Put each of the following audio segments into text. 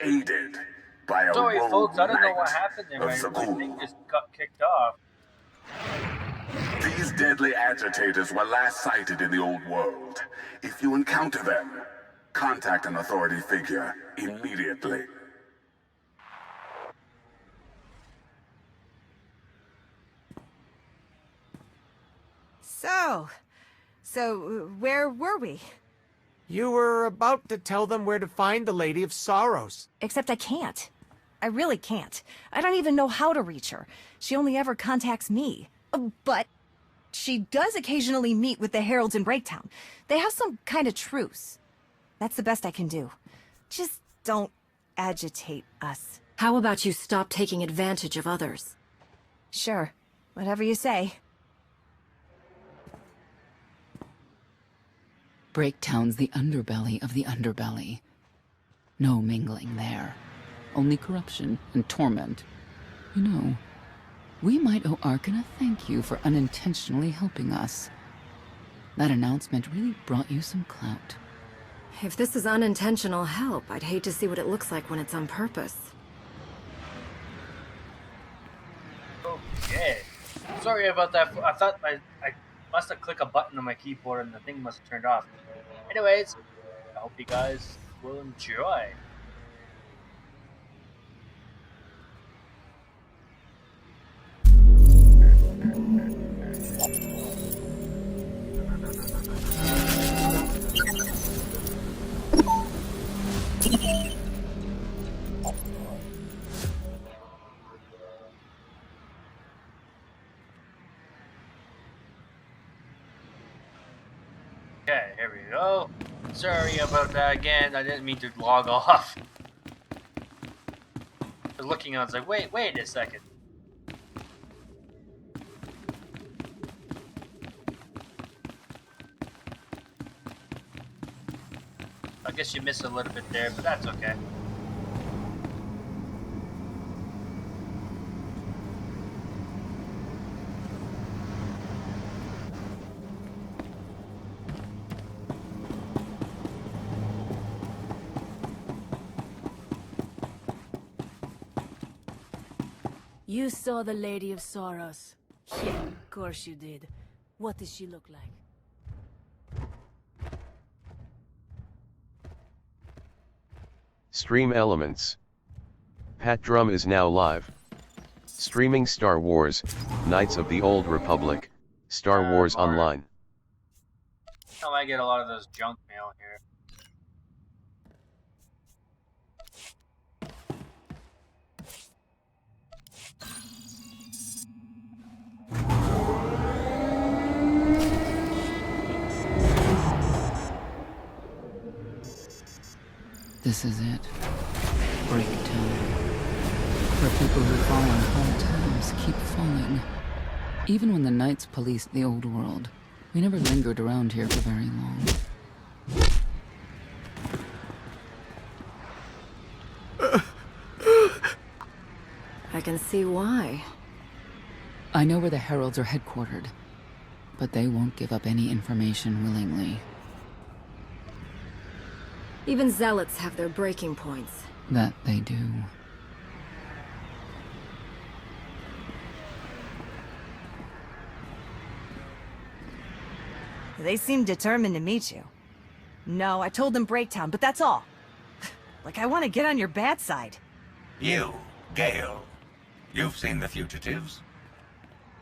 aided by a Sorry, rogue folks, I don't know what knight happened there. of the My Ghoul. thing just got kicked off. These deadly agitators were last sighted in the old world. If you encounter them, contact an authority figure immediately. So where were we? You were about to tell them where to find the Lady of Sorrows. Except I can't. I really can't. I don't even know how to reach her. She only ever contacts me. But she does occasionally meet with the Heralds in Breaktown. They have some kind of truce. That's the best I can do. Just don't agitate us. How about you stop taking advantage of others? Sure. Whatever you say. Breaktown's the underbelly of the underbelly. No mingling there. Only corruption and torment. You know, we might owe Arkan a thank you for unintentionally helping us. That announcement really brought you some clout. If this is unintentional help, I'd hate to see what it looks like when it's on purpose. Okay. Sorry about that. I thought I must have clicked a button on my keyboard and the thing must have turned off. Anyways, I hope you guys will enjoy. Okay, here we go. Sorry about that again. I didn't mean to log off. I was looking, I was like, wait a second. I guess you missed a little bit there, but that's okay. You saw the Lady of Sorrows. Yeah, of course you did. What does she look like? Stream Elements. Patdrum is now live. Streaming Star Wars, Knights of the Old Republic, Star Wars Online. Oh, I get a lot of those junk mail here. This is it. Breaktown. Where people who fall on hard times keep falling. Even when the Knights policed the old world, we never lingered around here for very long. I can see why. I know where the Heralds are headquartered, but they won't give up any information willingly. Even zealots have their breaking points. That they do. They seem determined to meet you. No, I told them Breaktown, but that's all. Like I want to get on your bad side. You, Gale. You've seen the fugitives.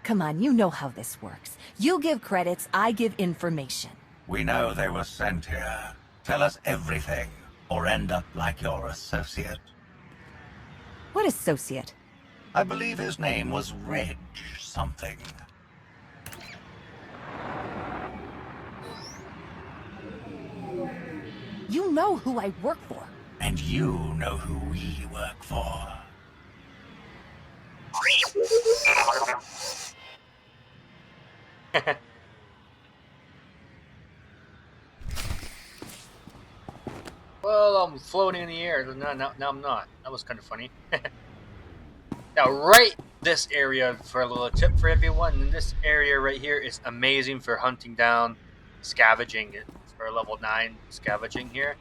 Come on, you know how this works. You give credits, I give information. We know they were sent here. Tell us everything, or end up like your associate. What associate? I believe his name was Reg something. You know who I work for. And you know who we work for. Well, I'm floating in the air. No, now I'm not. That was kind of funny. Now, right this area, for a little tip for everyone, this area right here is amazing for hunting down, scavenging it. For level 9 scavenging here.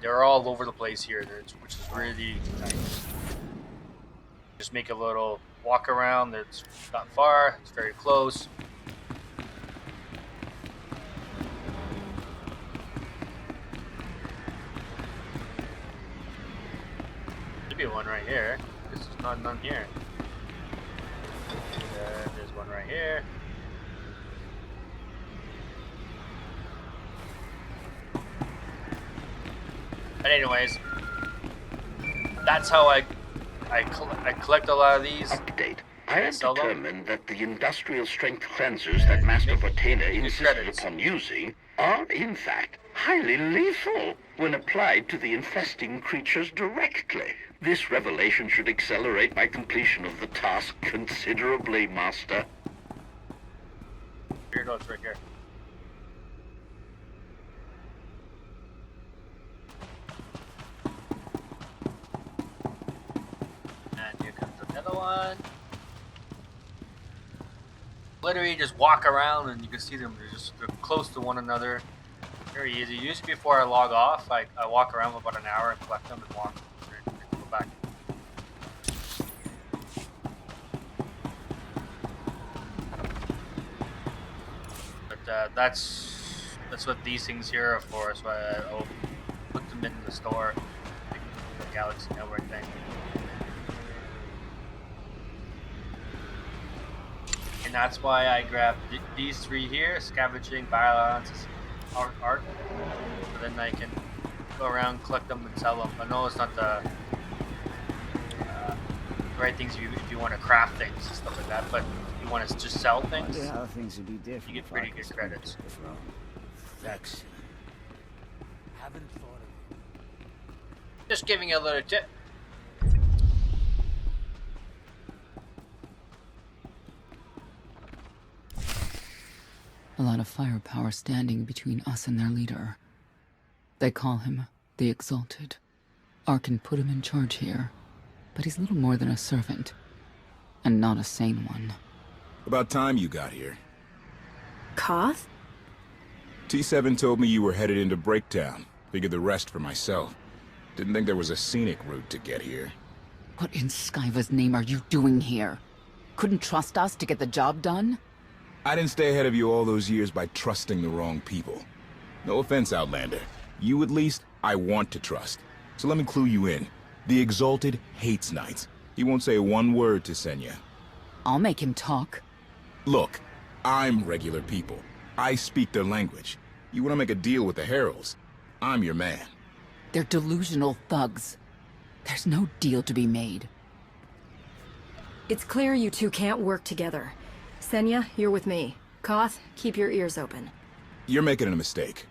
they're all over the place here, which is really nice. Just make a little walk around. It's not far. It's very close. Should be one right here. This is not none here. There's one right here. But anyways, that's how I collect a lot of these. Update. I have determined that the industrial strength cleansers that Master Botena insisted upon using are, in fact, highly lethal when applied to the infesting creatures directly. This revelation should accelerate my completion of the task considerably, Master. Here it goes, right here. And here comes another one. Literally just walk around and you can see them. They're close to one another. Very easy. Usually before I log off, I walk around for about an hour and collect them and walk and go back. But that's what these things here are for. So I'll put them in the store, like the Galaxy Network thing. And that's why I grabbed these three here: scavenging, violence, art. So then I can go around, collect them, and sell them. I know it's not the right things if you want to craft things and stuff like that, but if you want to just sell things, how things would be different, you get pretty good credits. Thanks. Haven't thought of it. Just giving you a little tip. A lot of firepower standing between us and their leader. They call him the Exalted. Arkin put him in charge here, but he's little more than a servant, and not a sane one. About time you got here. Koth? T7 told me you were headed into Breaktown. Figured the rest for myself. Didn't think there was a scenic route to get here. What in Skyva's name are you doing here? Couldn't trust us to get the job done? I didn't stay ahead of you all those years by trusting the wrong people. No offense, Outlander. You at least, I want to trust. So let me clue you in. The Exalted hates Knights. He won't say one word to Senya. I'll make him talk. Look, I'm regular people. I speak their language. You want to make a deal with the Heralds? I'm your man. They're delusional thugs. There's no deal to be made. It's clear you two can't work together. Senya, you're with me. Koth, keep your ears open. You're making a mistake.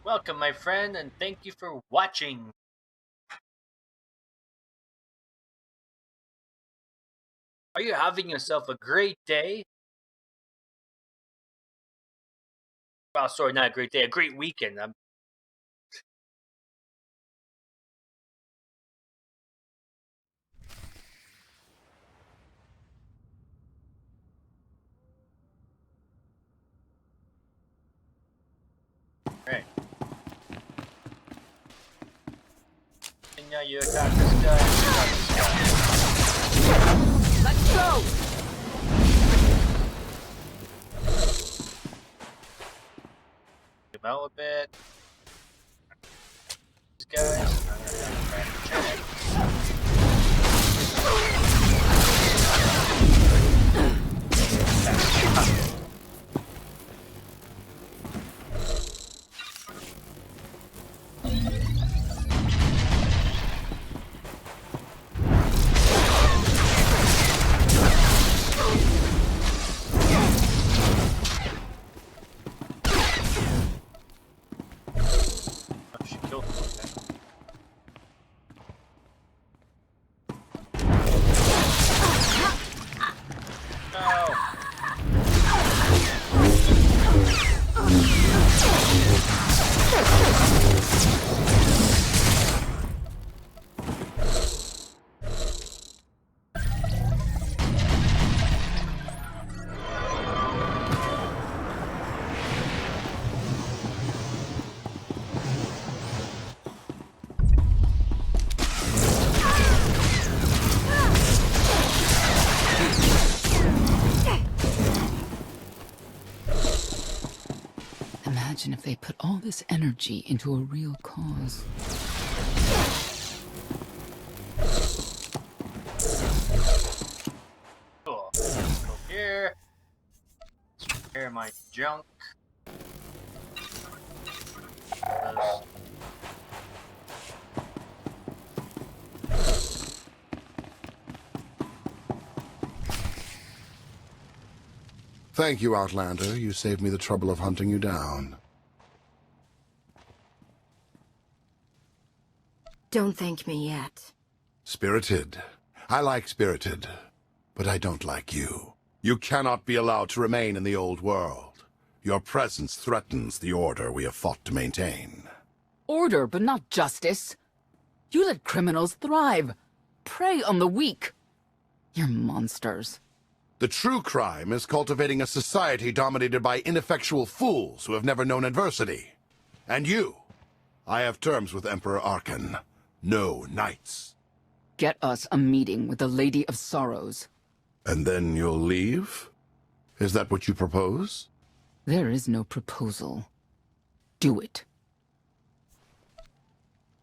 Welcome, my friend, and thank you for watching. Are you having yourself a great day? Well, sorry, not a great day, a great weekend. Alright. And now you attack this guy, you attack this guy. Let's go! Him out a bit. These guys. I'm gonna try and check. Imagine if they put all this energy into a real cause. Cool. Let's go here. Let's repair my junk. Thank you, Outlander. You saved me the trouble of hunting you down. Don't thank me yet. Spirited. I like Spirited, but I don't like you. You cannot be allowed to remain in the old world. Your presence threatens the order we have fought to maintain. Order, but not justice. You let criminals thrive. Prey on the weak. You're monsters. The true crime is cultivating a society dominated by ineffectual fools who have never known adversity. And you. I have terms with Emperor Arkan. No knights. Get us a meeting with the Lady of Sorrows. And then you'll leave? Is that what you propose? There is no proposal. Do it.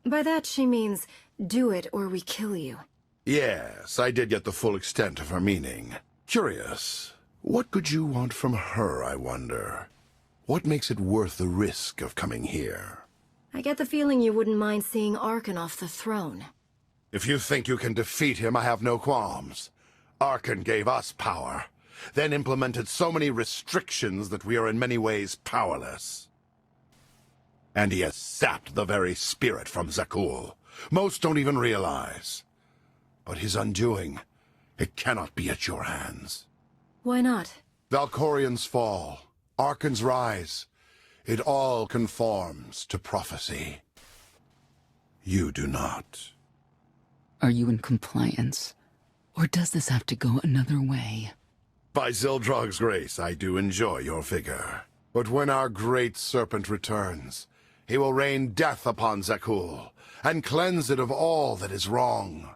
By that she means, do it or we kill you. Yes, I did get the full extent of her meaning. Curious. What could you want from her, I wonder? What makes it worth the risk of coming here? I get the feeling you wouldn't mind seeing Arkan off the throne. If you think you can defeat him, I have no qualms. Arkan gave us power, then implemented so many restrictions that we are in many ways powerless. And he has sapped the very spirit from Zakul. Most don't even realize. But his undoing, it cannot be at your hands. Why not? Valkorian's fall, Arkan's rise, it all conforms to prophecy. You do not. Are you in compliance? Or does this have to go another way? By Zildrog's grace, I do enjoy your vigor. But when our great serpent returns, he will rain death upon Zakul, and cleanse it of all that is wrong,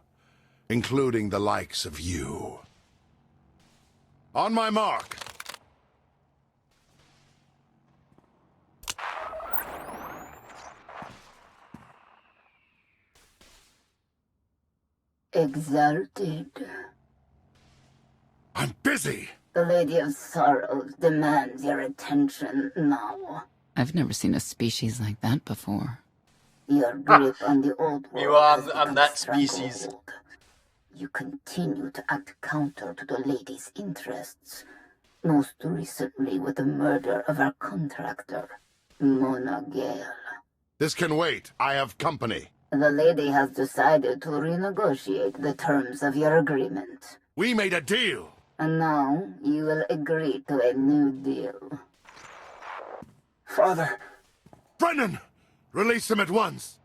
including the likes of you. On my mark! Exalted. I'm busy! The Lady of Sorrows demands your attention now. I've never seen a species like that before. Your grip on the old world You are has I'm become that a species. stranglehold. You continue to act counter to the lady's interests, most recently with the murder of our contractor, Mona Gale. This can wait. I have company. The lady has decided to renegotiate the terms of your agreement. We made a deal! And now you will agree to a new deal. Father! Brennan! Release him at once!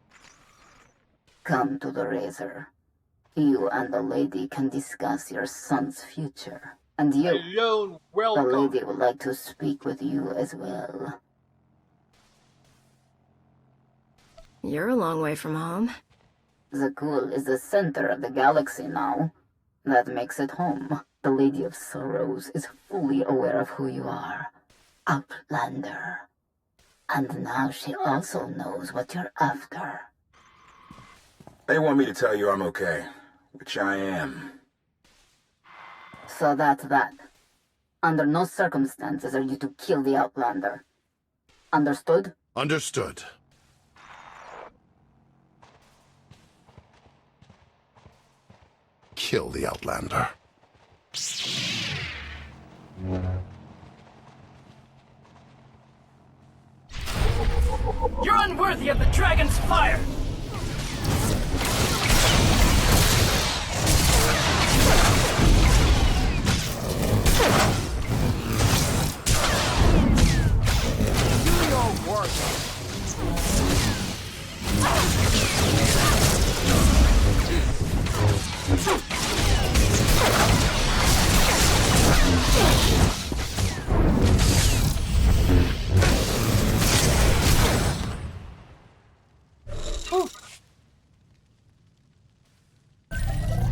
Come to the Razor. You and the lady can discuss your son's future. And you, Hello, the welcome. lady would like to speak with you as well. You're a long way from home. Zakul is the center of the galaxy now. That makes it home. The Lady of Sorrows is fully aware of who you are. Outlander. And now she also knows what you're after. They want me to tell you I'm okay, which I am. So that's that. Under no circumstances are you to kill the Outlander. Understood? Understood. Kill the Outlander. You're unworthy of the dragon's fire! Do your work.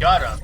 Got him.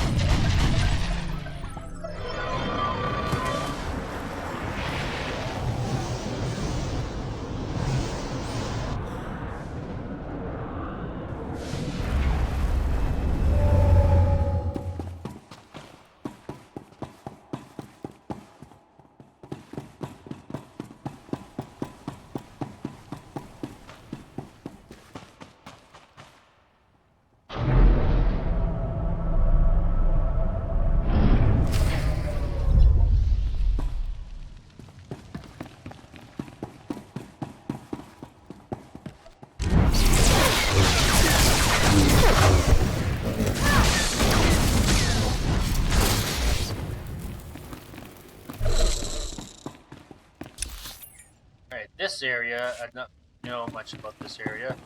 this area, I don't know much about this area.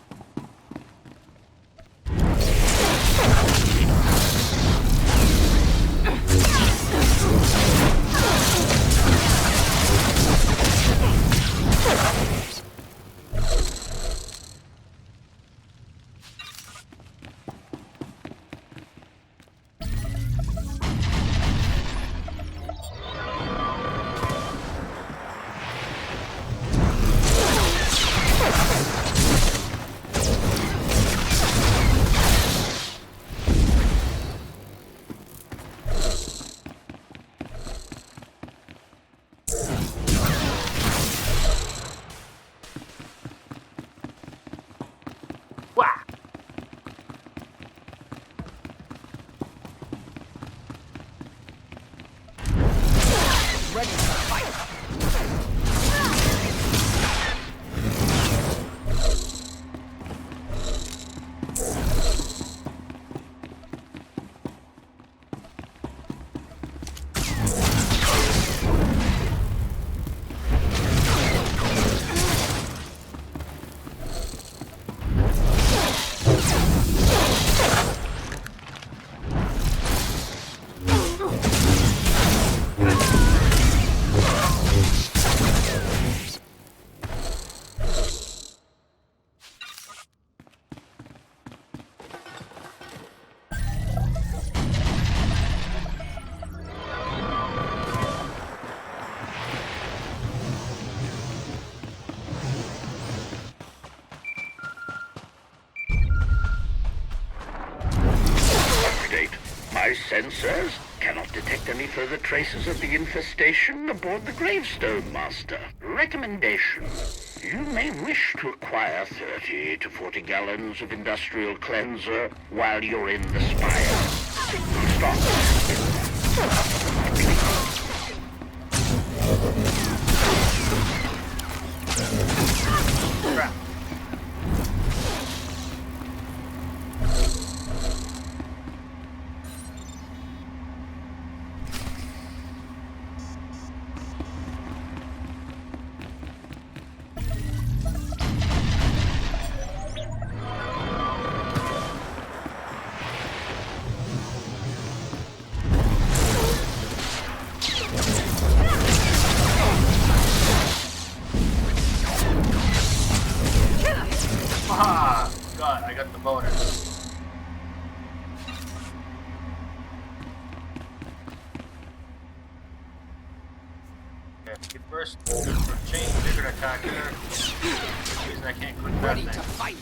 My sensors cannot detect any further traces of the infestation aboard the Gravestone Master. Recommendation. You may wish to acquire 30 to 40 gallons of industrial cleanser while you're in the spire. Crap. Ah, God, I got the bonus. Okay, keep first. Change, trigger attack there. Reason I can't click that thing. Fight.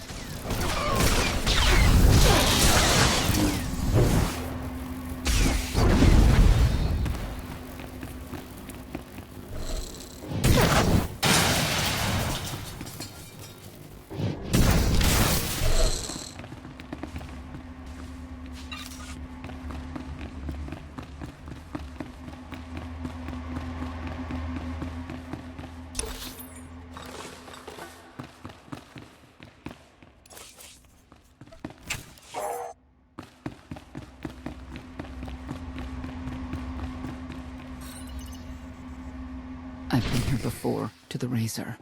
I've been here before, to the Razor.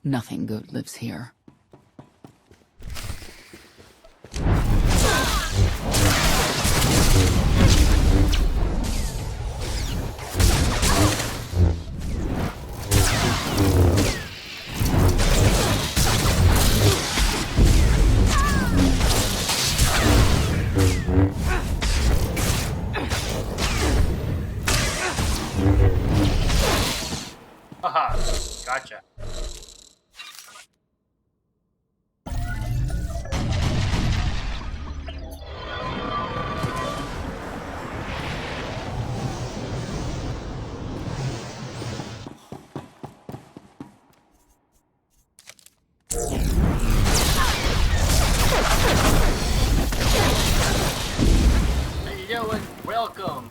Nothing good lives here. Haha, gotcha. How you doing? Welcome.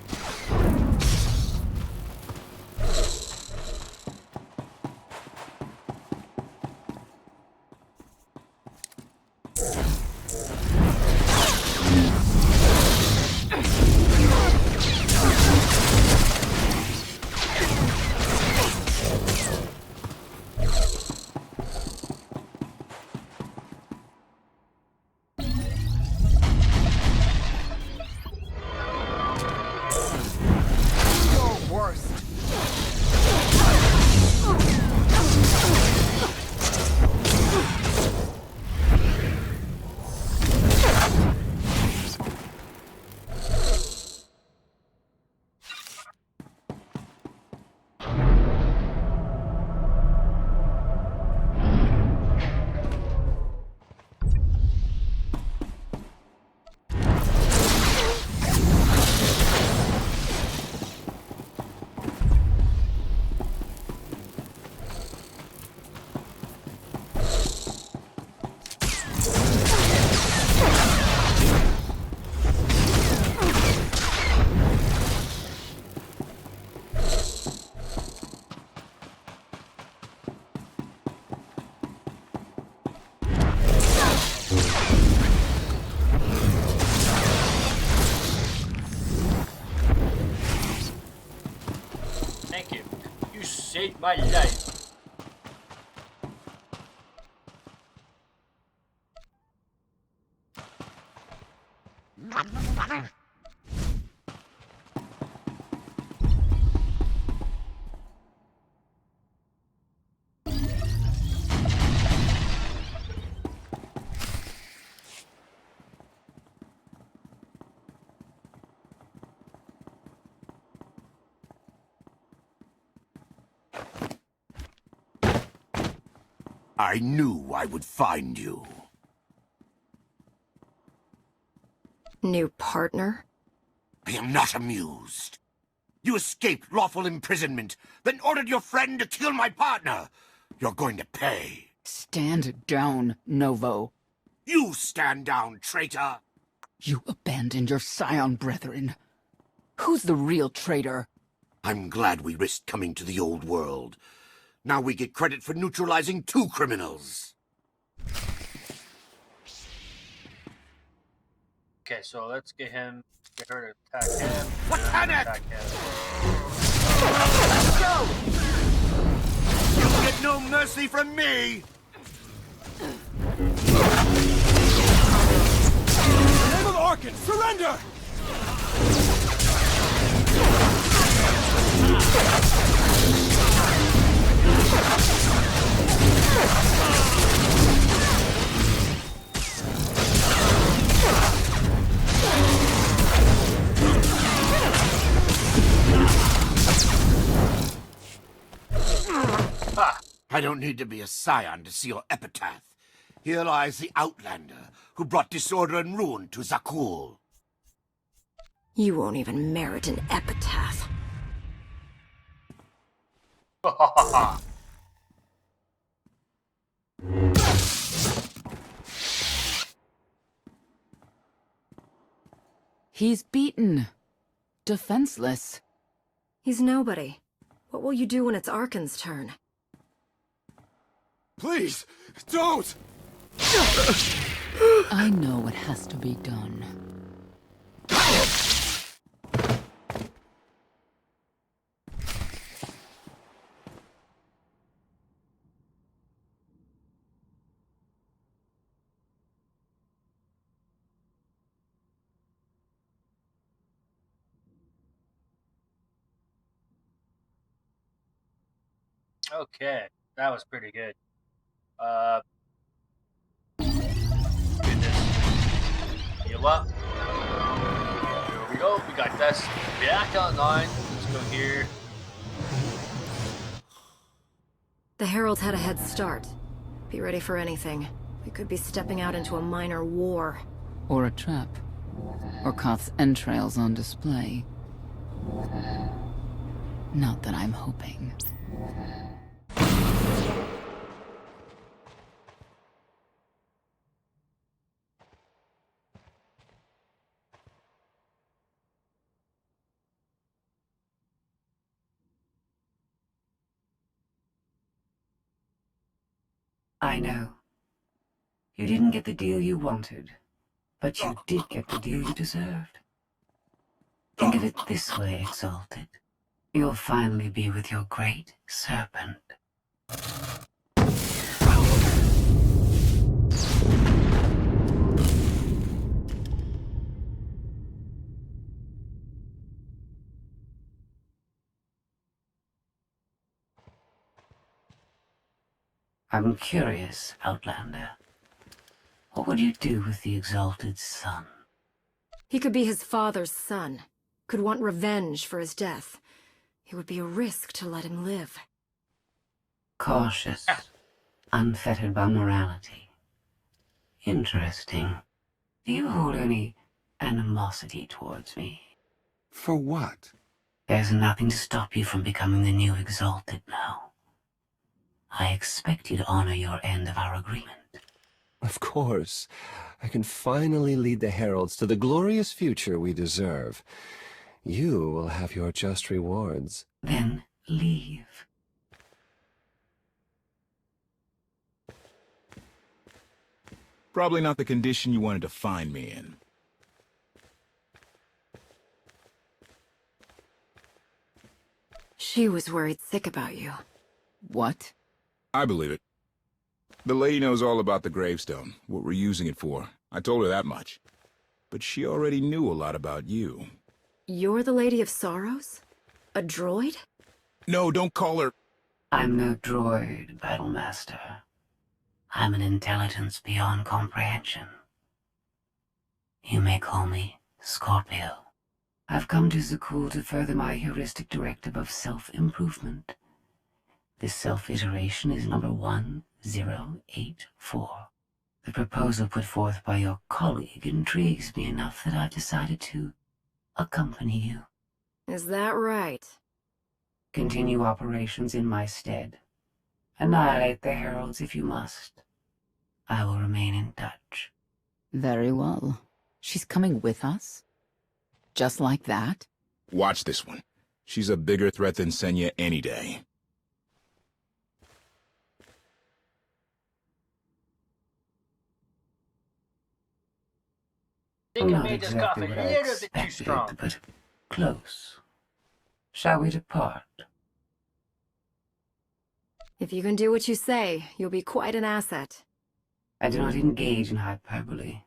saved my life. I knew I would find you. New partner? I am not amused. You escaped lawful imprisonment, then ordered your friend to kill my partner. You're going to pay. Stand down, Novo. You stand down, traitor! You abandoned your scion brethren. Who's the real traitor? I'm glad we risked coming to the old world. Now we get credit for neutralizing 2 criminals. Okay, so let's get her to attack him. Attack him. Let's go! You'll get no mercy from me! In the name of Arkan, surrender! I don't need to be a scion to see your epitaph. Here lies the Outlander, who brought disorder and ruin to Zakul. You won't even merit an epitaph. He's beaten. Defenseless. He's nobody. What will you do when it's Arkan's turn? Please, don't! I know what has to be done. Okay, that was pretty good. Get this. Heal up. Here we go. We got this back online. Let's go here. The Heralds had a head start. Be ready for anything. We could be stepping out into a minor war. Or a trap. Or Koth's entrails on display. Not that I'm hoping. I know. You didn't get the deal you wanted, but you did get the deal you deserved. Think of it this way, Exalted. You'll finally be with your great serpent. I'm curious, Outlander. What would you do with the Exalted's son? He could be his father's son. Could want revenge for his death. It would be a risk to let him live. Cautious, unfettered by morality. Interesting. Do you hold any animosity towards me? For what? There's nothing to stop you from becoming the new Exalted now. I expect you to honor your end of our agreement. Of course. I can finally lead the Heralds to the glorious future we deserve. You will have your just rewards. Then leave. Probably not the condition you wanted to find me in. She was worried sick about you. What? I believe it. The lady knows all about the gravestone, what we're using it for. I told her that much. But she already knew a lot about you. You're the Lady of Sorrows? A droid? No, don't call her... I'm no droid, Battlemaster. I'm an intelligence beyond comprehension. You may call me Scorpio. I've come to Zakul to further my heuristic directive of self-improvement. This self-iteration is number 1084. The proposal put forth by your colleague intrigues me enough that I've decided to accompany you. Is that right? Continue operations in my stead. Annihilate the heralds if you must. I will remain in touch. Very well. She's coming with us? Just like that? Watch this one. She's a bigger threat than Senya any day. I think I Not made this exactly coffee what a I little bit too expected, strong. but close. Shall we depart? If you can do what you say, you'll be quite an asset. I do not engage in hyperbole.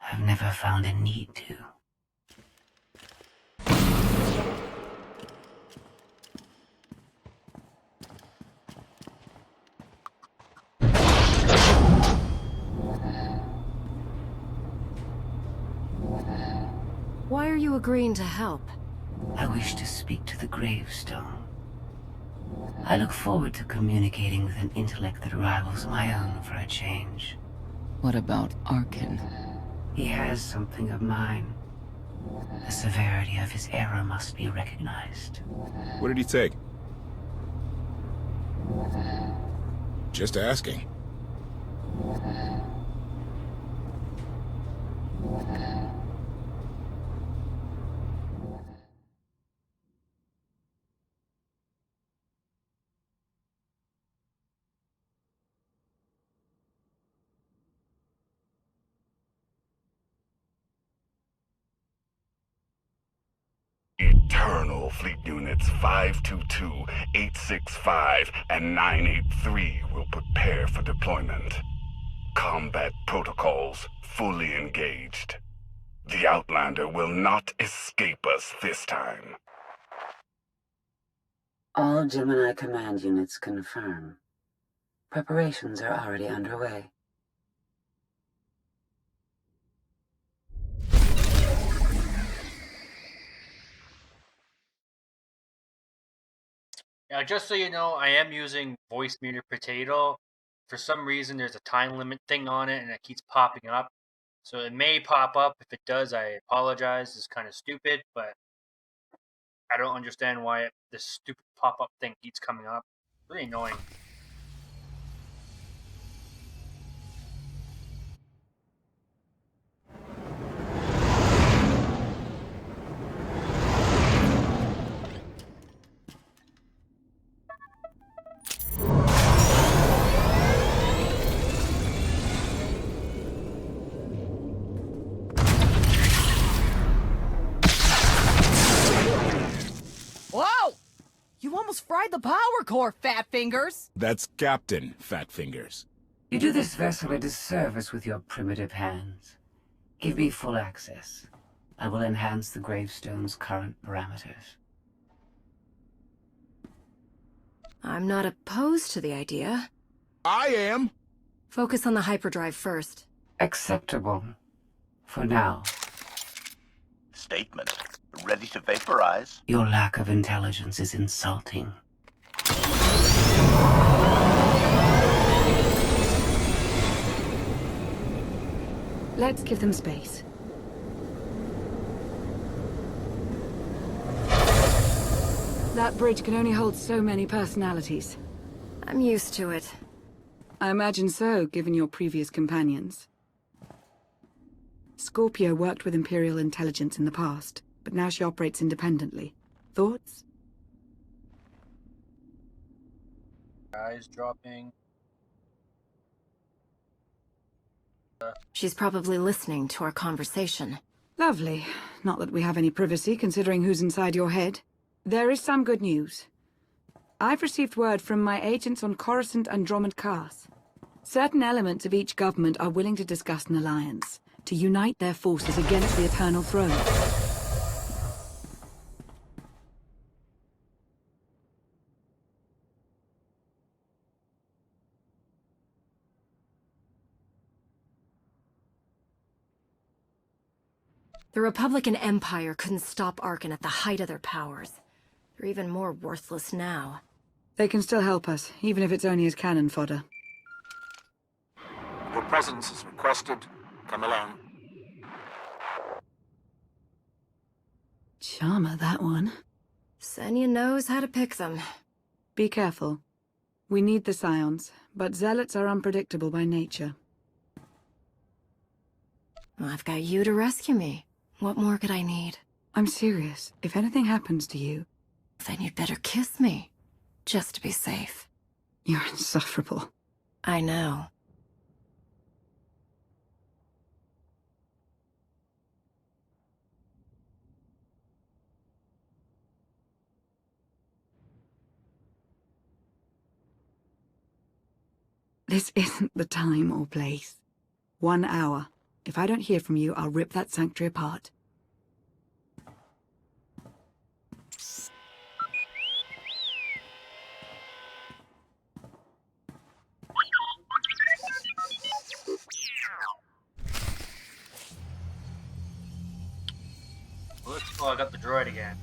I've never found a need to. Why are you agreeing to help? I wish to speak to the gravestone. I look forward to communicating with an intellect that rivals my own for a change. What about Arkin? He has something of mine. The severity of his error must be recognized. What did he take? Just asking. Eternal Fleet Units 522, 865, and 983 will prepare for deployment. Combat protocols fully engaged. The Outlander will not escape us this time. All Gemini command units confirm. Preparations are already underway. Now, just so you know, I am using Voice Meter Potato. For some reason, there's a time limit thing on it, and it keeps popping up. So it may pop up. If it does, I apologize. It's kind of stupid, but I don't understand why this stupid pop-up thing keeps coming up. Really annoying. Whoa! You almost fried the power core, Fat Fingers! That's Captain Fat Fingers. You do this vessel a disservice with your primitive hands. Give me full access. I will enhance the gravestone's current parameters. I'm not opposed to the idea. I am! Focus on the hyperdrive first. Acceptable. For now. Statement. Ready to vaporize? Your lack of intelligence is insulting. Let's give them space. That bridge can only hold so many personalities. I'm used to it. I imagine so, given your previous companions. Scorpio worked with Imperial intelligence in the past, but now she operates independently. Thoughts? Eyes dropping. She's probably listening to our conversation. Lovely. Not that we have any privacy, considering who's inside your head. There is some good news. I've received word from my agents on Coruscant and Dromund Kaas. Certain elements of each government are willing to discuss an alliance, to unite their forces against the Eternal Throne. The Republican Empire couldn't stop Arkan at the height of their powers. They're even more worthless now. They can still help us, even if it's only as cannon fodder. Your presence is requested. Come along. Charmer, that one. Senya knows how to pick them. Be careful. We need the Scions, but Zealots are unpredictable by nature. I've got you to rescue me. What more could I need? I'm serious. If anything happens to you... Then you'd better kiss me. Just to be safe. You're insufferable. I know. This isn't the time or place. 1 hour. If I don't hear from you, I'll rip that sanctuary apart. Oh, I got the droid again.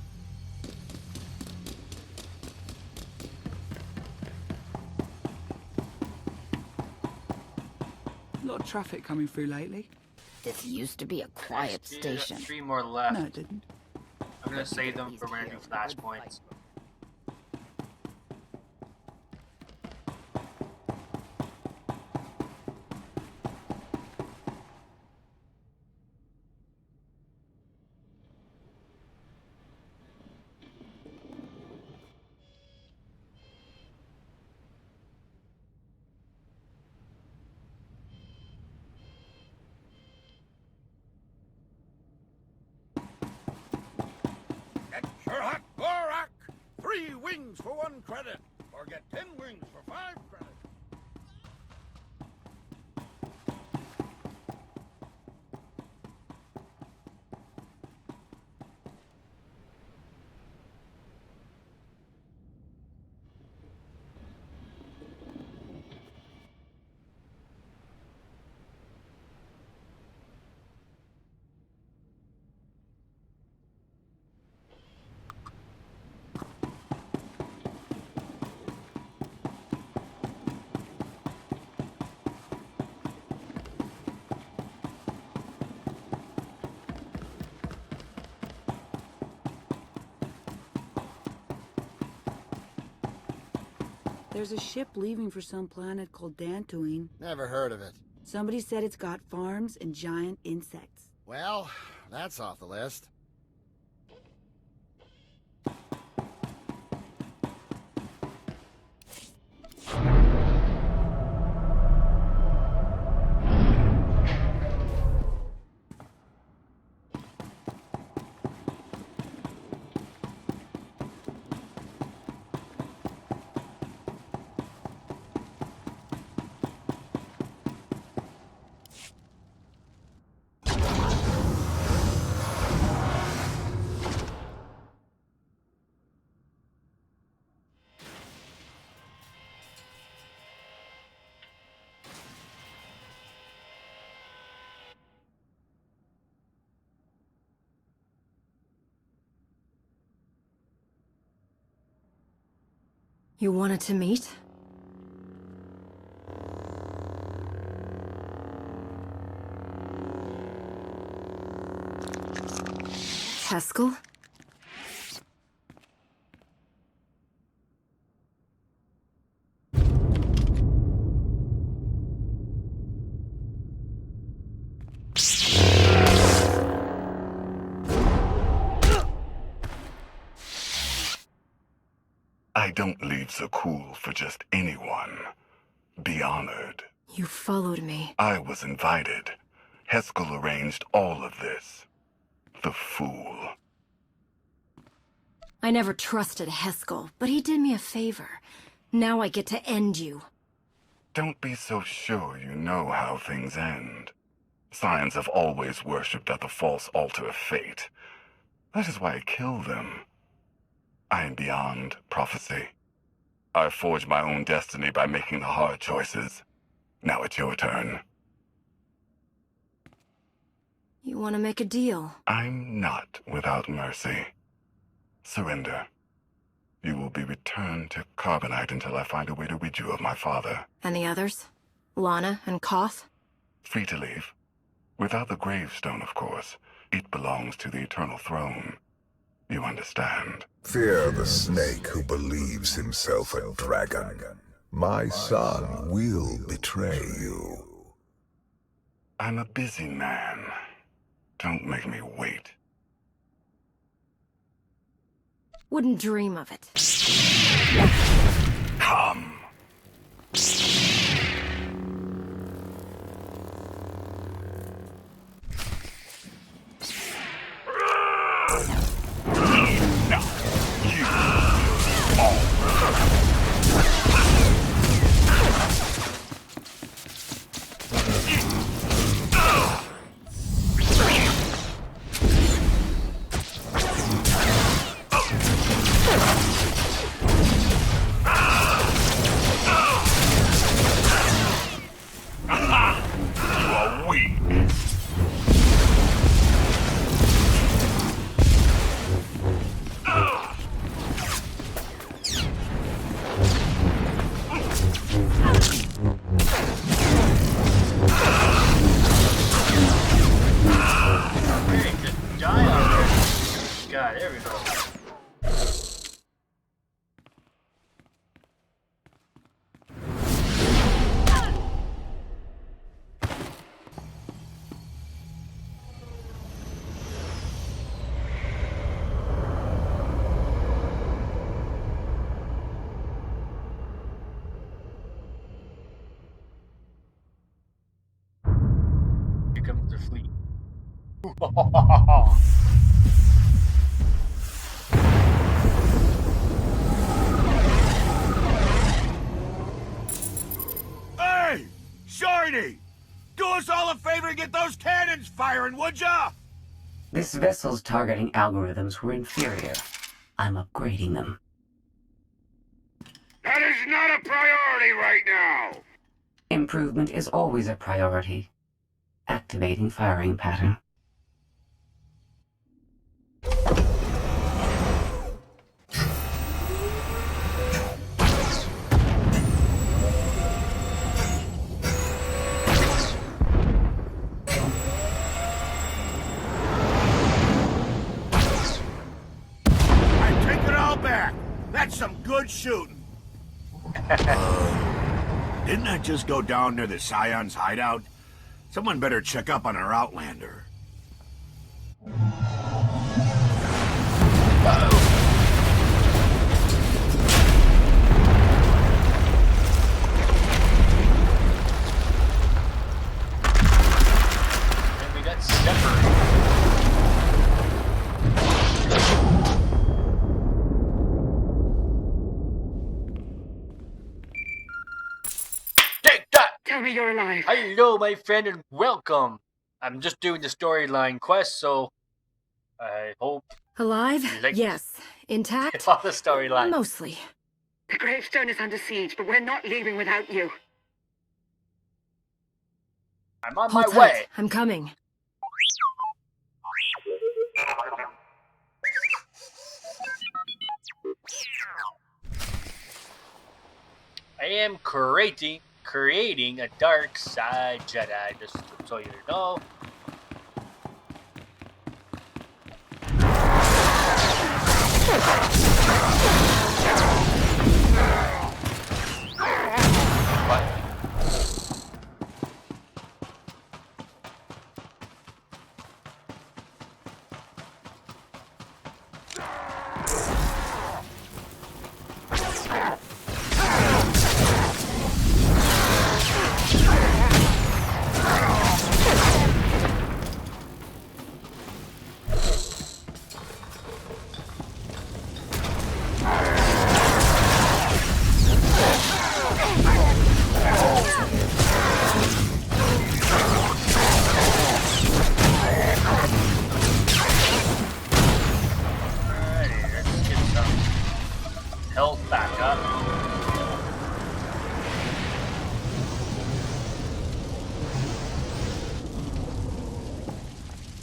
A lot of traffic coming through lately. This used to be a quiet station. 3 more left. No, it didn't. I'm gonna save them for when I do flashpoints. Sherlock Gorak! 3 wings for 1 credit, or get 10 wings for 5 credit. There's a ship leaving for some planet called Dantooine. Never heard of it. Somebody said it's got farms and giant insects. Well, that's off the list. You wanted to meet? Haskell? I don't leave so cool for just anyone. Be honored. You followed me. I was invited. Haskell arranged all of this. The fool. I never trusted Heskel, but he did me a favor. Now I get to end you. Don't be so sure you know how things end. Scions have always worshipped at the false altar of fate. That is why I kill them. I am beyond prophecy. I forged my own destiny by making the hard choices. Now it's your turn. You want to make a deal? I'm not without mercy. Surrender. You will be returned to Carbonite until I find a way to rid you of my father. And the others? Lana and Koth? Free to leave. Without the gravestone, of course. It belongs to the Eternal Throne. You understand? Fear the snake who believes himself a dragon. My son will betray you. I'm a busy man. Don't make me wait. Wouldn't dream of it. Come. Comes the fleet. Hey! Shiny! Do us all a favor and get those cannons firing, would ya? This vessel's targeting algorithms were inferior. I'm upgrading them. That is not a priority right now! Improvement is always a priority. Activating firing pattern. I take it all back. That's some good shooting. Didn't I just go down near the Scion's hideout? Someone better check up on our Outlander. And we got separated. Take that! Tell me you're alive. Hello, my friend, and welcome. I'm just doing the storyline quest, so I hope Alive? you like Yes. Intact? all the storyline. Mostly. The gravestone is under siege, but we're not leaving without you. I'm on Hold my tight. way. I'm coming. I am creating a dark side Jedi, just so you know. up.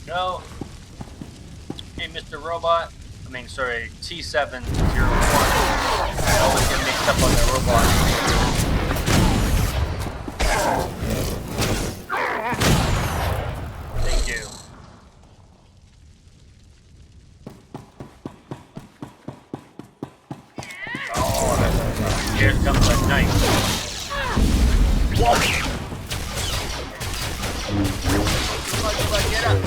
Go. Hey, Mr. Robot. I mean, sorry, T701. I always get mixed up on the robot. Thank you. Oh, here comes a knife. Whoa! Come on, get up.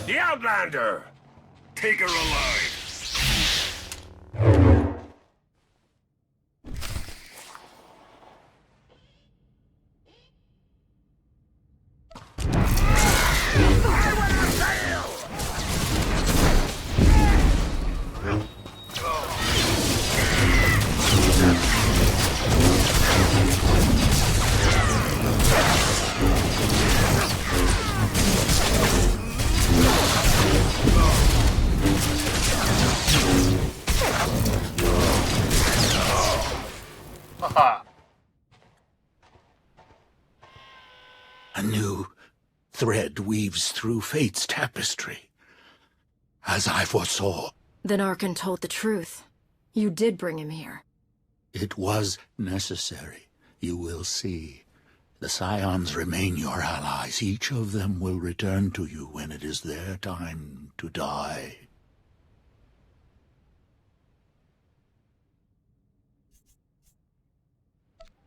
The Outlander! Take her alive! A new thread weaves through fate's tapestry, as I foresaw. Then Arkan told the truth. You did bring him here. It was necessary. You will see. The Scions remain your allies. Each of them will return to you when it is their time to die.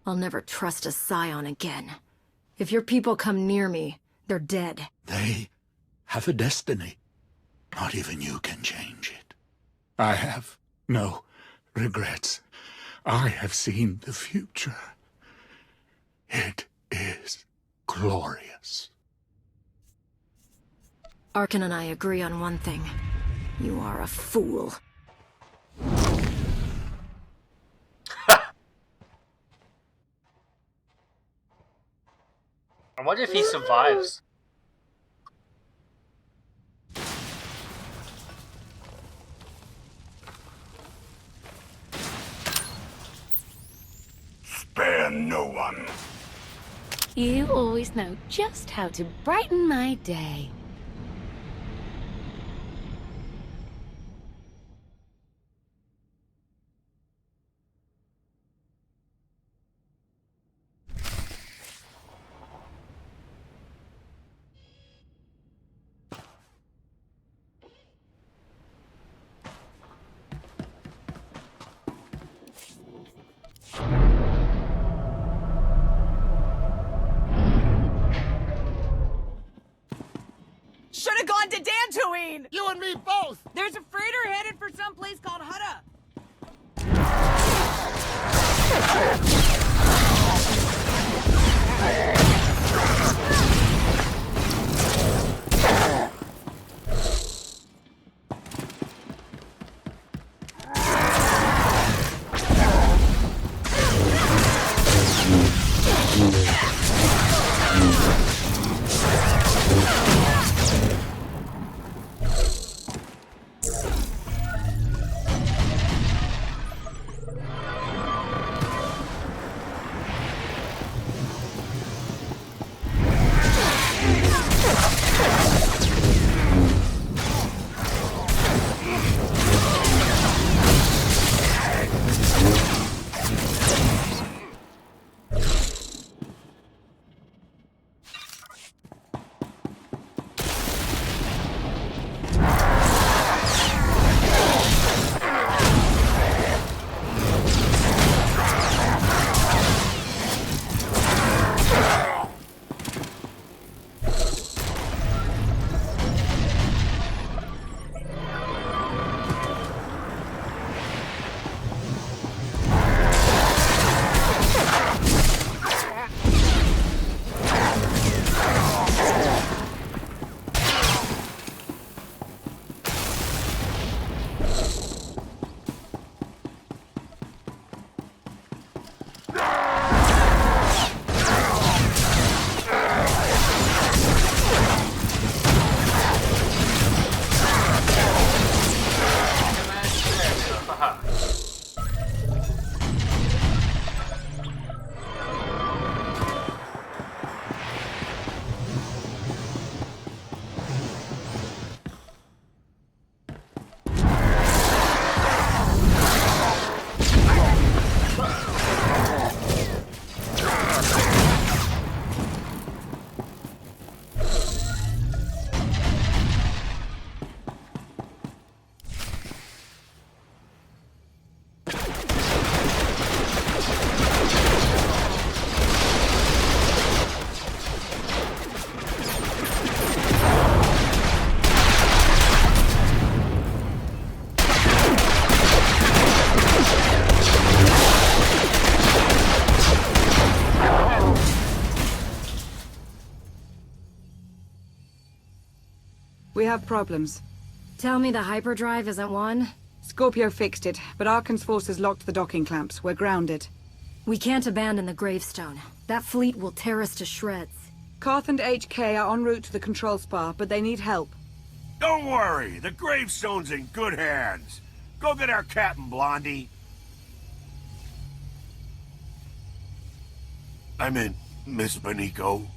I'll never trust a Scion again. If your people come near me, they're dead. They have a destiny. Not even you can change it. I have no regrets. I have seen the future. It is glorious. Arkan and I agree on one thing. You are a fool. I wonder if he survives. Spare no one. You always know just how to brighten my day. Should have gone to Dantooine! You and me both! There's a freighter headed for some place called Hutta. We have problems. Tell me the hyperdrive isn't one? Scorpio fixed it, but Arkan's forces locked the docking clamps. We're grounded. We can't abandon the gravestone. That fleet will tear us to shreds. Koth and HK are en route to the control spar, but they need help. Don't worry, the gravestone's in good hands. Go get our captain, Blondie. I meant Miss Benico.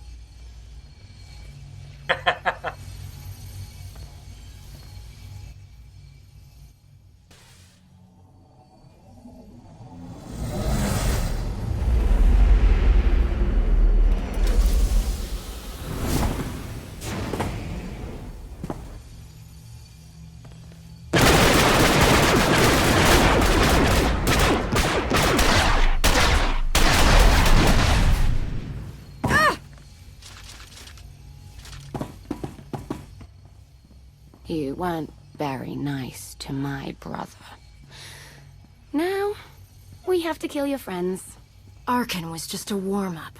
You weren't very nice to my brother. Now, we have to kill your friends. Arkan was just a warm-up.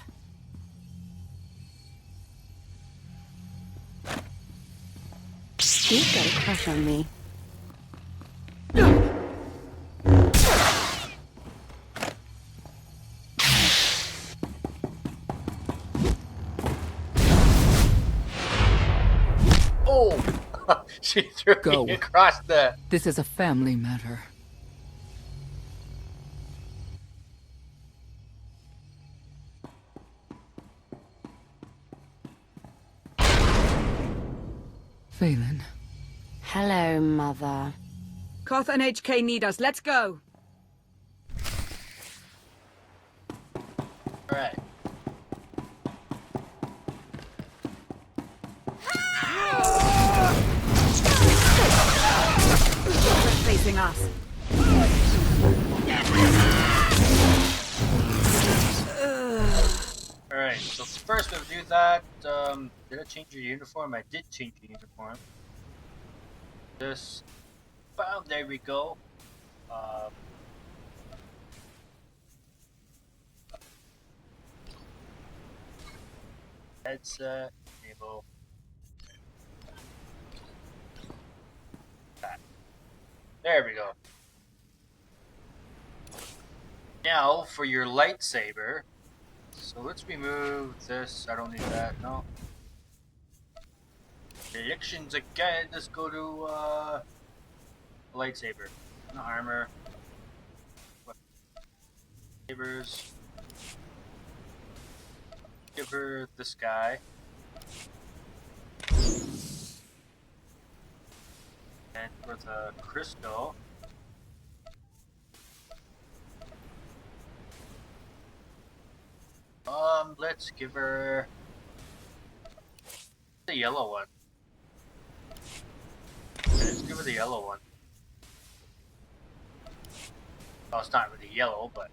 You've got a crush on me. Oh! She threw Go. me across the... This is a family matter. Phelan. Hello, Mother. Koth and HK need us. Let's go. Alright. Facing us. Alright, so first we'll do that. Did I change your uniform? I did change your uniform. This. Well, there we go. Headset, enable. That. There we go. Now for your lightsaber. So let's remove this. I don't need that. No. Selections again. Let's go to lightsaber. No armor. Sabers. Give her this guy. And for the crystal. Let's give her the yellow one. Okay, let's give her the yellow one. Well, it's not really yellow, but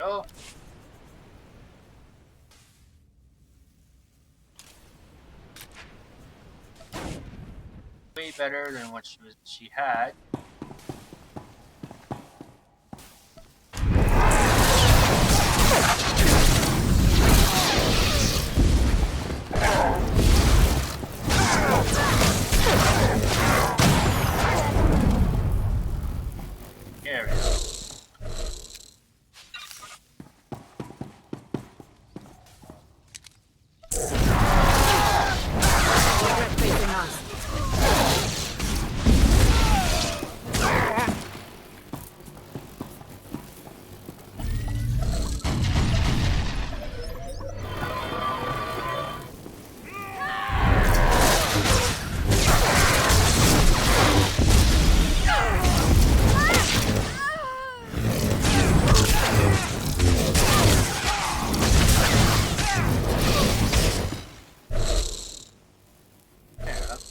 oh. Way better than what she had. There we go. Facing us.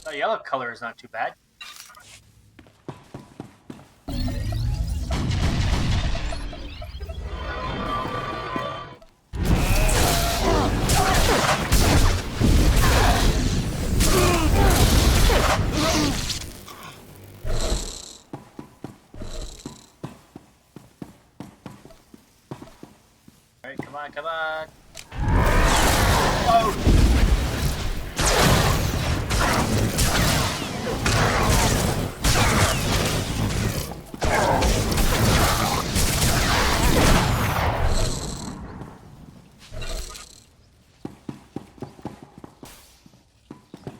The yellow color is not too bad. Alright, come on, come on.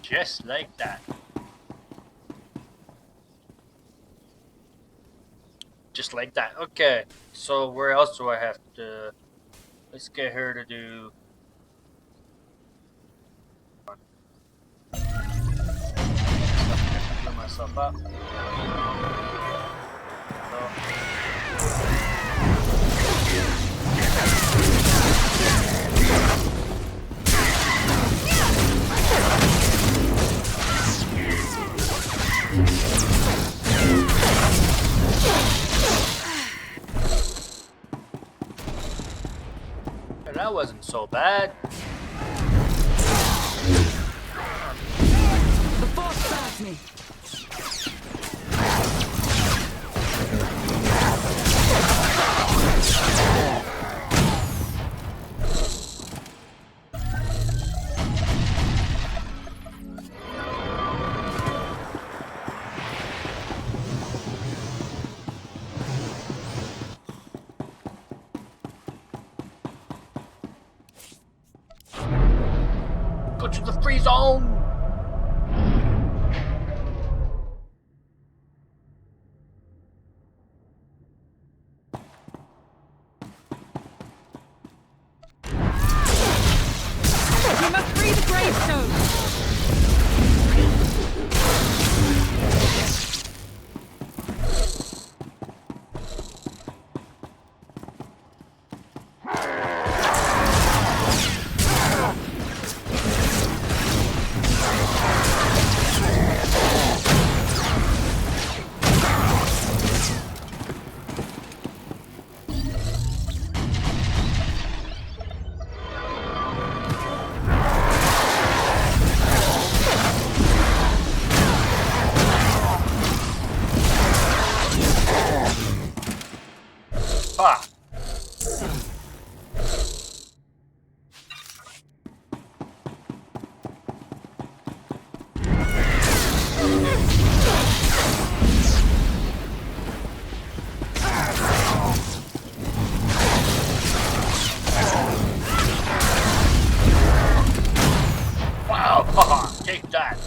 Just like that. Just like that. Okay. So where else do I have to... Let's get her to do... Fill myself up. That wasn't so bad. The force grabs me. Go to the free zone! We must free the gravestone! Ah. Wow, take that.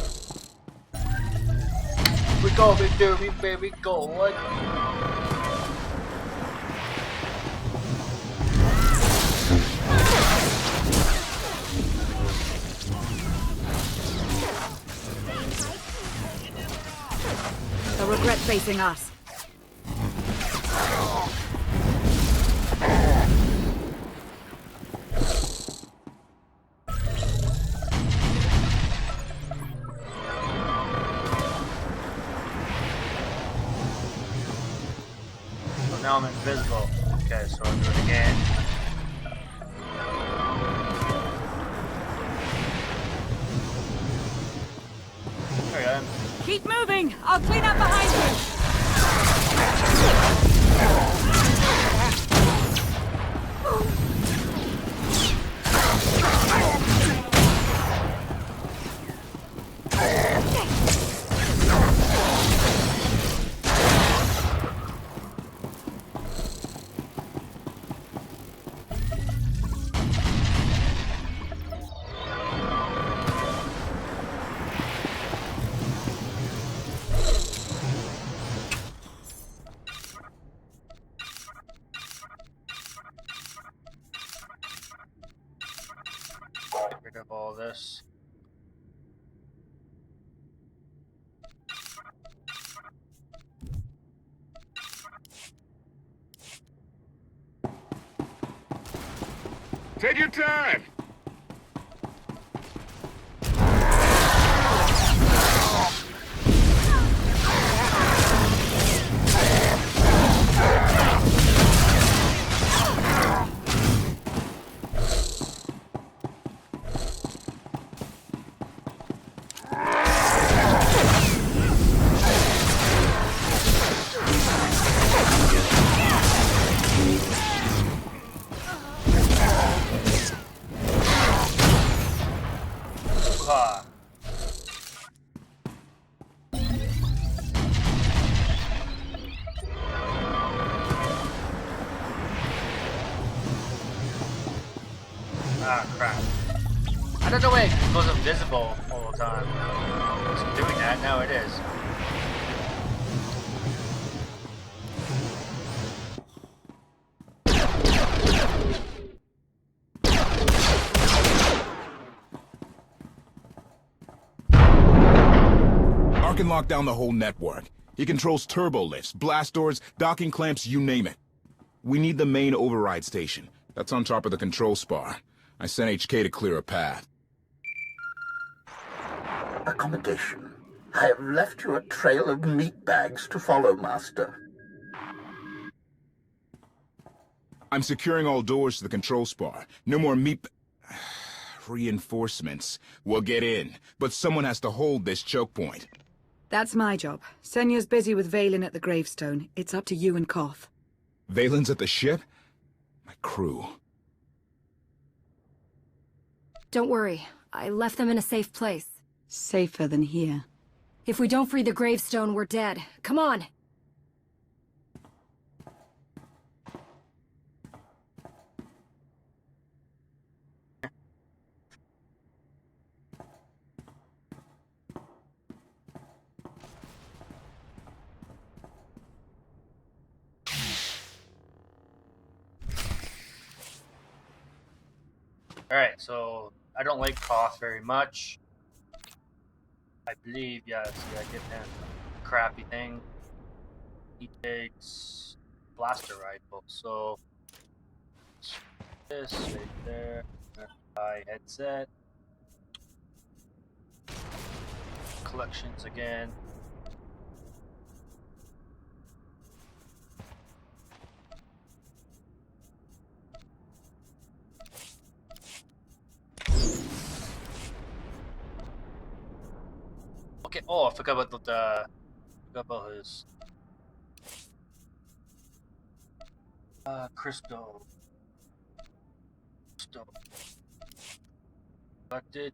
We go, victory, baby, go. What? They'll regret facing us. So now I'm invisible. Okay, so I'll do it again. There I am. Keep moving! I'll clean up behind you! Get rid of all this. Take your time. Ah, crap. I don't know why it goes invisible all the time. It's doing that, now it is. Arkin locked down the whole network. He controls turbo lifts, blast doors, docking clamps, you name it. We need the main override station. That's on top of the control spar. I sent HK to clear a path. Accommodation. I have left you a trail of meat bags to follow, Master. I'm securing all doors to the control spar. No more meat... reinforcements. We'll get in, but someone has to hold this choke point. That's my job. Senya's busy with Valen at the gravestone. It's up to you and Koth. Valen's at the ship? My crew. Don't worry. I left them in a safe place. Safer than here. If we don't free the gravestone, we're dead. Come on! Alright, so I don't like Koth very much. I believe, yeah, see, I give him a crappy thing. He takes blaster rifle, so this right there. Buy headset. Collections again. Okay. Oh, I forgot about his crystal. Collected.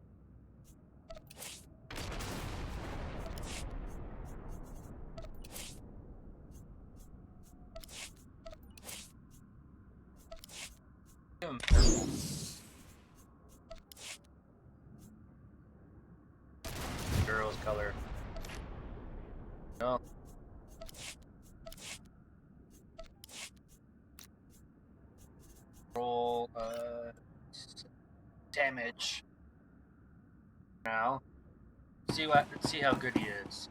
Girl's color. No. Roll damage. Now. Let's see how good he is.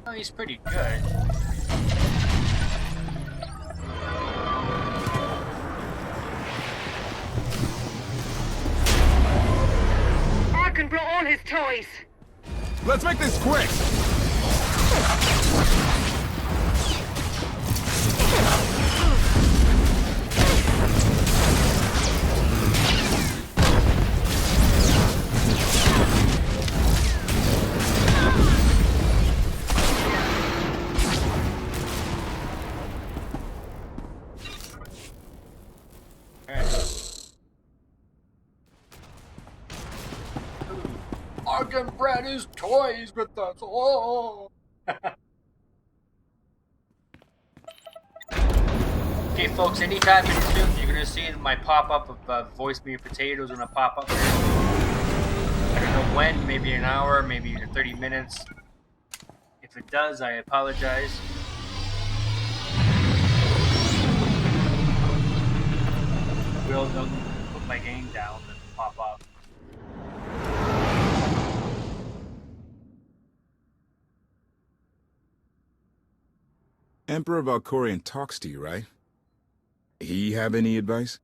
Oh, he's pretty good. Arkin brought all his toys. Let's make this quick! Arkin brought his toys with us. Oh. Okay, folks. Anytime soon, you're gonna see my pop-up of voice me potatoes gonna pop up. I don't know when. Maybe an hour. Maybe 30 minutes. If it does, I apologize. Will don't put my game down and pop up. Emperor Valkorion talks to you, right? He have any advice?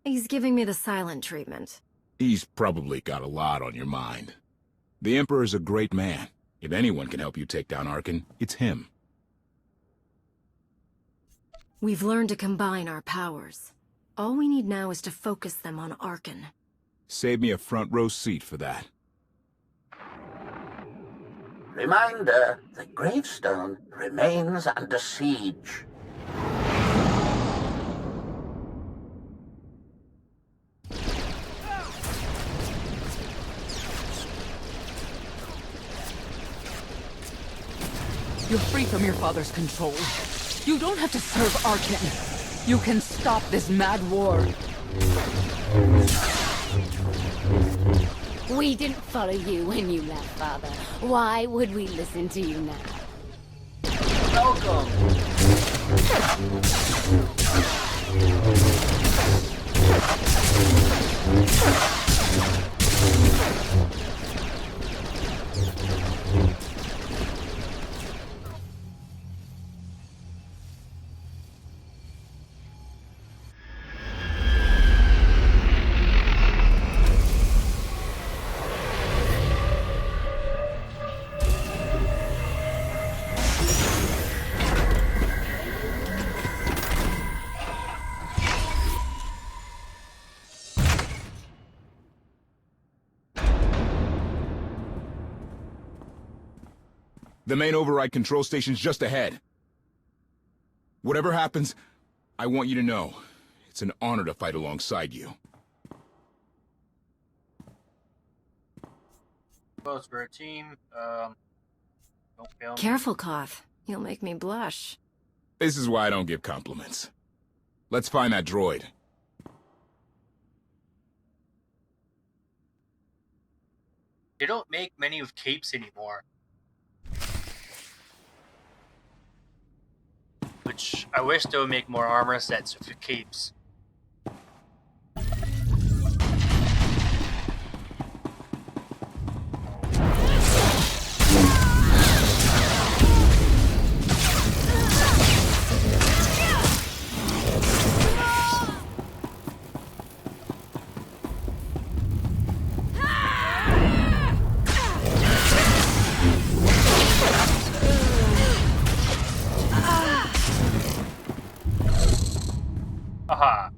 He's giving me the silent treatment. He's probably got a lot on your mind. The Emperor's a great man. If anyone can help you take down Arkin, it's him. We've learned to combine our powers. All we need now is to focus them on Arkan. Save me a front row seat for that. Reminder, the gravestone remains under siege. You're free from your father's control. You don't have to serve Arkan. You can stop this mad war. We didn't follow you when you left, Father. Why would we listen to you now? Welcome. The main override control station's just ahead. Whatever happens, I want you to know, it's an honor to fight alongside you. Close for a team. Don't fail me. Careful, Koth. You'll make me blush. This is why I don't give compliments. Let's find that droid. They don't make many with capes anymore. Which, I wish they would make more armor sets with capes. Haha.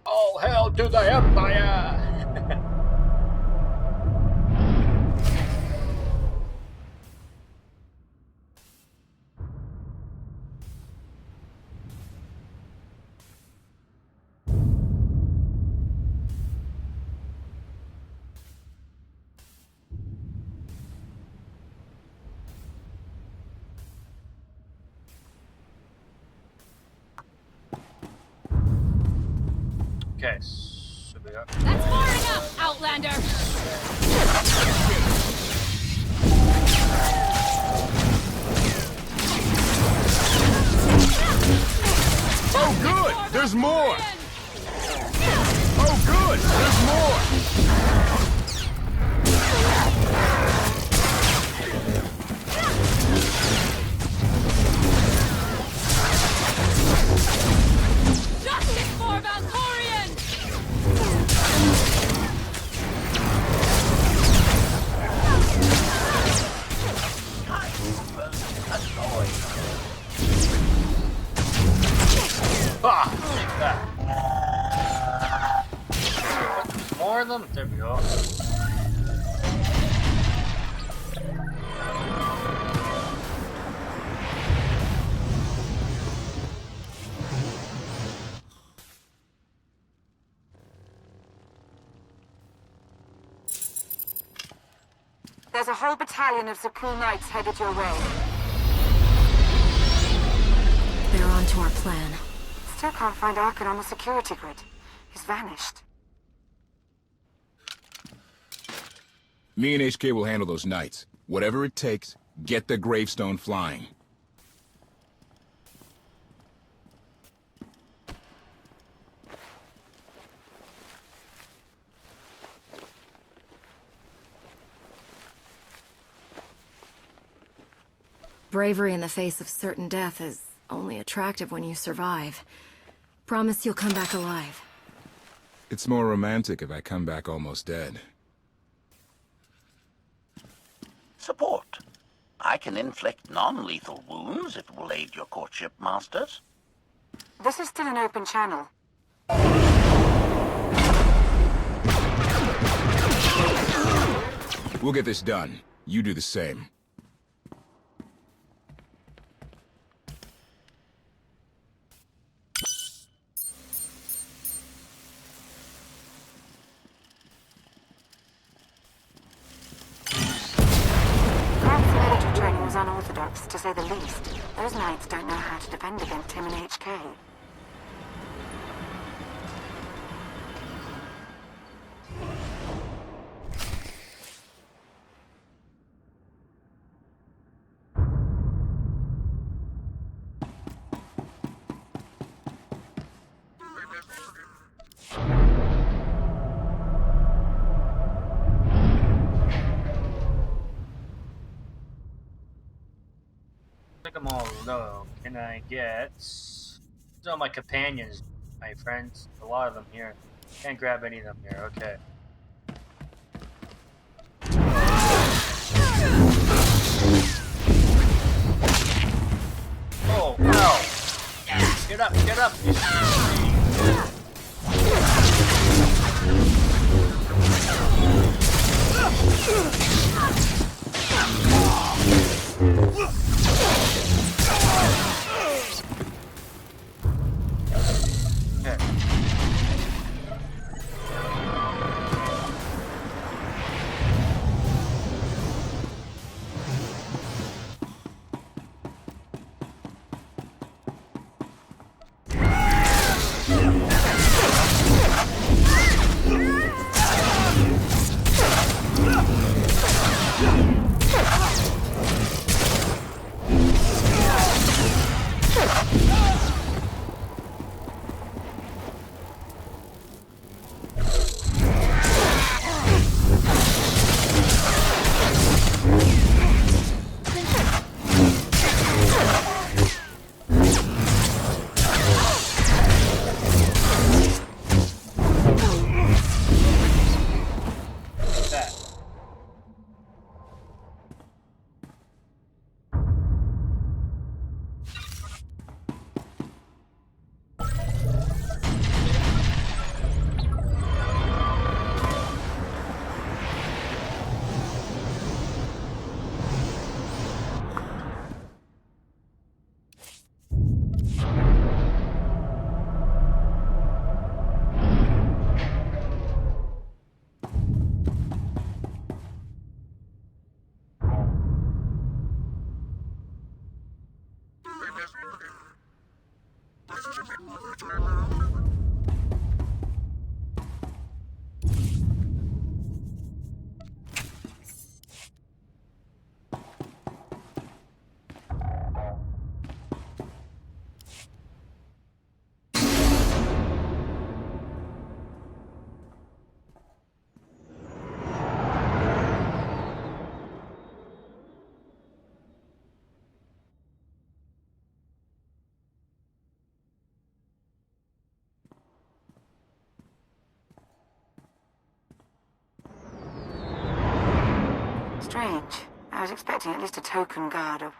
All hail to the Empire! Okay, so we got... That's far enough, Outlander! Oh, good! There's more! Oh, good! There's more! Justice for Valkorion! More of them? There we go. There's a whole battalion of Zakul Knights headed your way. They're on to our plan. Still can't find Arkan on the security grid. He's vanished. Me and HK will handle those knights. Whatever it takes, get the gravestone flying. Bravery in the face of certain death is only attractive when you survive. Promise you'll come back alive. It's more romantic if I come back almost dead. Support. I can inflict non-lethal wounds if it will aid your courtship, masters. This is still an open channel. We'll get this done. You do the same. Grant's military training was unorthodox, to say the least. Those knights don't know how to defend against him in HK. Click them all low. Can I get... These are my companions, my friends. A lot of them here. Can't grab any of them here. Okay. Oh, no! Get up, get up! Strange. I was expecting at least a token guard of...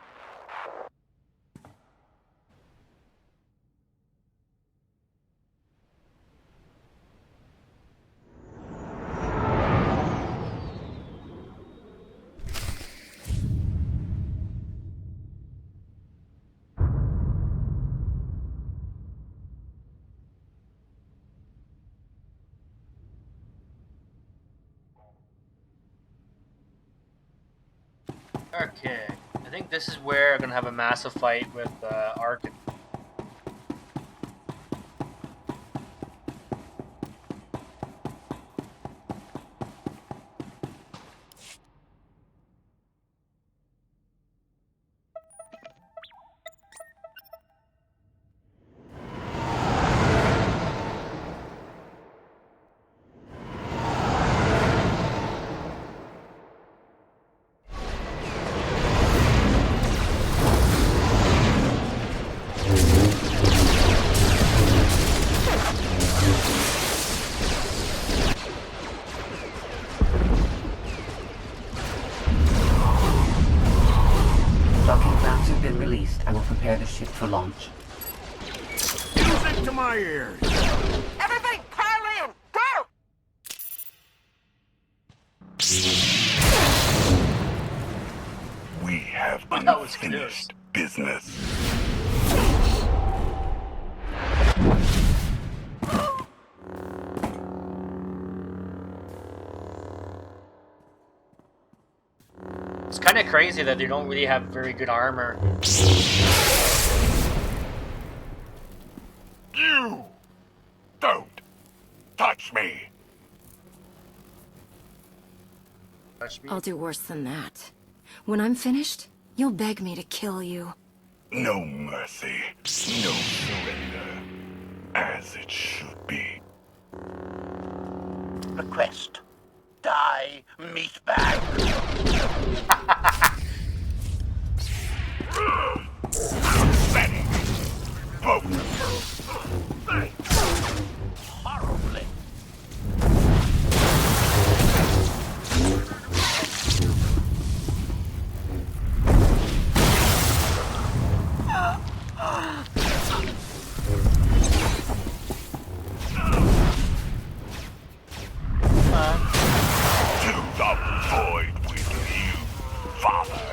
Okay, I think this is where I'm gonna have a massive fight with Arkin. orders have been released, I will prepare the ship for launch. Music to my ears! Everybody pile in! Go! We have unfinished business. It's kind of crazy that they don't really have very good armor. You don't touch me. I'll do worse than that. When I'm finished, you'll beg me to kill you. No mercy, no surrender, as it should be. Request. Die, meatbag. Pathetic. Both. Horribly. To the void with you, Father.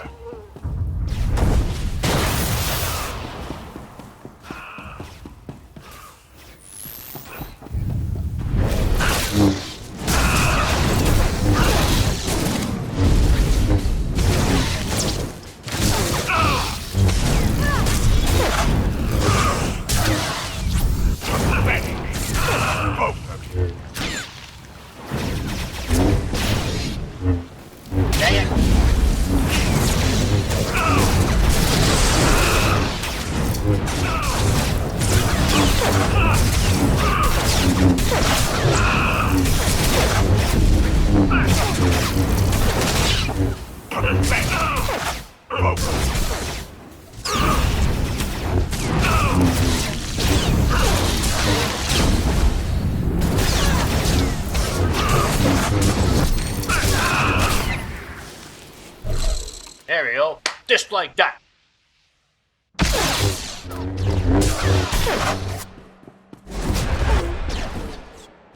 There we go. Just like that.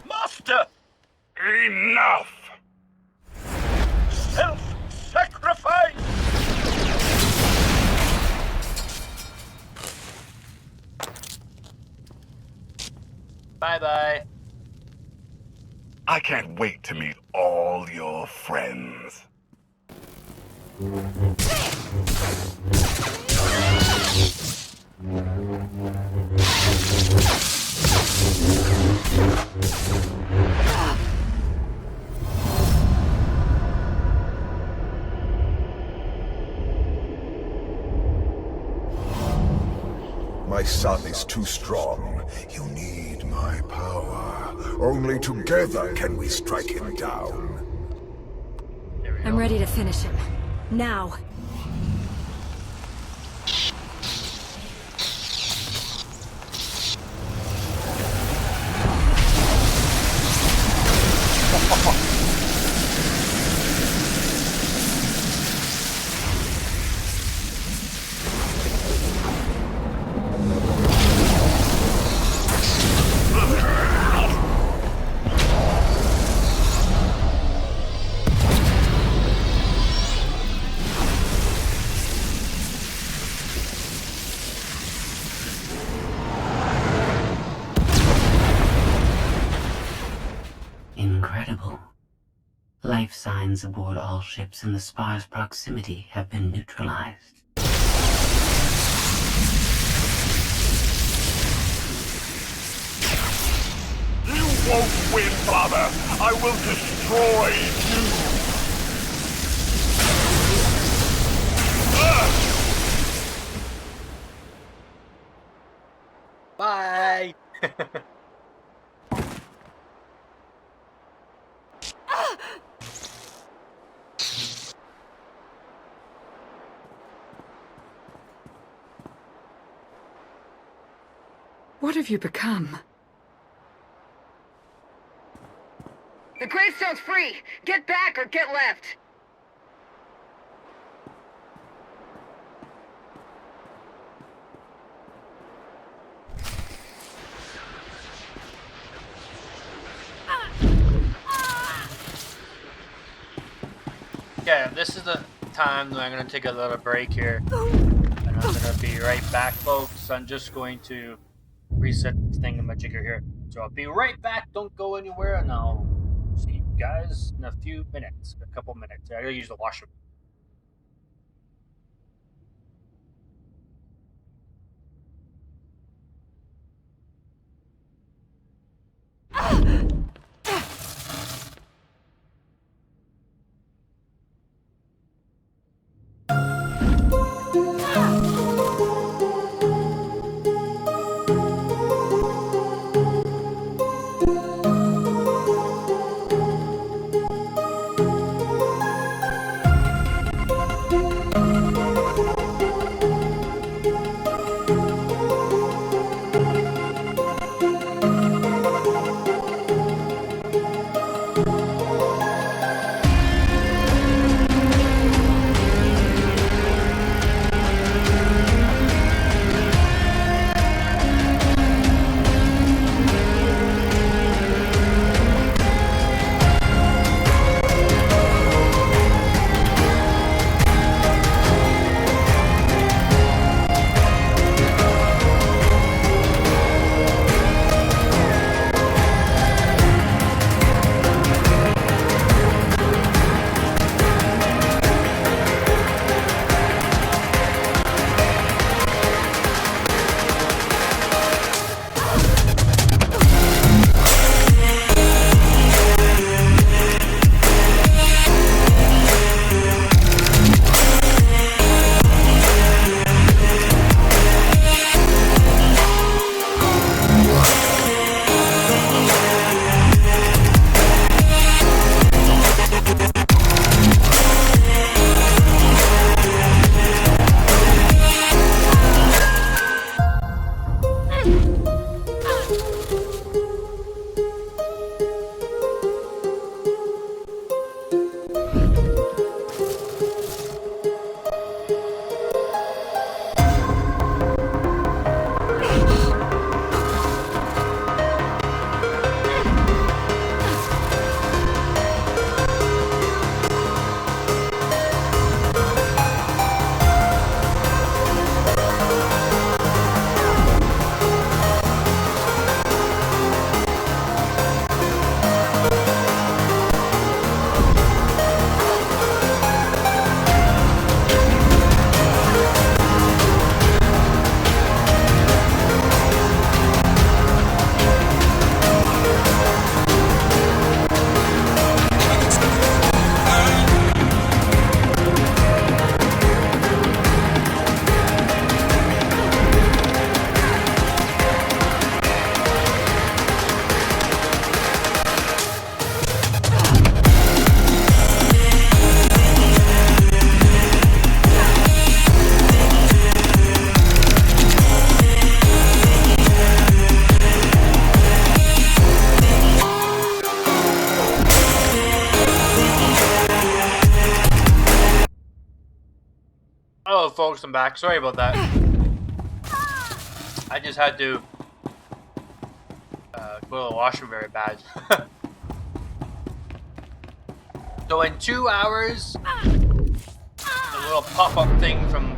Master! Enough! Self-sacrifice! Bye-bye. I can't wait to meet all your friends. My son is too strong. You need my power. Only together can we strike him down. I'm ready to finish him. Now. Incredible. Life signs aboard all ships in the spar's proximity have been neutralized. You won't win, Father! I will destroy you! Bye! What have you become? The gravestone's free! Get back or get left! this is the time that I'm going to take a little break here. And I'm going to be right back, folks. I'm just going to reset the thingamajigger here. So I'll be right back. Don't go anywhere, and I'll see you guys in a few minutes. A couple minutes. I gotta use the washroom. Hello, folks. I'm back. Sorry about that. I just had to go to the washroom very bad. So in 2 hours, the little pop-up thing from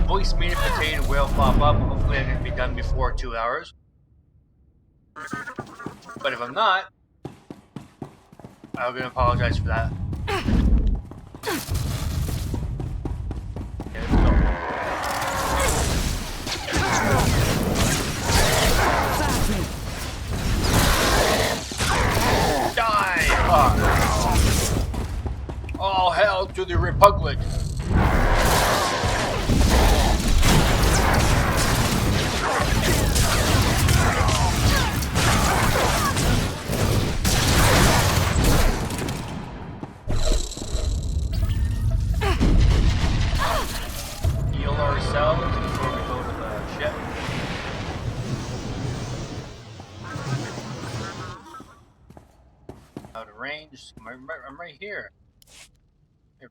voice meter potato will pop up. Hopefully I'm going to be done before 2 hours. But if I'm not, I'm going to apologize for that. Die! Fuck! All hail to the Republic! Heal ourselves before we go to the ship. Out of range. I'm right here. Here.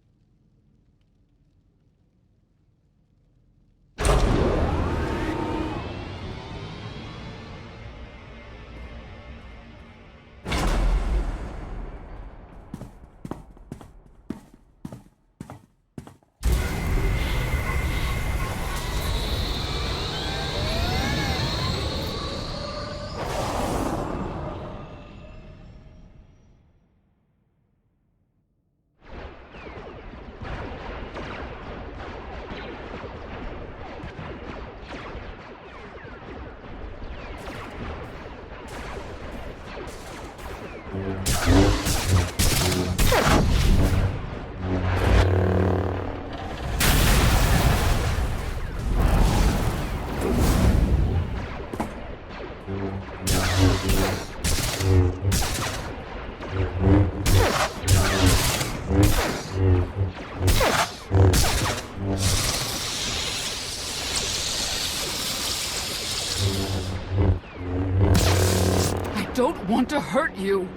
want to hurt you.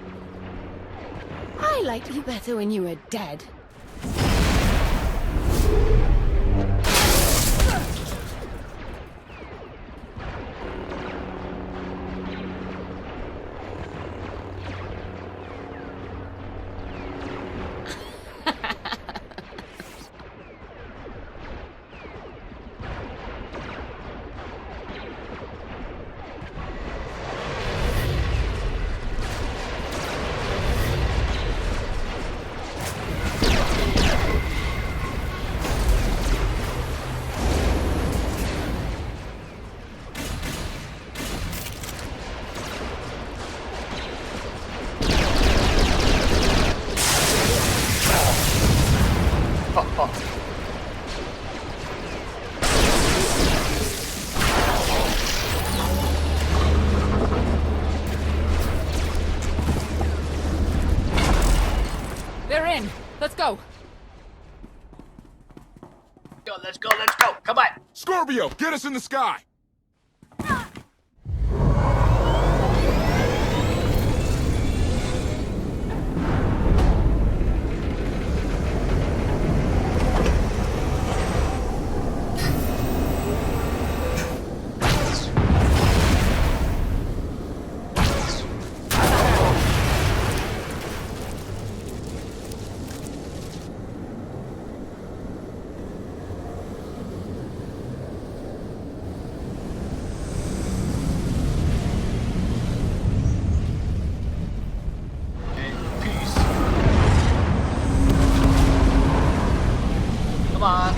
I liked you better when you were dead. They're in. Let's go. Let's go, let's go. Come on. Scorpio, get us in the sky. Come on.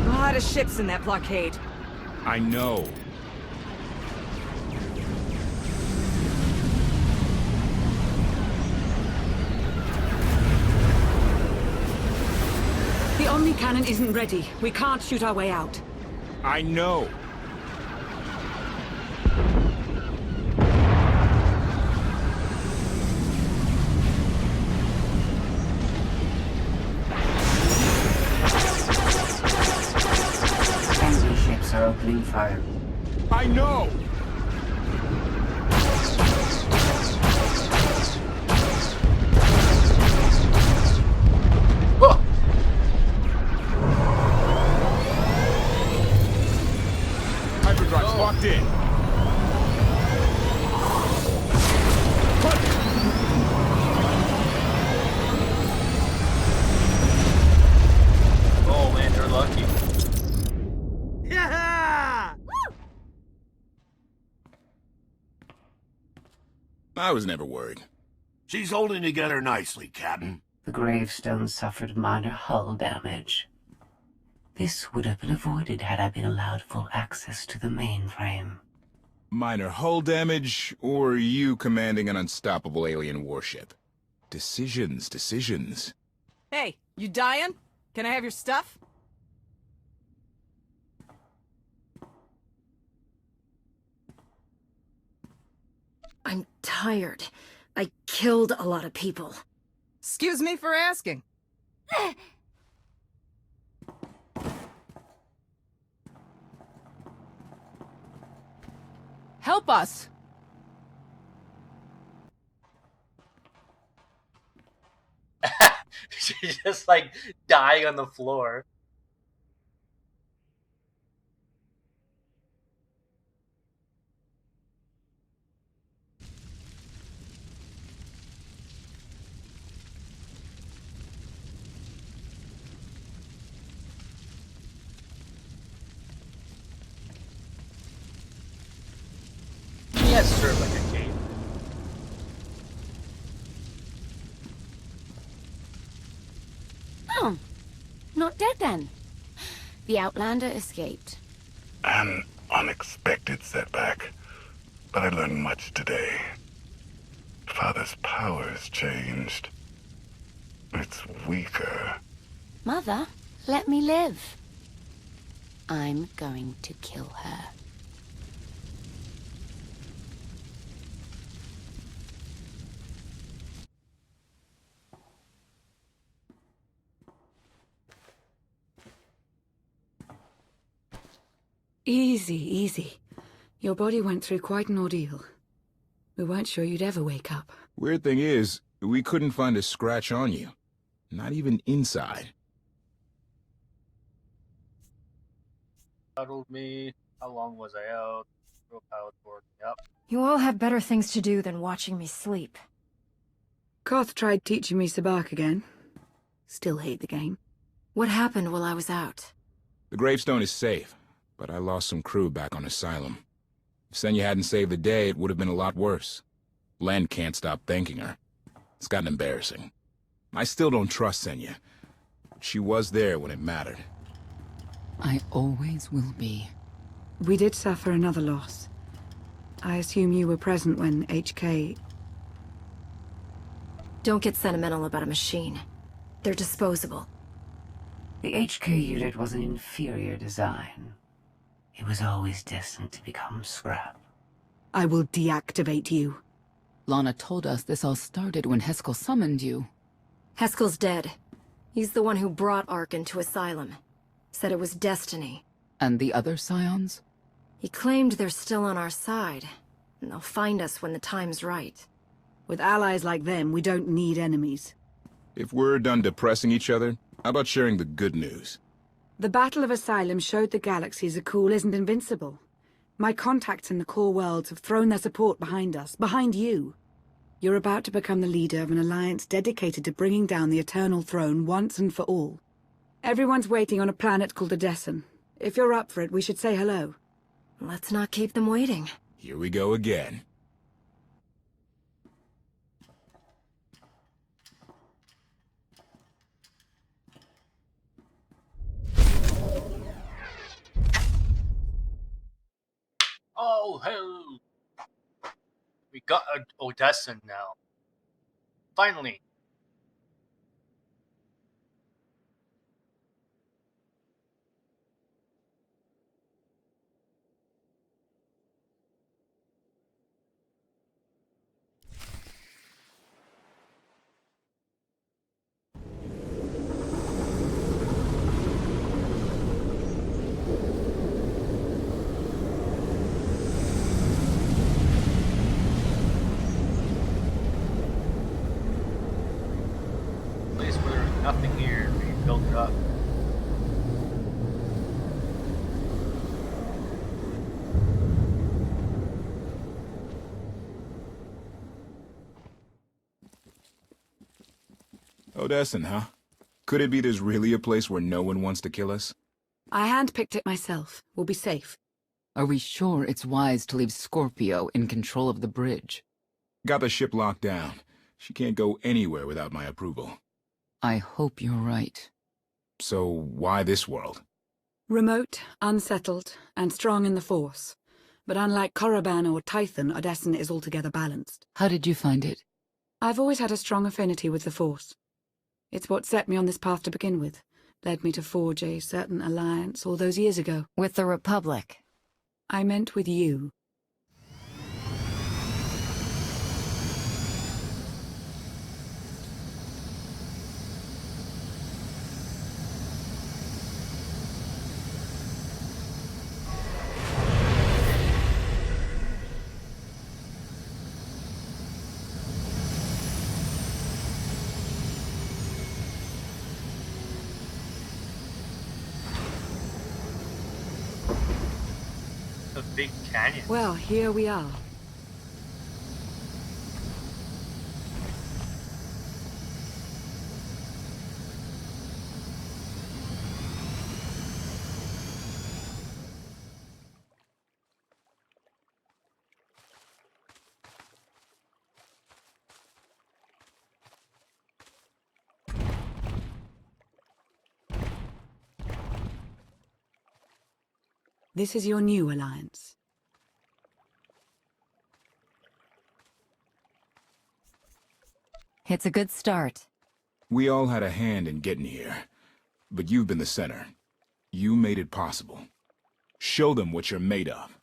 A lot of ships in that blockade. I know. The Omni cannon isn't ready. We can't shoot our way out. I know. Enemy ships are opening fire. I know. Hyperdrive's locked in. Oh man, they're lucky. Yeah! I was never worried. She's holding together nicely, Captain. The gravestone suffered minor hull damage. This would have been avoided had I been allowed full access to the mainframe. Minor hull damage, or you commanding an unstoppable alien warship? Decisions, decisions. Hey, you dying? Can I have your stuff? I'm tired. I killed a lot of people. Excuse me for asking. Help us! She's just like dying on the floor. Yes, sir, like a cape. Oh, not dead then. The Outlander escaped. An unexpected setback, but I learned much today. Father's powers changed. It's weaker. Mother, let me live. I'm going to kill her. Easy, easy. Your body went through quite an ordeal. We weren't sure you'd ever wake up. Weird thing is, we couldn't find a scratch on you. Not even inside. Cuddled me. How long was I out? Real power board. Yep. You all have better things to do than watching me sleep. Koth tried teaching me Sabak again. Still hate the game. What happened while I was out? The gravestone is safe, but I lost some crew back on Asylum. If Senya hadn't saved the day, it would have been a lot worse. Len can't stop thanking her. It's gotten embarrassing. I still don't trust Senya. She was there when it mattered. I always will be. We did suffer another loss. I assume you were present when HK... Don't get sentimental about a machine. They're disposable. The HK unit was an inferior design. It was always destined to become scrap. I will deactivate you. Lana told us this all started when Heskel summoned you. Heskel's dead. He's the one who brought Ark into Asylum. Said it was destiny. And the other Scions? He claimed they're still on our side, and they'll find us when the time's right. With allies like them, we don't need enemies. If we're done depressing each other, how about sharing the good news? The Battle of Asylum showed the galaxy Zakul isn't invincible. My contacts in the core worlds have thrown their support behind us, behind you. You're about to become the leader of an alliance dedicated to bringing down the Eternal Throne once and for all. Everyone's waiting on a planet called Odessen. If you're up for it, we should say hello. Let's not keep them waiting. Here we go again. Oh, hell! We got Odessen now. Finally. Place where there's nothing here, we built it up. Odessen, huh? Could it be there's really a place where no one wants to kill us? I handpicked it myself. We'll be safe. Are we sure it's wise to leave Scorpio in control of the bridge? Got the ship locked down. She can't go anywhere without my approval. I hope you're right. So why this world? Remote, unsettled, and strong in the Force. But unlike Korriban or Tython, Odessen is altogether balanced. How did you find it? I've always had a strong affinity with the Force. It's what set me on this path to begin with. Led me to forge a certain alliance all those years ago. With the Republic? I meant with you. A big canyon. Well, here we are. This is your new alliance. It's a good start. We all had a hand in getting here, but you've been the center. You made it possible. Show them what you're made of.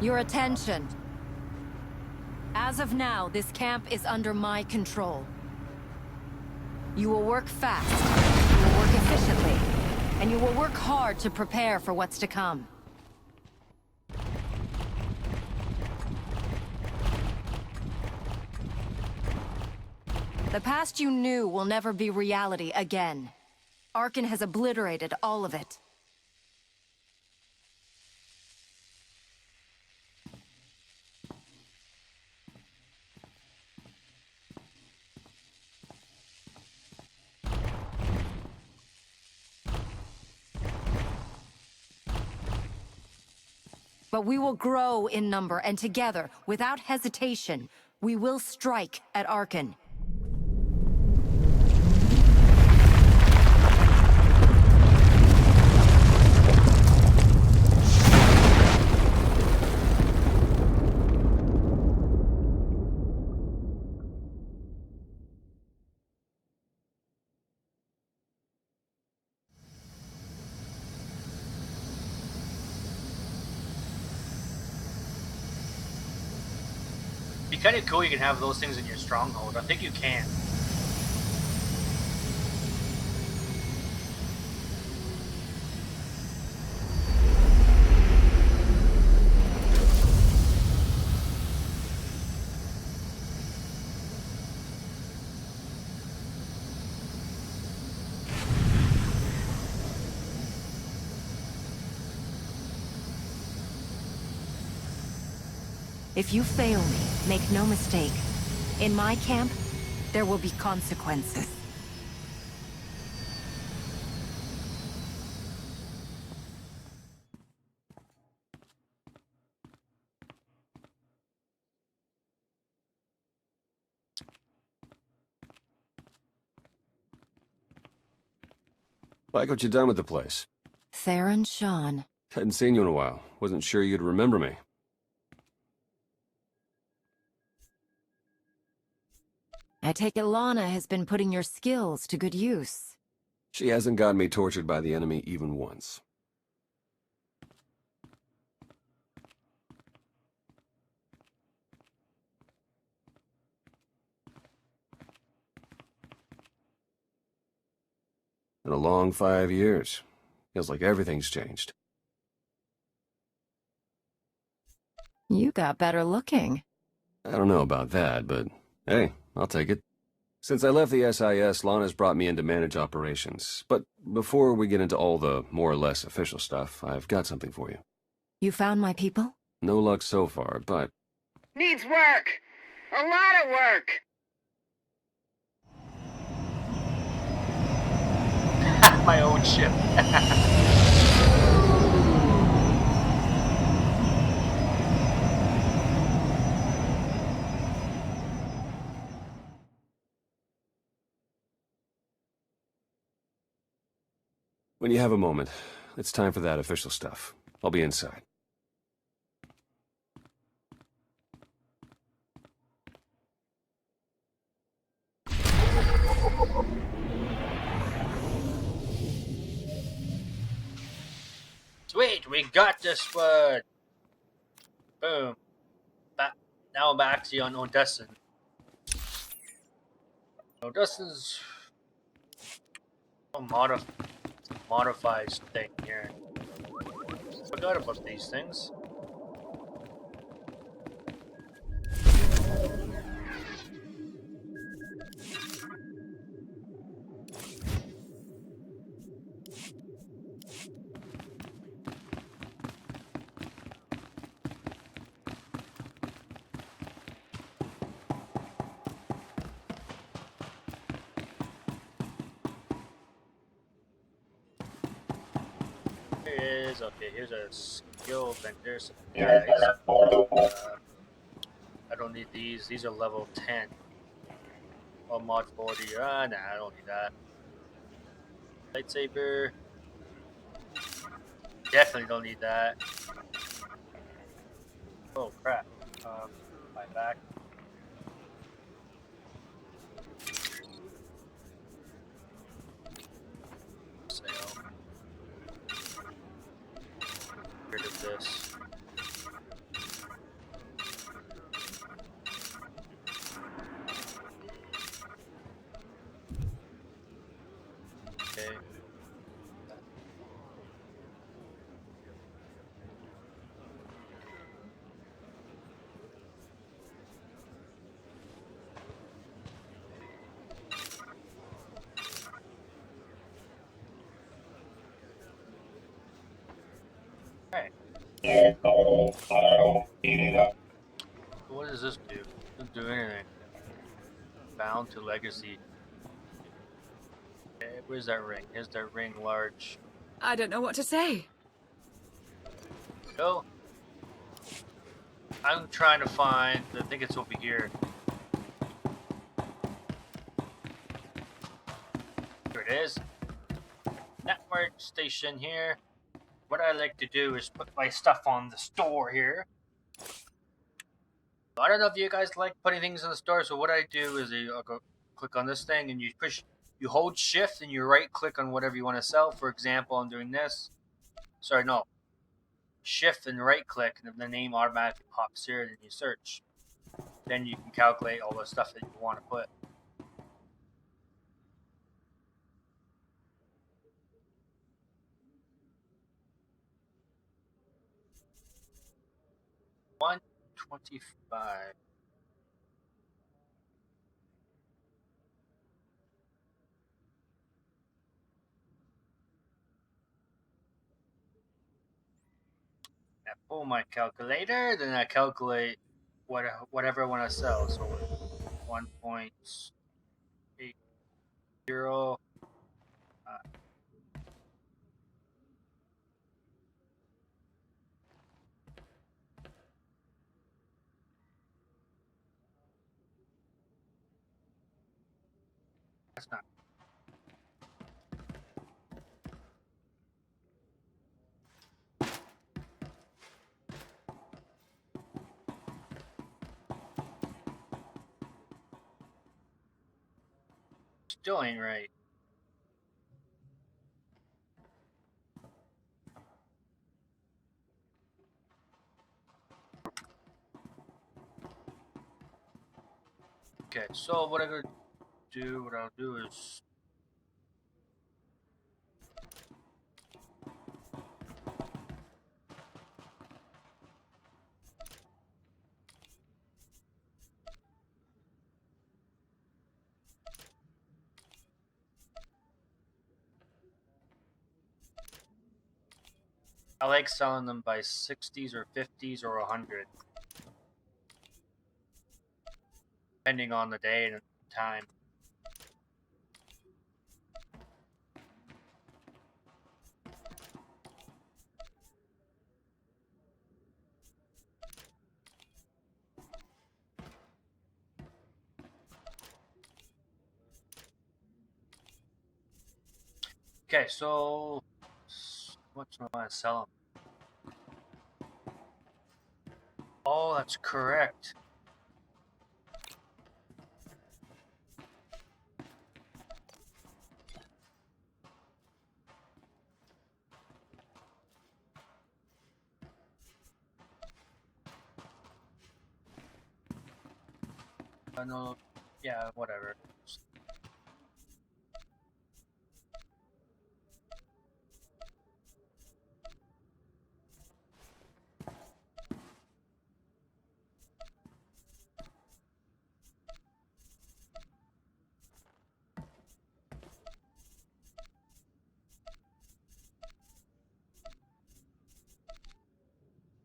Your attention. As of now, this camp is under my control. You will work fast, you will work efficiently, and you will work hard to prepare for what's to come. The past you knew will never be reality again. Arkan has obliterated all of it. But we will grow in number, and together, without hesitation, we will strike at Arkan. It'd be kind of cool you can have those things in your stronghold. I think you can. If you fail me, make no mistake. In my camp, there will be consequences. Like what you done with the place? Theron Sean. Hadn't seen you in a while. Wasn't sure you'd remember me. I take it Lana has been putting your skills to good use. She hasn't gotten me tortured by the enemy even once. In a long 5 years. Feels like everything's changed. You got better looking. I don't know about that, but hey, I'll take it. Since I left the SIS, Lana's brought me in to manage operations. But before we get into all the more or less official stuff, I've got something for you. You found my people? No luck so far, but... Needs work. A lot of work. My own ship. When you have a moment, it's time for that official stuff. I'll be inside. Sweet, we got this one. Boom. Now I'm actually on Odessa. Odessa's a modified thing here. Forgot about these things. Okay, here's a skill vendor. Guys. I don't need these. These are level 10. Oh, mod 40. Nah, I don't need that. Lightsaber. Definitely don't need that. Oh, crap. My back. Rid of this. What does this do? Doesn't do anything. Bound to legacy. Okay, where's that ring? Is that ring large? I don't know what to say. Go. I'm trying to find. I think it's over here. Here it is. Network station here. What I like to do is put my stuff on the store here. I don't know if you guys like putting things in the store, so what I do is I'll go click on this thing and you hold shift and you right click on whatever you want to sell. For example, I'm doing this. Sorry, no. Shift and right click and the name automatically pops here and you search. Then you can calculate all the stuff that you want to put. $125. I pull my calculator, then I calculate whatever I want to sell. So 1.80. That's not. Still ain't right. Okay, so what I'll do is I like selling them by 60s or 50s or 100, depending on the day and time. Okay, so what's I want to sell them? Oh, that's correct. No, yeah, whatever.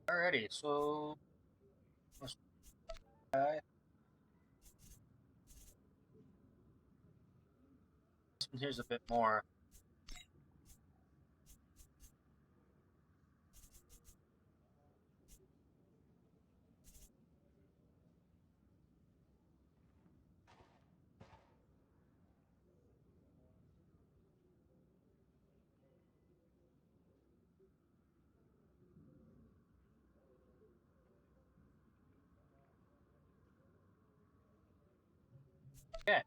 Alrighty, so here's a bit more. Okay.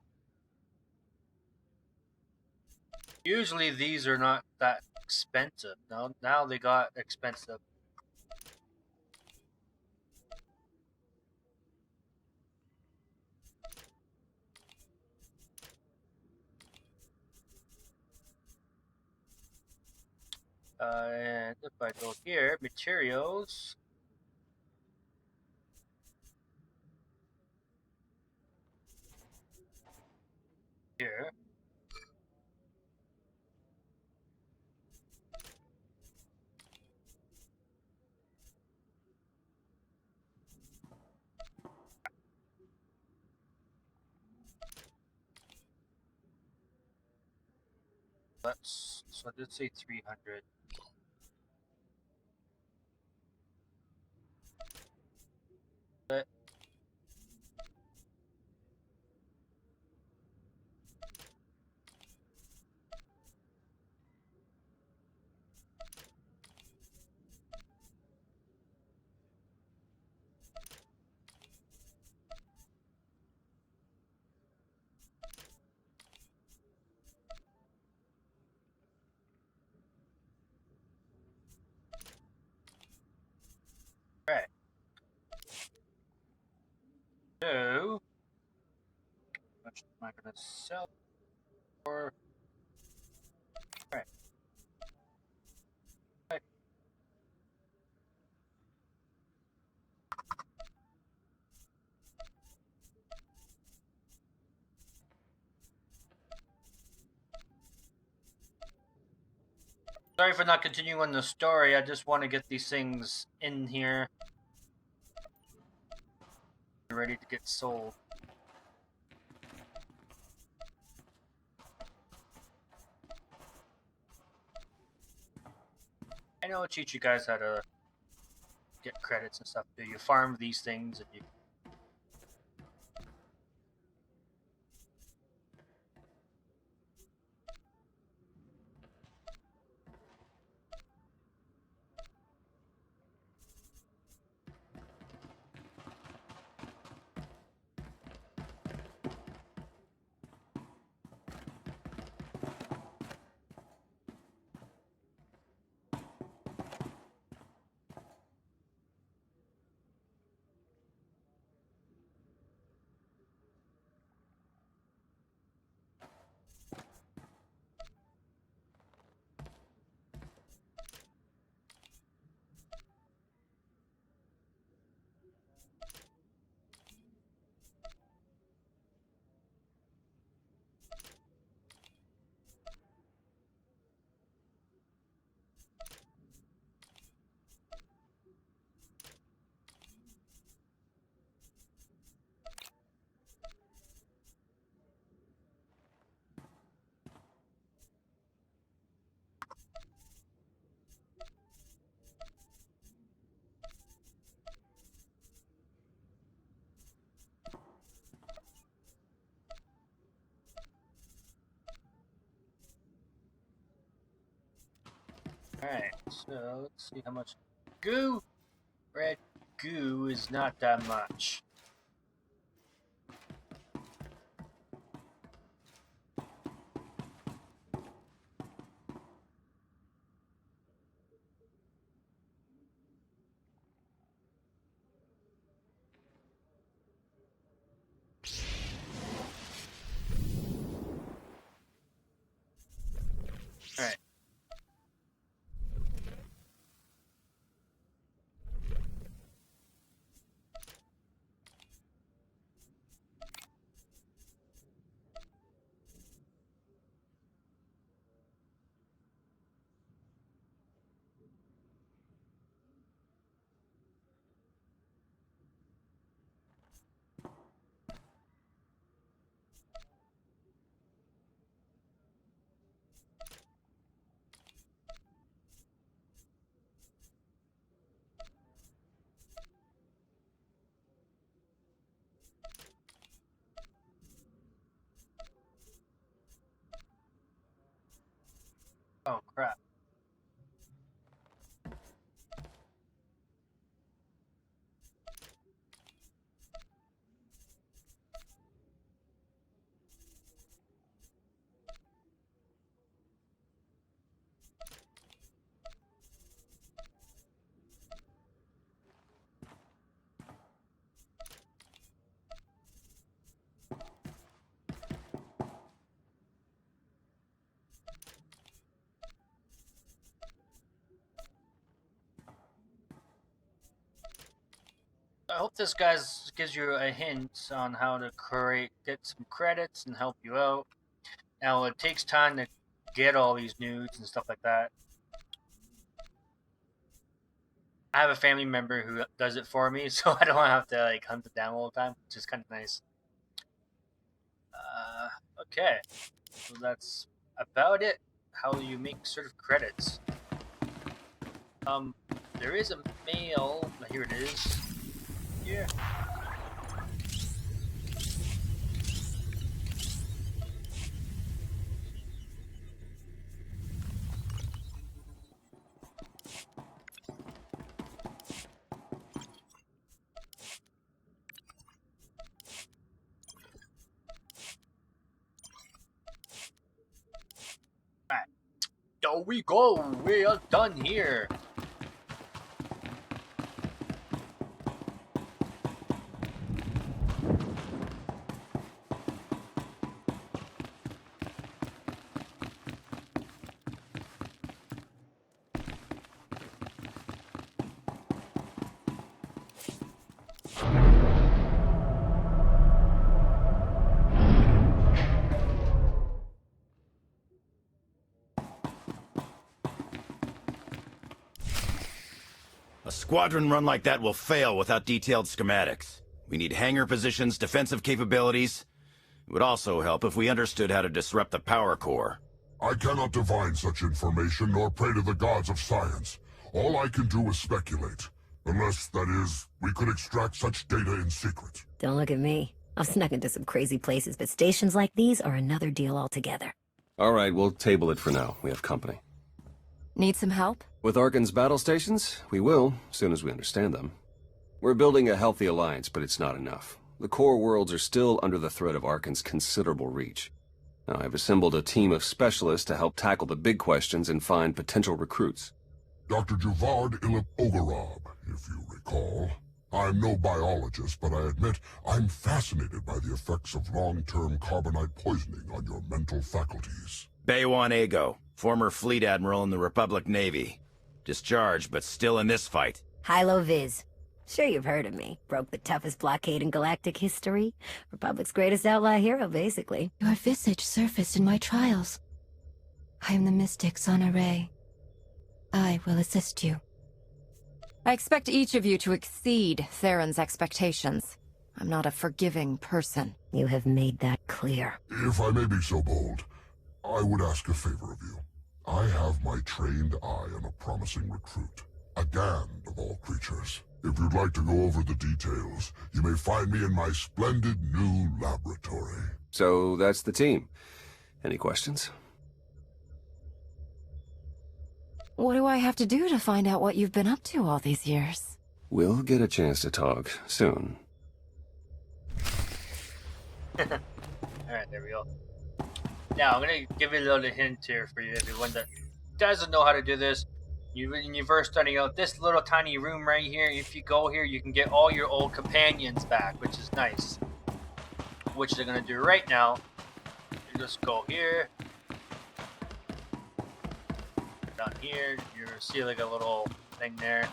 Usually these are not that expensive. Now they got expensive. And if I go here, materials. Here. So I did say 300. But right. So how much am I gonna sell for? Right. Okay. Sorry for not continuing on the story. I just want to get these things in here, ready to get sold. I know I'll teach you guys how to get credits and stuff. Do you farm these things and you? Alright, so let's see how much goo. Red goo is not that much. Alright. Oh crap. I hope this guys gives you a hint on how to get some credits and help you out. Now it takes time to get all these nudes and stuff like that. I have a family member who does it for me, so I don't have to like hunt it down all the time, which is kind of nice. Okay, so that's about it. how you make sort of credits. There is a mail. Here it is. Yeah. Alright. There we go. We are done here. A squadron run like that will fail without detailed schematics. We need hangar positions, defensive capabilities. It would also help if we understood how to disrupt the power core. I cannot divine such information nor pray to the gods of science. All I can do is speculate. Unless, that is, we could extract such data in secret. Don't look at me. I've snuck into some crazy places, but stations like these are another deal altogether. All right, we'll table it for now. We have company. Need some help? With Arkan's battle stations? We will, as soon as we understand them. We're building a healthy alliance, but it's not enough. The core worlds are still under the threat of Arkan's considerable reach. Now, I've assembled a team of specialists to help tackle the big questions and find potential recruits. Dr. Juvard Ilip Ogorob, if you recall. I'm no biologist, but I admit I'm fascinated by the effects of long-term carbonite poisoning on your mental faculties. Baywan Ego, former fleet admiral in the Republic Navy. Discharged, but still in this fight. Hilo Viz. Sure you've heard of me. Broke the toughest blockade in galactic history. Republic's greatest outlaw hero, basically. Your visage surfaced in my trials. I am the mystic Sonare. I will assist you. I expect each of you to exceed Theron's expectations. I'm not a forgiving person. You have made that clear. If I may be so bold, I would ask a favor of you. I have my trained eye on a promising recruit. A Gand of all creatures. If you'd like to go over the details, you may find me in my splendid new laboratory. So that's the team. Any questions? What do I have to do to find out what you've been up to all these years? We'll get a chance to talk soon. Alright, there we go. Now, I'm going to give you a little hint here for you, everyone that doesn't know how to do this. When you're first starting out, this little tiny room right here, if you go here, you can get all your old companions back, which is nice. Which they're going to do right now. You just go here. Down here, you see like a little thing there.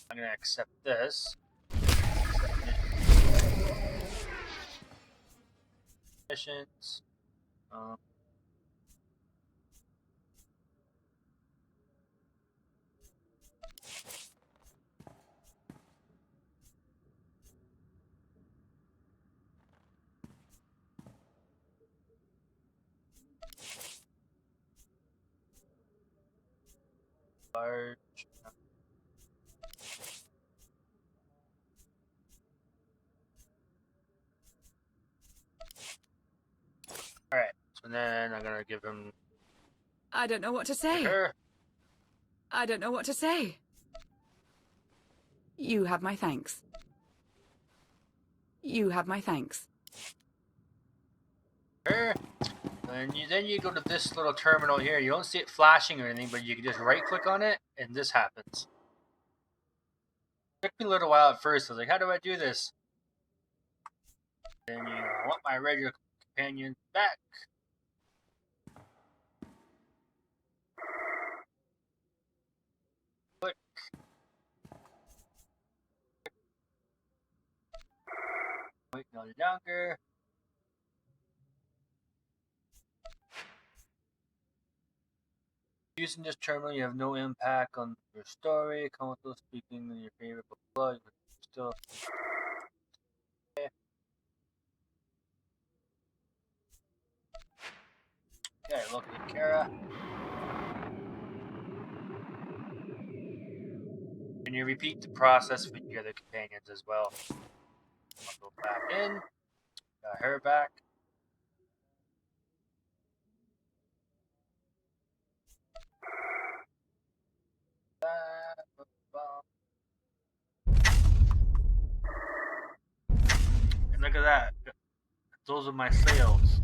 I'm going to accept this. Missions. Large. Alright, so then I'm gonna give him... I don't know what to say. Her. I don't know what to say. You have my thanks. You have my thanks. Her. And then you go to this little terminal here. You don't see it flashing or anything, but you can just right-click on it, and this happens. It took me a little while at first. I was like, how do I do this? Then you want my regular companion back. Click. Wait no longer. Using this terminal, you have no impact on your story. Console speaking in your favorite blood, but still. Okay. locate Kara. And you repeat the process with your other companions as well. I'll go back in. Got her back. And look at that. Those are my sails.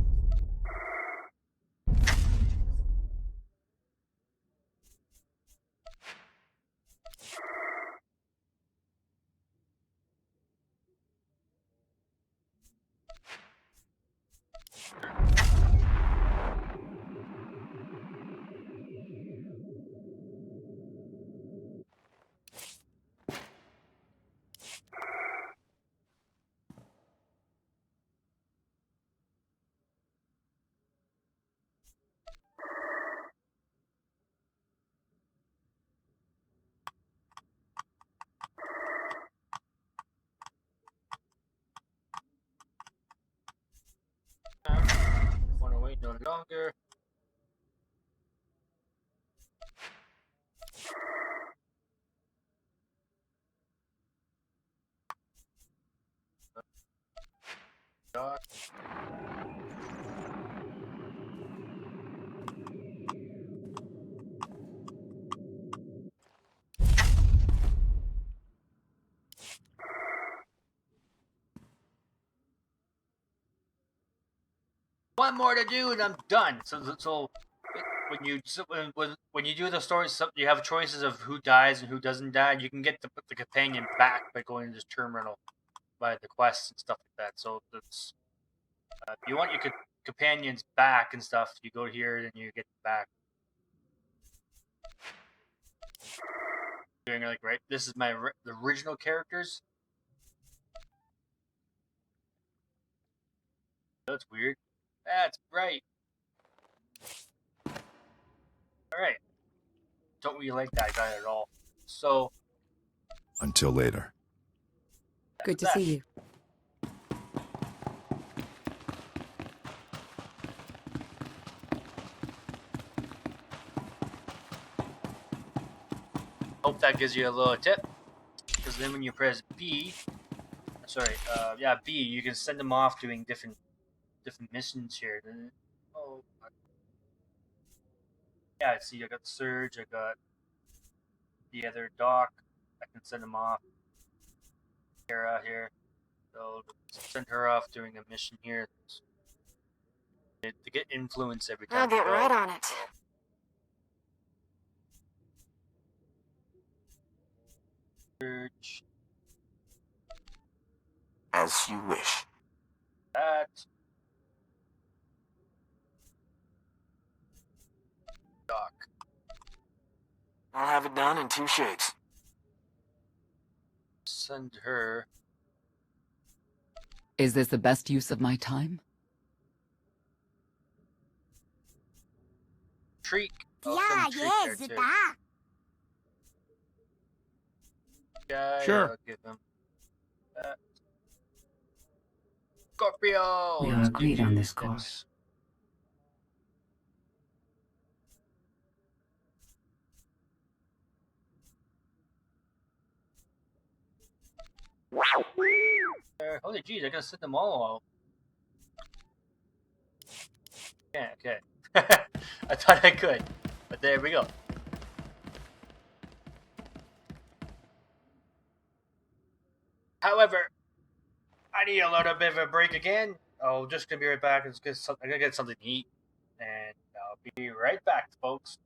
Want to wait no longer. God. One more to do and I'm done. So when you do the story, you have choices of who dies and who doesn't die. You can get the companion back by going to this terminal, by the quests and stuff like that. So that's if you want your companions back and stuff, you go here and you get back. Doing like right. This is my the original characters. That's weird. That's right. Alright. Don't really like that guy at all. So. Until later. Good to see you. Hope that gives you a little tip. Because then when you press B. B, you can send them off doing different missions here. Oh, yeah, see, I got Surge, I got the other Doc. I can send them off. Kara here. So send her off doing a mission here. To get influence every time. I'll get right on it. Surge. As you wish. That. Doc. I'll have it done in 2 shakes. Send her. Is this the best use of my time? Treat. Sure. I'll give him that. Scorpio. We are agreed on this course. Holy jeez, I gotta send them all out. Yeah, okay. I thought I could, but there we go. However, I need a little bit of a break again. I'm just gonna be right back. I'm gonna get something to eat, and I'll be right back, folks.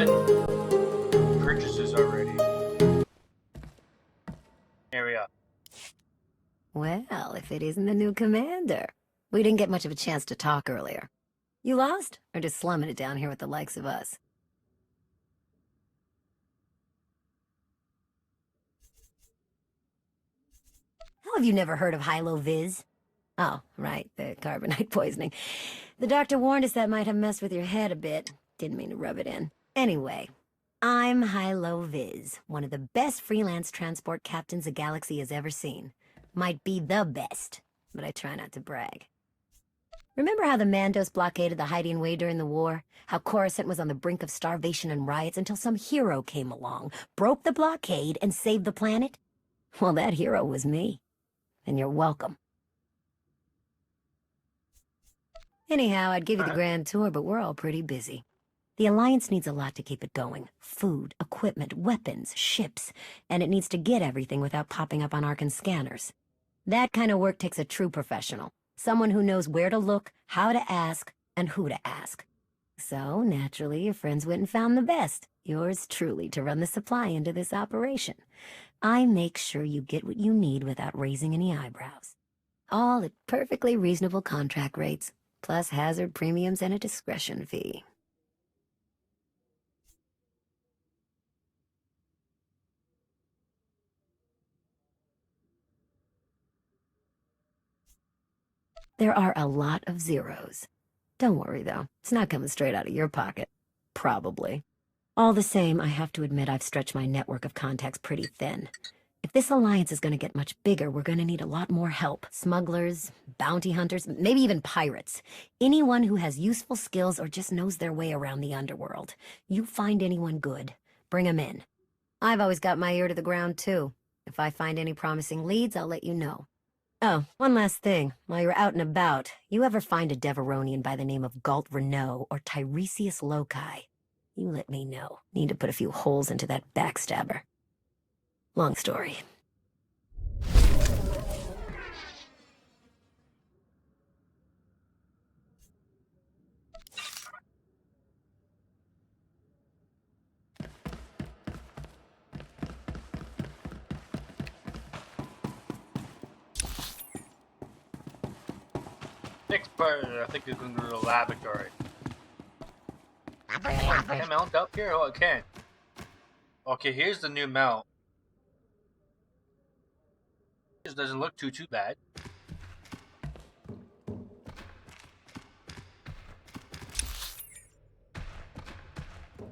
7 purchases already. Here we are. Well, if it isn't the new commander. We didn't get much of a chance to talk earlier. You lost? Or just slumming it down here with the likes of us? How have you never heard of Hilo-Viz? Oh, right, the carbonite poisoning. The doctor warned us that might have messed with your head a bit. Didn't mean to rub it in. Anyway, I'm Hilo-Viz, one of the best freelance transport captains the galaxy has ever seen. Might be the best, but I try not to brag. Remember how the Mandos blockaded the Hydian Way during the war? How Coruscant was on the brink of starvation and riots until some hero came along, broke the blockade, and saved the planet? Well, that hero was me. And you're welcome. Anyhow, I'd give you the grand tour, but we're all pretty busy. The Alliance needs a lot to keep it going. Food, equipment, weapons, ships, and it needs to get everything without popping up on Arkan scanners. That kind of work takes a true professional. Someone who knows where to look, how to ask, and who to ask. So, naturally, your friends went and found the best. Yours truly to run the supply into this operation. I make sure you get what you need without raising any eyebrows. All at perfectly reasonable contract rates, plus hazard premiums and a discretion fee. There are a lot of zeros. Don't worry, though. It's not coming straight out of your pocket. Probably. All the same, I have to admit I've stretched my network of contacts pretty thin. If this alliance is going to get much bigger, we're going to need a lot more help. Smugglers, bounty hunters, maybe even pirates. Anyone who has useful skills or just knows their way around the underworld. You find anyone good, bring them in. I've always got my ear to the ground, too. If I find any promising leads, I'll let you know. Oh, one last thing. While you're out and about, you ever find a Deveronian by the name of Galt Renault or Tiresias Loci? You let me know. Need to put a few holes into that backstabber. Long story. Next part, I think it's going to be the laboratory. Can I mount up here? Oh, I can. Okay, here's the new mount. This doesn't look too bad.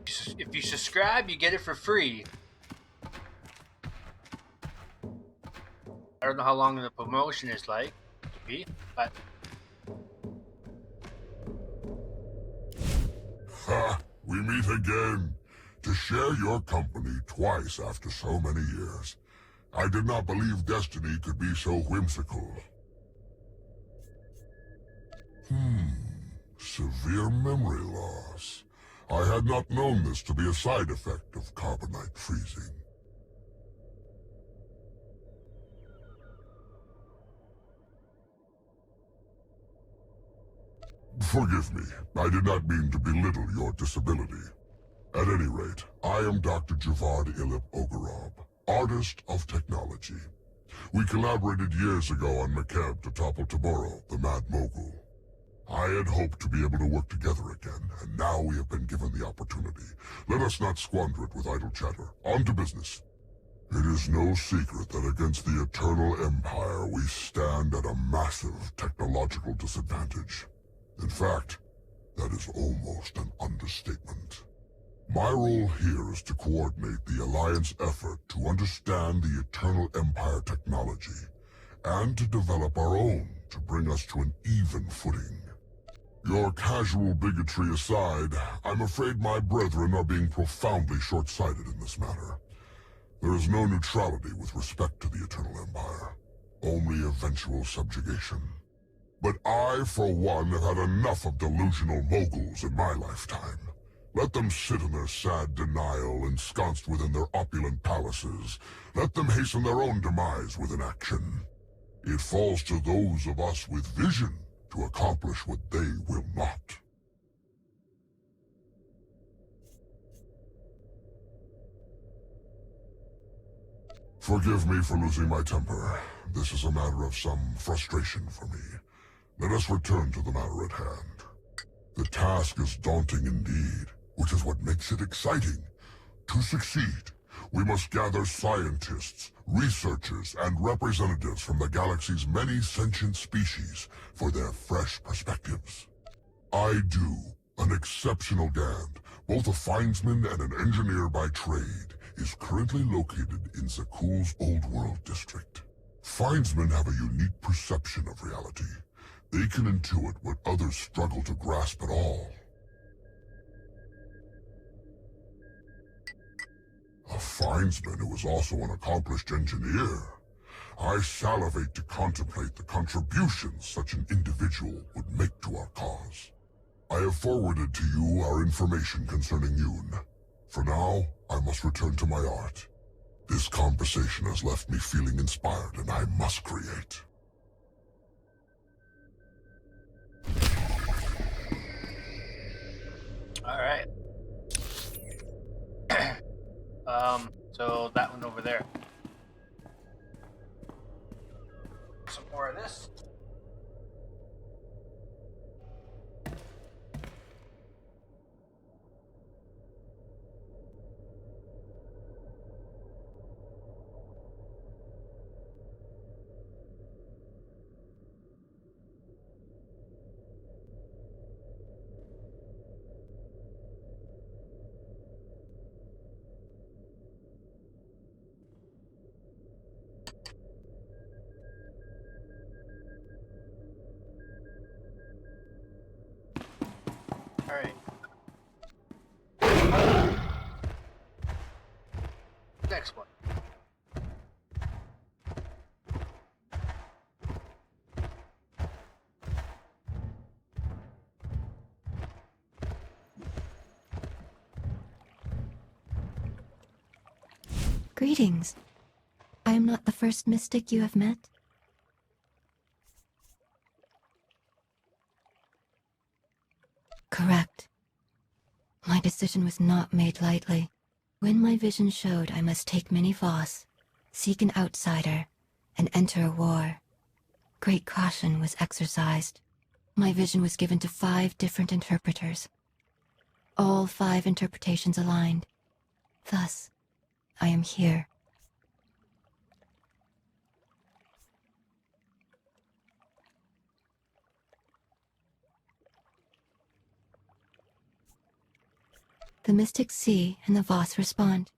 If you subscribe, you get it for free. I don't know how long the promotion is like to be, but Ha! We meet again, to share your company twice after so many years. I did not believe destiny could be so whimsical. Severe memory loss. I had not known this to be a side effect of carbonite freezing. Forgive me, I did not mean to belittle your disability. At any rate, I am Dr. Javad Ilip Ogorob, artist of technology. We collaborated years ago on Makeb to topple Taboro, the Mad Mogul. I had hoped to be able to work together again, and now we have been given the opportunity. Let us not squander it with idle chatter. On to business. It is no secret that against the Eternal Empire we stand at a massive technological disadvantage. In fact, that is almost an understatement. My role here is to coordinate the Alliance effort to understand the Eternal Empire technology, and to develop our own to bring us to an even footing. Your casual bigotry aside, I'm afraid my brethren are being profoundly short-sighted in this matter. There is no neutrality with respect to the Eternal Empire, only eventual subjugation. But I, for one, have had enough of delusional moguls in my lifetime. Let them sit in their sad denial, ensconced within their opulent palaces. Let them hasten their own demise with inaction. It falls to those of us with vision to accomplish what they will not. Forgive me for losing my temper. This is a matter of some frustration for me. Let us return to the matter at hand. The task is daunting indeed, which is what makes it exciting. To succeed, we must gather scientists, researchers, and representatives from the galaxy's many sentient species for their fresh perspectives. I do, an exceptional Gand, both a findsman and an engineer by trade, is currently located in Zakuul's Old World district. Findsmen have a unique perception of reality. They can intuit what others struggle to grasp at all. A findsman who is also an accomplished engineer. I salivate to contemplate the contributions such an individual would make to our cause. I have forwarded to you our information concerning Yoon. For now, I must return to my art. This conversation has left me feeling inspired, and I must create. Alright. So that one over there. Some more of this. Alright. Next one. Greetings. I am not the first mystic you have met. Correct. My decision was not made lightly. When my vision showed I must take Mini Voss, seek an outsider, and enter a war, great caution was exercised. My vision was given to 5 different interpreters. All 5 interpretations aligned. Thus, I am here. The mystics see and the Voss respond.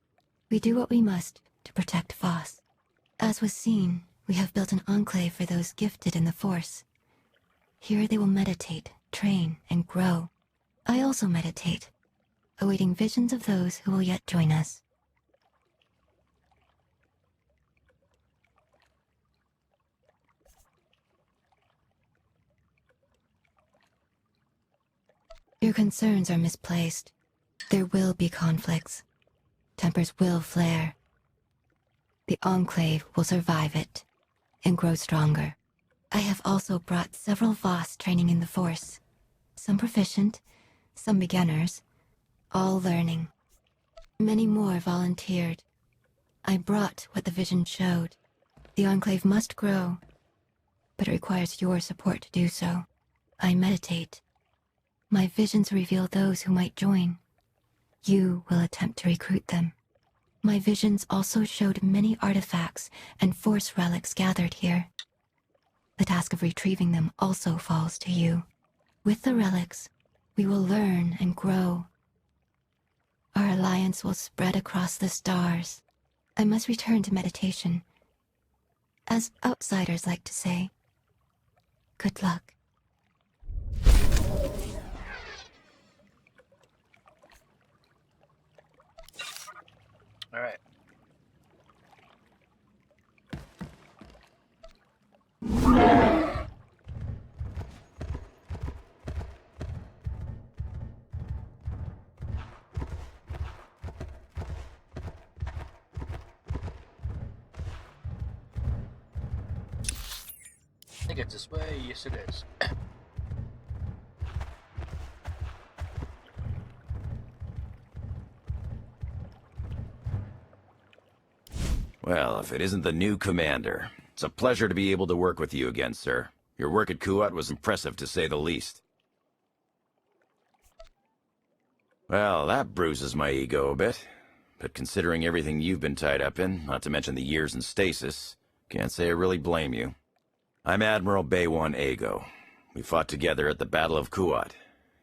We do what we must to protect Voss. As was seen, we have built an enclave for those gifted in the Force. Here they will meditate, train, and grow. I also meditate, awaiting visions of those who will yet join us. Your concerns are misplaced. There will be conflicts. Tempers will flare. The Enclave will survive it and grow stronger. I have also brought several Voss training in the Force. Some proficient, some beginners, all learning. Many more volunteered. I brought what the vision showed. The Enclave must grow, but it requires your support to do so. I meditate. My visions reveal those who might join. You will attempt to recruit them. My visions also showed many artifacts and Force relics gathered here. The task of retrieving them also falls to you. With the relics, we will learn and grow. Our alliance will spread across the stars. I must return to meditation. As outsiders like to say, good luck. All right. I think it's this way. Yes, it is. Well, if it isn't the new commander. It's a pleasure to be able to work with you again, sir. Your work at Goood was impressive, to say the least. Well, that bruises my ego a bit. But considering everything you've been tied up in, not to mention the years in stasis, can't say I really blame you. I'm Admiral Vaughn Ego. We fought together at the Battle of Goood.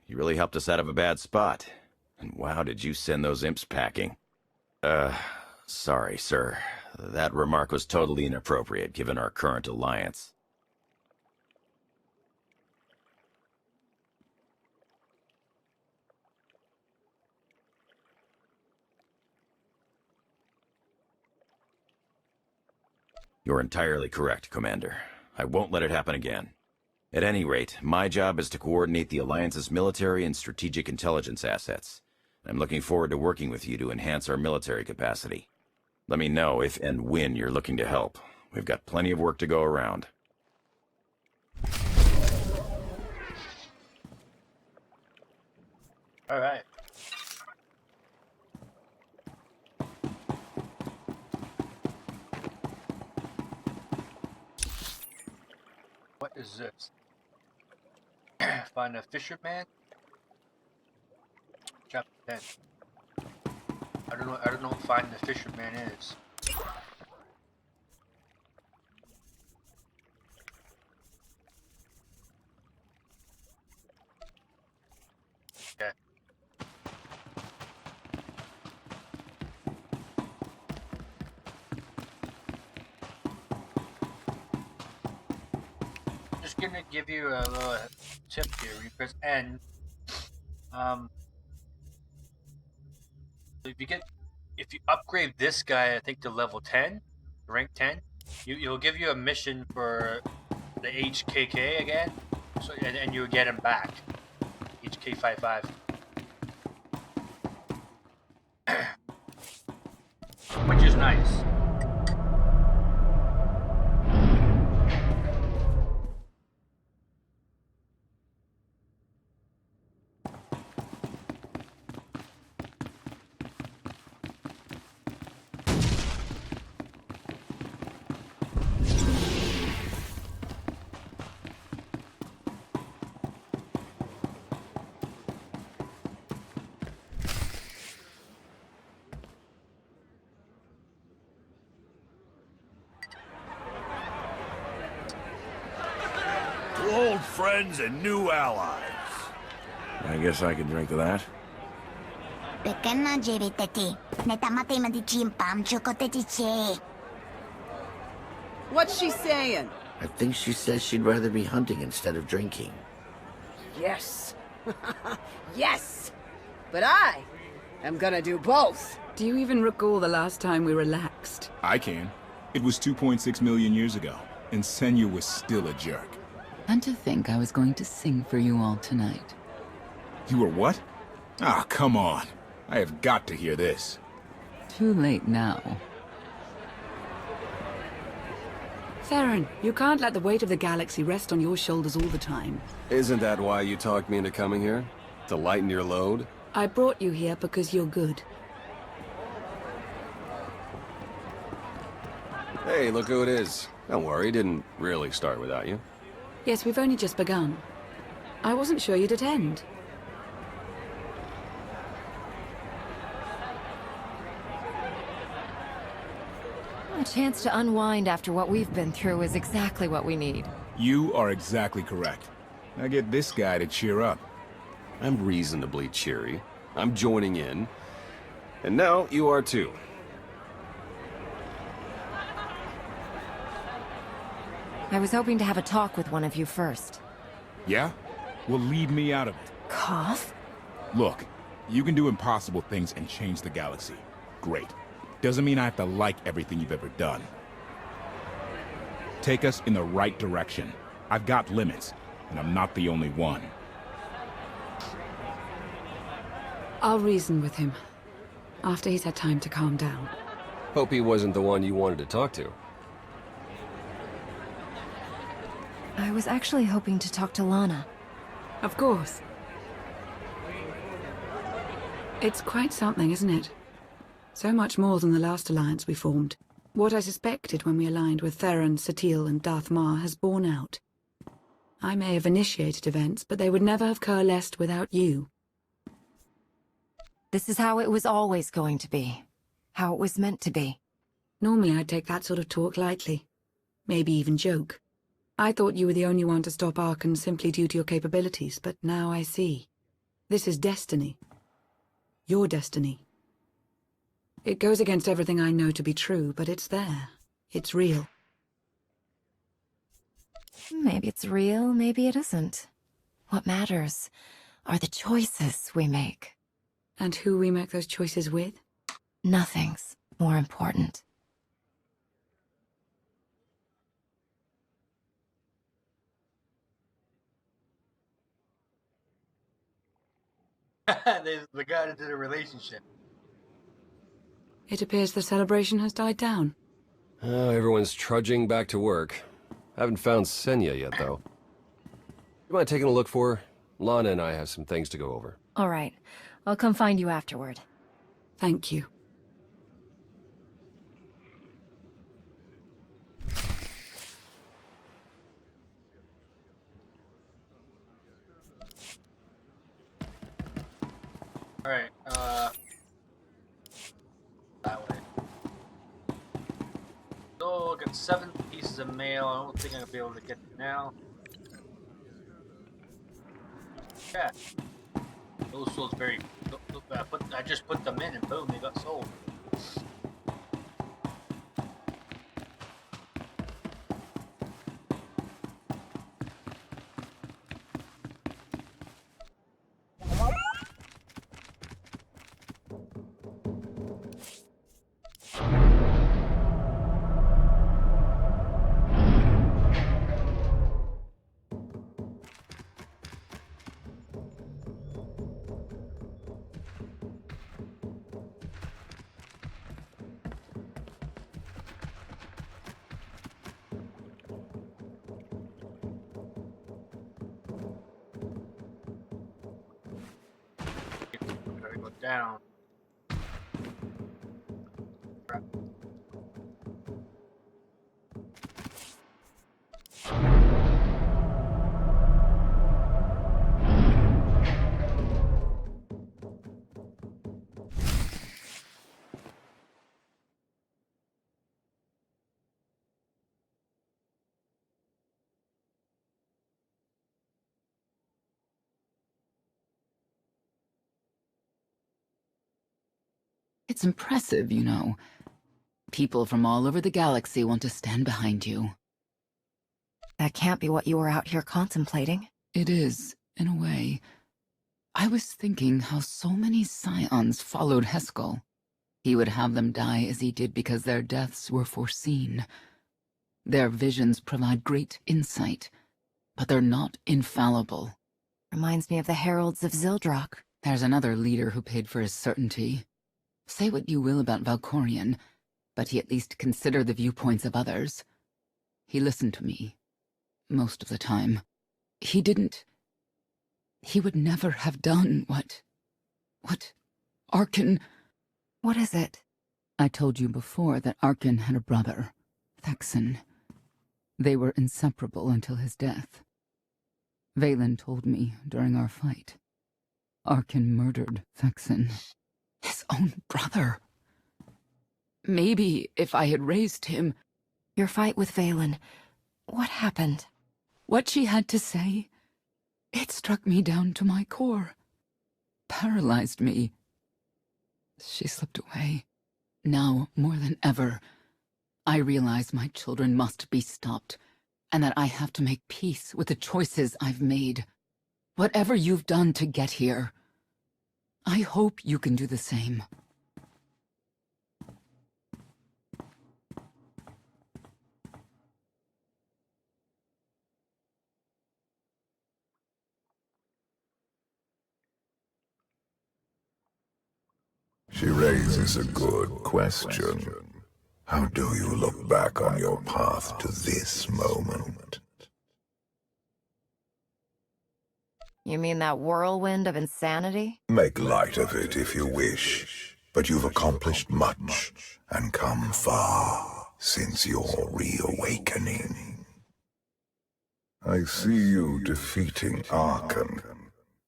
You really helped us out of a bad spot. And wow, did you send those imps packing. Sorry, sir. That remark was totally inappropriate, given our current alliance. You're entirely correct, Commander. I won't let it happen again. At any rate, my job is to coordinate the Alliance's military and strategic intelligence assets. I'm looking forward to working with you to enhance our military capacity. Let me know if and when you're looking to help. We've got plenty of work to go around. All right. What is this? Find a fisherman? Chapter 10. I don't know what find the fisherman is. Okay. Just gonna give you a little tip here. You press N. If you upgrade this guy, I think to level 10, rank 10, he'll give you a mission for the HKK again, so and you'll get him back. HK55. Which is nice. Old friends and new allies. I guess I can drink to that. What's she saying? I think she says she'd rather be hunting instead of drinking. Yes. Yes! But I am gonna do both. Do you even recall the last time we relaxed? I can. It was 2.6 million years ago, and Senya was still a jerk. And to think I was going to sing for you all tonight. You were what? Ah, come on. I have got to hear this. Too late now. Theron, you can't let the weight of the galaxy rest on your shoulders all the time. Isn't that why you talked me into coming here? To lighten your load? I brought you here because you're good. Hey, look who it is. Don't worry, it didn't really start without you. Yes, we've only just begun. I wasn't sure you'd attend. A chance to unwind after what we've been through is exactly what we need. You are exactly correct. Now get this guy to cheer up. I'm reasonably cheery. I'm joining in. And now you are too. I was hoping to have a talk with one of you first. Yeah? Well, leave me out of it. Cough? Look, you can do impossible things and change the galaxy. Great. Doesn't mean I have to like everything you've ever done. Take us in the right direction. I've got limits, and I'm not the only one. I'll reason with him. After he's had time to calm down. Hope he wasn't the one you wanted to talk to. I was actually hoping to talk to Lana. Of course. It's quite something, isn't it? So much more than the last alliance we formed. What I suspected when we aligned with Theron, Satil, and Darth Mar has borne out. I may have initiated events, but they would never have coalesced without you. This is how it was always going to be. How it was meant to be. Normally I'd take that sort of talk lightly. Maybe even joke. I thought you were the only one to stop Archon simply due to your capabilities, but now I see. This is destiny. Your destiny. It goes against everything I know to be true, but it's there. It's real. Maybe it's real, maybe it isn't. What matters are the choices we make. And who we make those choices with? Nothing's more important. They got into the relationship. It appears the celebration has died down. Everyone's trudging back to work. Haven't found Senya yet, though. You mind taking a look for her? Lana and I have some things to go over. All right. I'll come find you afterward. Thank you. Alright, that way. So, I got 7 pieces of mail. I don't think I'm gonna be able to get it now. Yeah. Those sold very... I just put them in and boom, they got sold. Down. Crap. It's impressive, you know. People from all over the galaxy want to stand behind you. That can't be what you were out here contemplating. It is, in a way. I was thinking how so many Scions followed Heskel. He would have them die as he did because their deaths were foreseen. Their visions provide great insight, but they're not infallible. Reminds me of the Heralds of Zildrak. There's another leader who paid for his certainty. Say what you will about Valkorion, but he at least considered the viewpoints of others. He listened to me. Most of the time. He would never have done what Archon... What is it? I told you before that Archon had a brother, Thexan. They were inseparable until his death. Vaylin told me during our fight. Archon murdered Thexan. His own brother. Maybe if I had raised him... Your fight with Vaylin. What happened? What she had to say, it struck me down to my core. Paralyzed me. She slipped away. Now, more than ever, I realize my children must be stopped, and that I have to make peace with the choices I've made. Whatever you've done to get here, I hope you can do the same. She raises a good question. How do you look back on your path to this moment? You mean that whirlwind of insanity? Make light of it if you wish, but you've accomplished much and come far. since your reawakening. I see you defeating Arkan,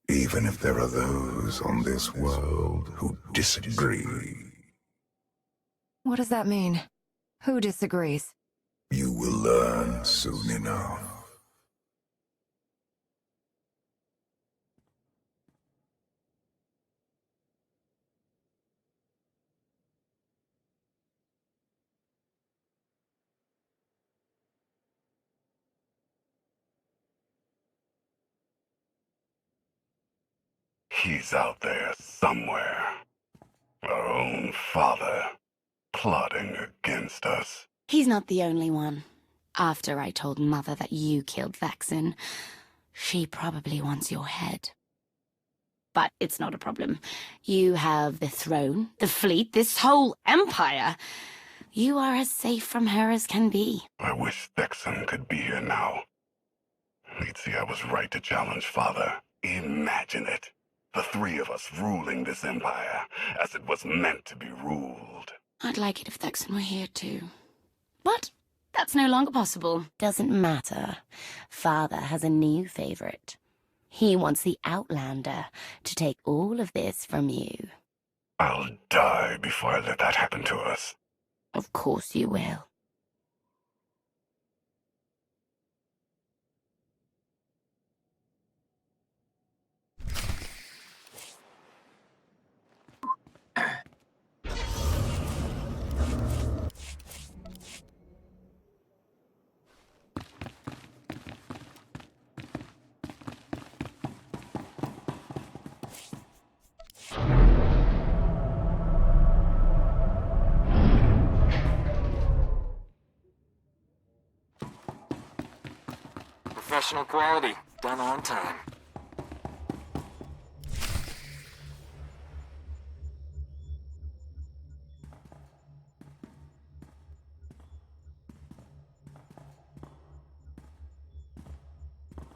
even if there are those on this world who disagree. What does that mean? Who disagrees? You will learn soon enough. He's out there somewhere. Our own father, plotting against us. He's not the only one. After I told Mother that you killed Vaxen, she probably wants your head. But it's not a problem. You have the throne, the fleet, this whole empire. You are as safe from her as can be. I wish Thexan could be here now. He'd see I was right to challenge Father. Imagine it. The three of us ruling this empire, as it was meant to be ruled. I'd like it if Thexan were here too. But that's no longer possible. Doesn't matter. Father has a new favorite. He wants the Outlander to take all of this from you. I'll die before I let that happen to us. Of course you will. Professional quality, done on time.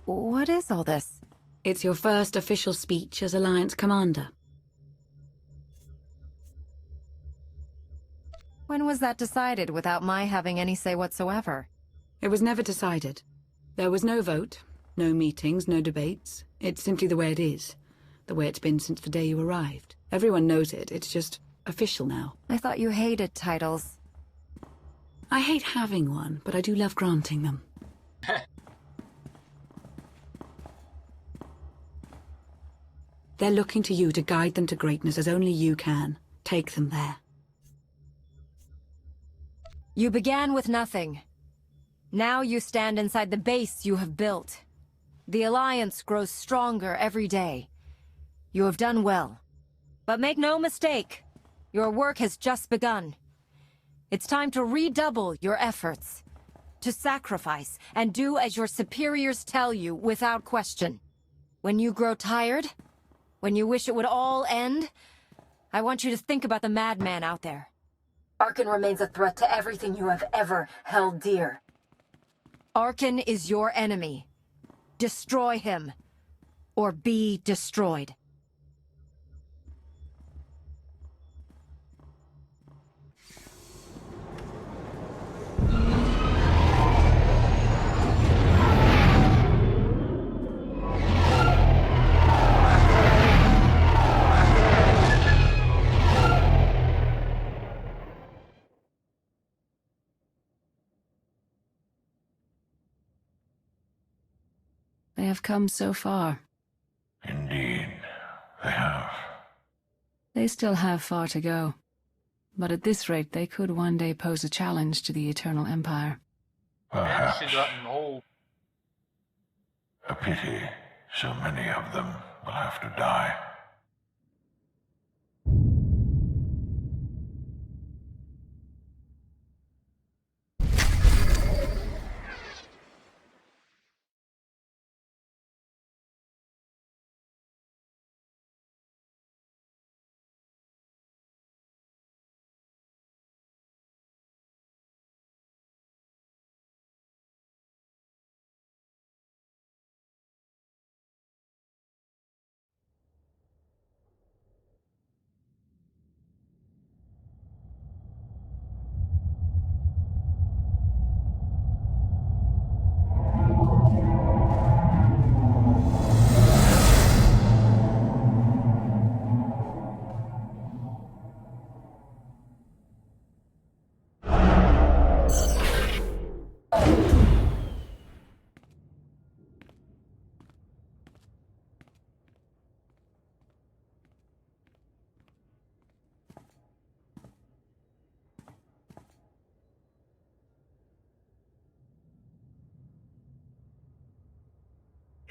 What is all this? It's your first official speech as Alliance Commander. When was that decided without my having any say whatsoever? It was never decided. There was no vote, no meetings, no debates. It's simply the way it is. The way it's been since the day you arrived. Everyone knows it. It's just official now. I thought you hated titles. I hate having one, but I do love granting them. They're looking to you to guide them to greatness as only you can. Take them there. You began with nothing. Now you stand inside the base you have built. The Alliance grows stronger every day. You have done well. But make no mistake, your work has just begun. It's time to redouble your efforts. To sacrifice and do as your superiors tell you without question. When you grow tired, when you wish it would all end, I want you to think about the madman out there. Arkan remains a threat to everything you have ever held dear. Arkan is your enemy. Destroy him, or be destroyed. They have come so far. Indeed, they have. They still have far to go. But at this rate, they could one day pose a challenge to the Eternal Empire. Perhaps. She's gotten old. A pity so many of them will have to die.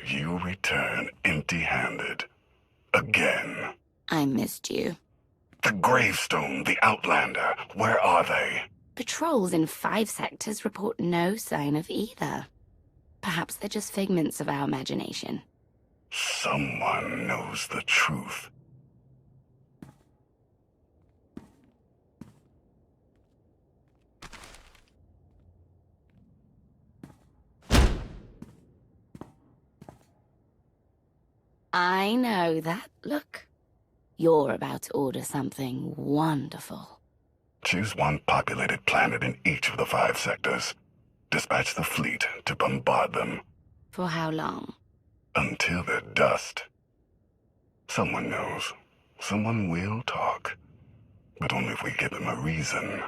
You return empty-handed. Again. I missed you. The gravestone, the Outlander, where are they? Patrols in 5 sectors report no sign of either. Perhaps they're just figments of our imagination. Someone knows the truth. I know that look. You're about to order something wonderful. Choose one populated planet in each of the 5 sectors. Dispatch the fleet to bombard them. For how long? Until they're dust. Someone knows. Someone will talk. But only if we give them a reason.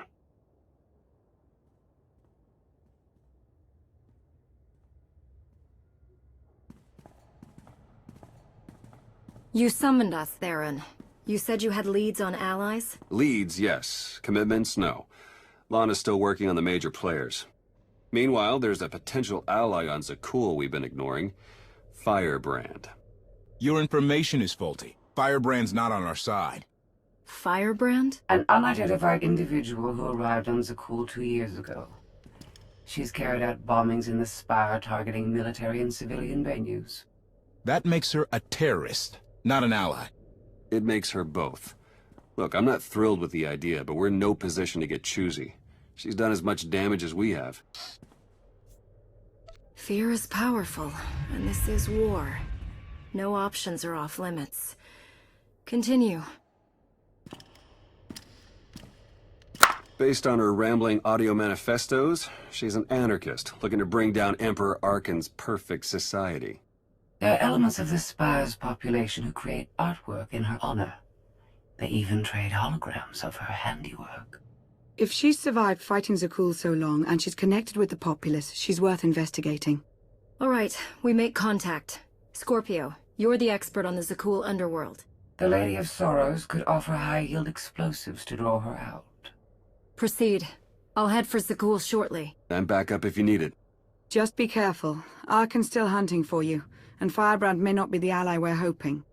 You summoned us, Theron. You said you had leads on allies? Leads, yes. Commitments, no. Lana's still working on the major players. Meanwhile, there's a potential ally on Zakul we've been ignoring. Firebrand. Your information is faulty. Firebrand's not on our side. Firebrand? An unidentified individual who arrived on Zakul 2 years ago. She's carried out bombings in the Spire targeting military and civilian venues. That makes her a terrorist, not an ally. It makes her both. Look, I'm not thrilled with the idea, but we're in no position to get choosy. She's done as much damage as we have. Fear is powerful, and this is war. No options are off limits. Continue. Based on her rambling audio manifestos, she's an anarchist, looking to bring down Emperor Arkan's perfect society. There are elements of the Spire's population who create artwork in her honor. They even trade holograms of her handiwork. If she's survived fighting Zakul so long, and she's connected with the populace, she's worth investigating. All right, we make contact. Scorpio, you're the expert on the Zakul underworld. The Lady of Sorrows could offer high-yield explosives to draw her out. Proceed. I'll head for Zakul shortly. I'm back up if you need it. Just be careful. Arkan's still hunting for you, and Firebrand may not be the ally we're hoping.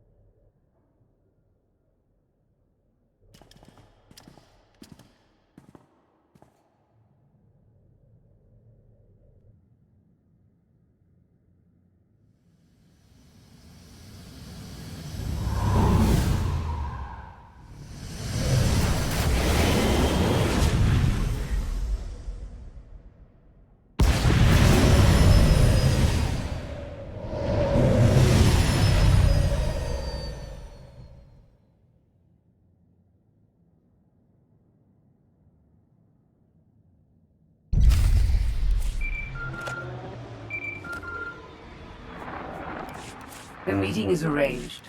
The meeting is arranged.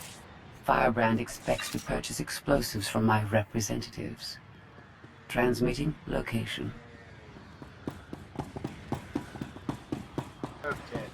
Firebrand expects to purchase explosives from my representatives. Transmitting location. Okay.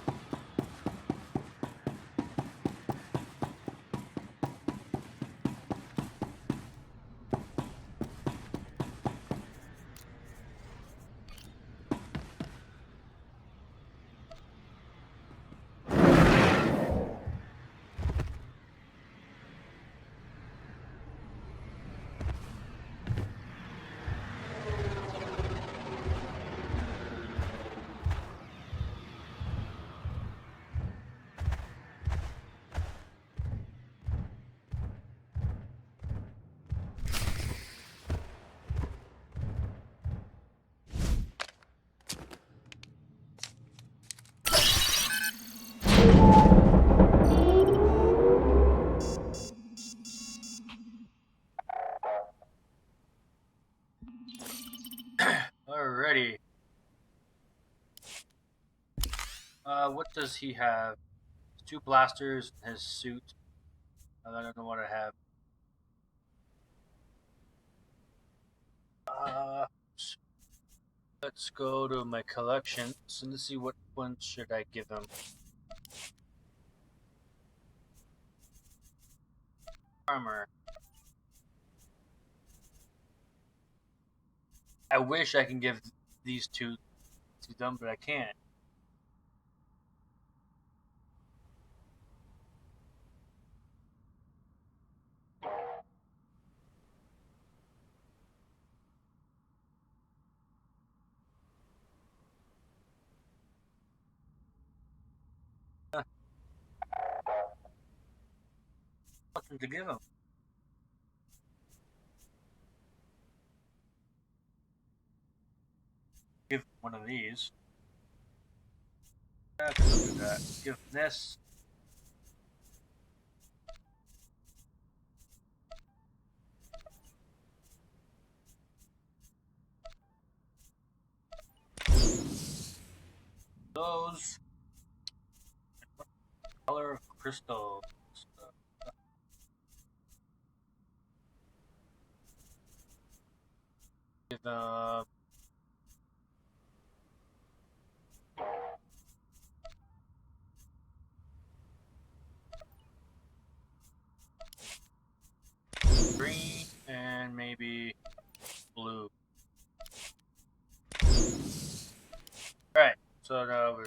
Alrighty. What does he have? 2 blasters in his suit. I don't know what I have. Let's go to my collections and let's see what one should I give him. Armor. I wish I can give these two to them, but I can't. nothing to give him. Give him one of these. Look at that. Give him this. Those. Color of crystals. Give green and maybe blue. Alright, so now we're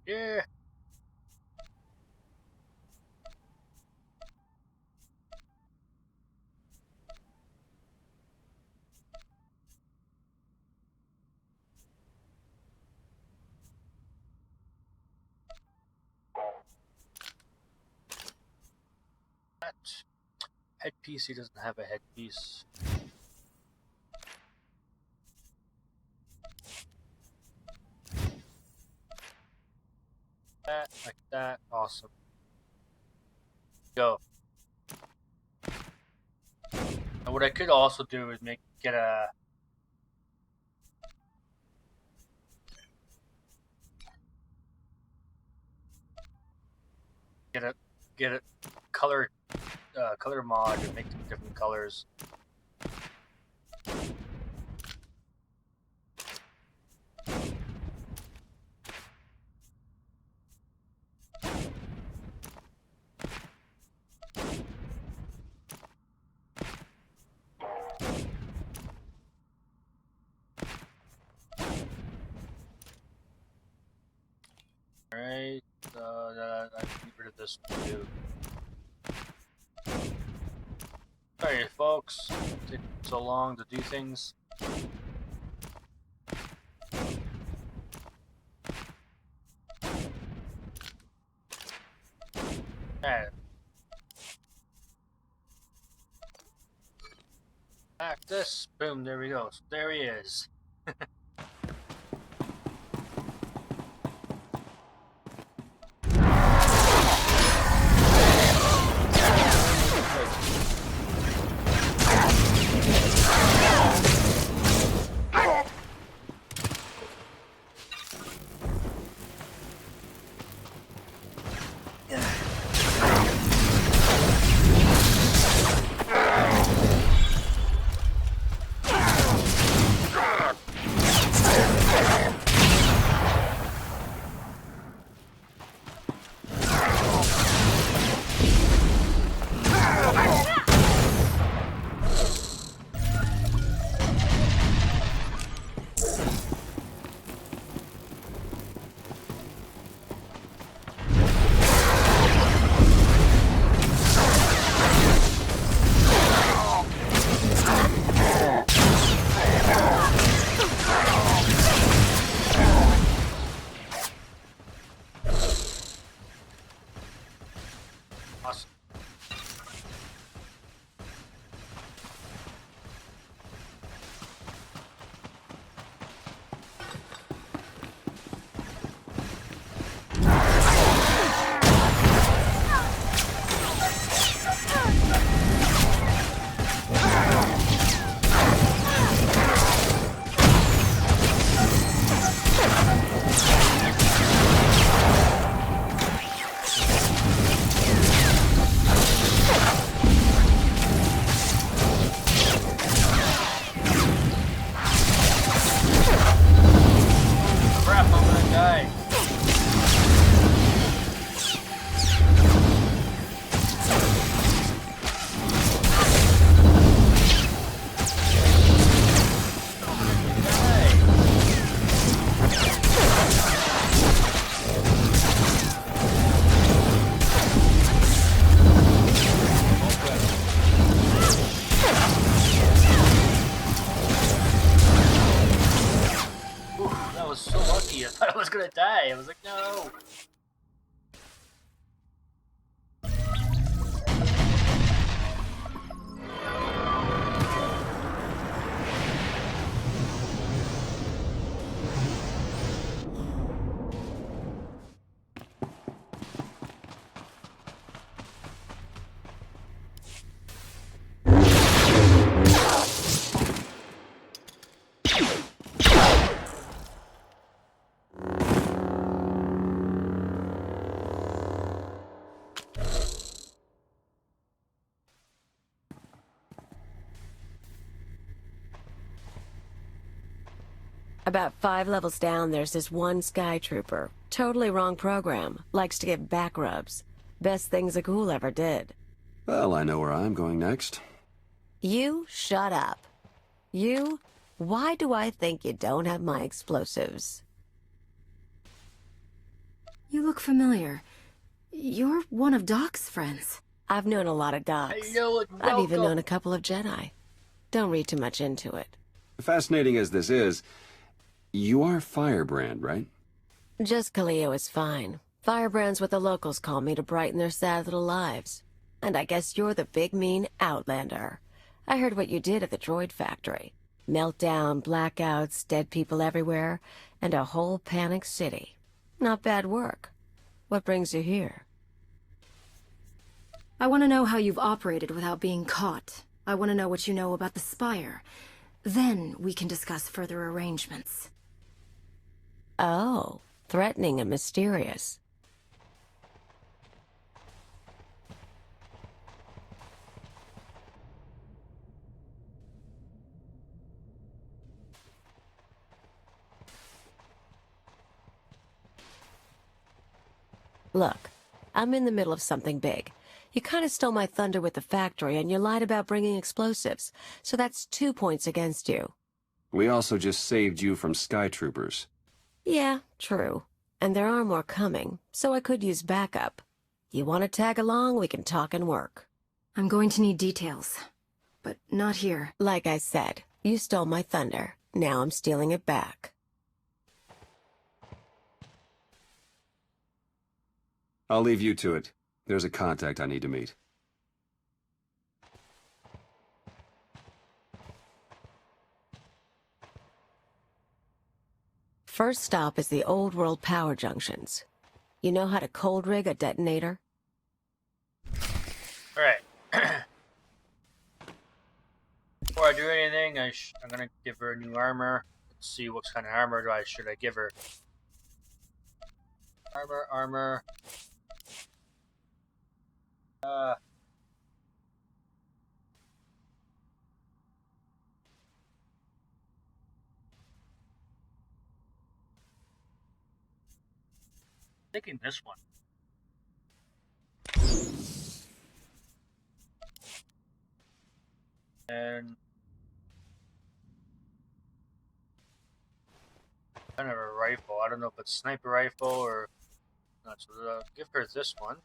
here. Headpiece, he doesn't have a headpiece. That, like that, awesome. Go. And what I could also do is get a color mod and make them different colors. Alright, I can get rid of this one too. Sorry folks, it took so long to do things. Alright. Back this, boom, there we go. So there he is. About 5 levels down, there's this one Sky Trooper. Totally wrong program. Likes to give back rubs. Best things a ghoul ever did. Well, I know where I'm going next. You shut up. You? Why do I think you don't have my explosives? You look familiar. You're one of Doc's friends. I've known a lot of Docs. I've even known a couple of Jedi. Don't read too much into it. Fascinating as this is, you are Firebrand, right? Just Kaleo is fine. Firebrand's what the locals call me to brighten their sad little lives. And I guess you're the big mean Outlander. I heard what you did at the droid factory. Meltdown, blackouts, dead people everywhere, and a whole panicked city. Not bad work. What brings you here? I want to know how you've operated without being caught. I want to know what you know about the Spire. Then we can discuss further arrangements. Oh, threatening and mysterious. Look, I'm in the middle of something big. You kind of stole my thunder with the factory, and you lied about bringing explosives. So that's 2 points against you. We also just saved you from Sky Troopers. Yeah, true. And there are more coming, so I could use backup. You want to tag along, we can talk and work. I'm going to need details. But not here. Like I said, you stole my thunder. Now I'm stealing it back. I'll leave you to it. There's a contact I need to meet. First stop is the old world power junctions. You know how to cold rig a detonator? Alright. Before I do anything, I'm gonna give her new armor. Let's see what kind of armor should I give her. Armor. Thinking this one. And kind of a rifle. I don't know if it's sniper rifle or not. So give her this one.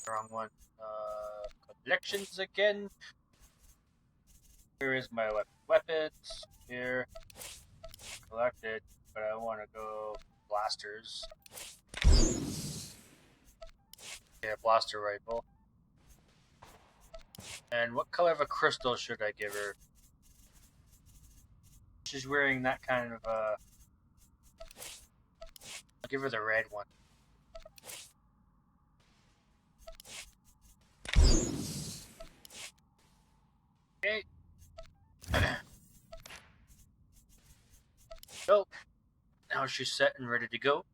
Wrong one. Collections again. Here is my weapons. Here. Collected, but I want to go blasters. Yeah, blaster rifle. And what color of a crystal should I give her? She's wearing that kind of I'll give her the red one. Okay. So, now she's set and ready to go.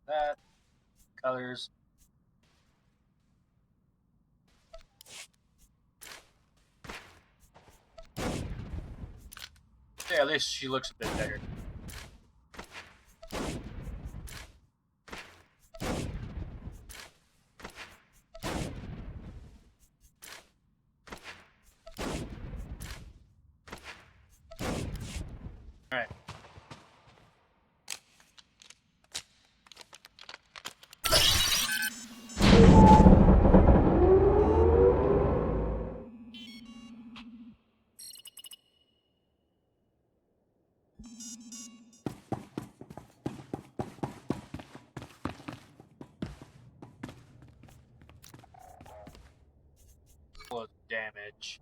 That. Colors. Yeah, at least she looks a bit better. Alright. Full of damage.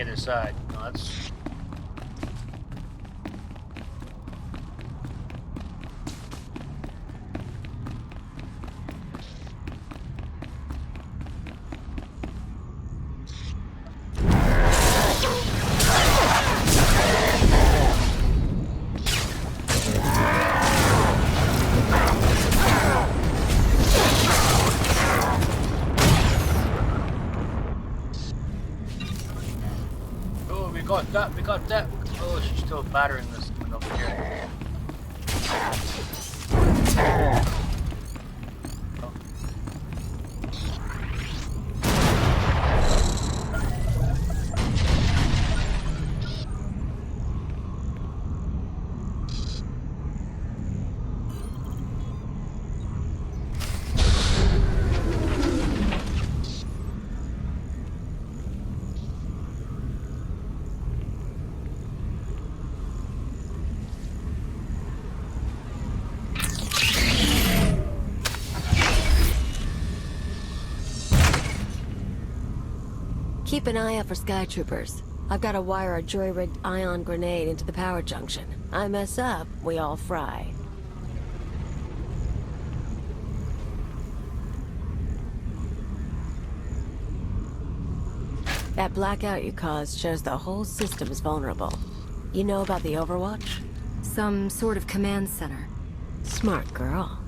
the other side. No, that's... We got that. Oh, she's still battering this one over here. Keep an eye out for sky troopers. I've got to wire a jury-rigged ion grenade into the power junction. I mess up, we all fry. That blackout you caused shows the whole system is vulnerable. You know about the Overwatch? Some sort of command center. Smart girl.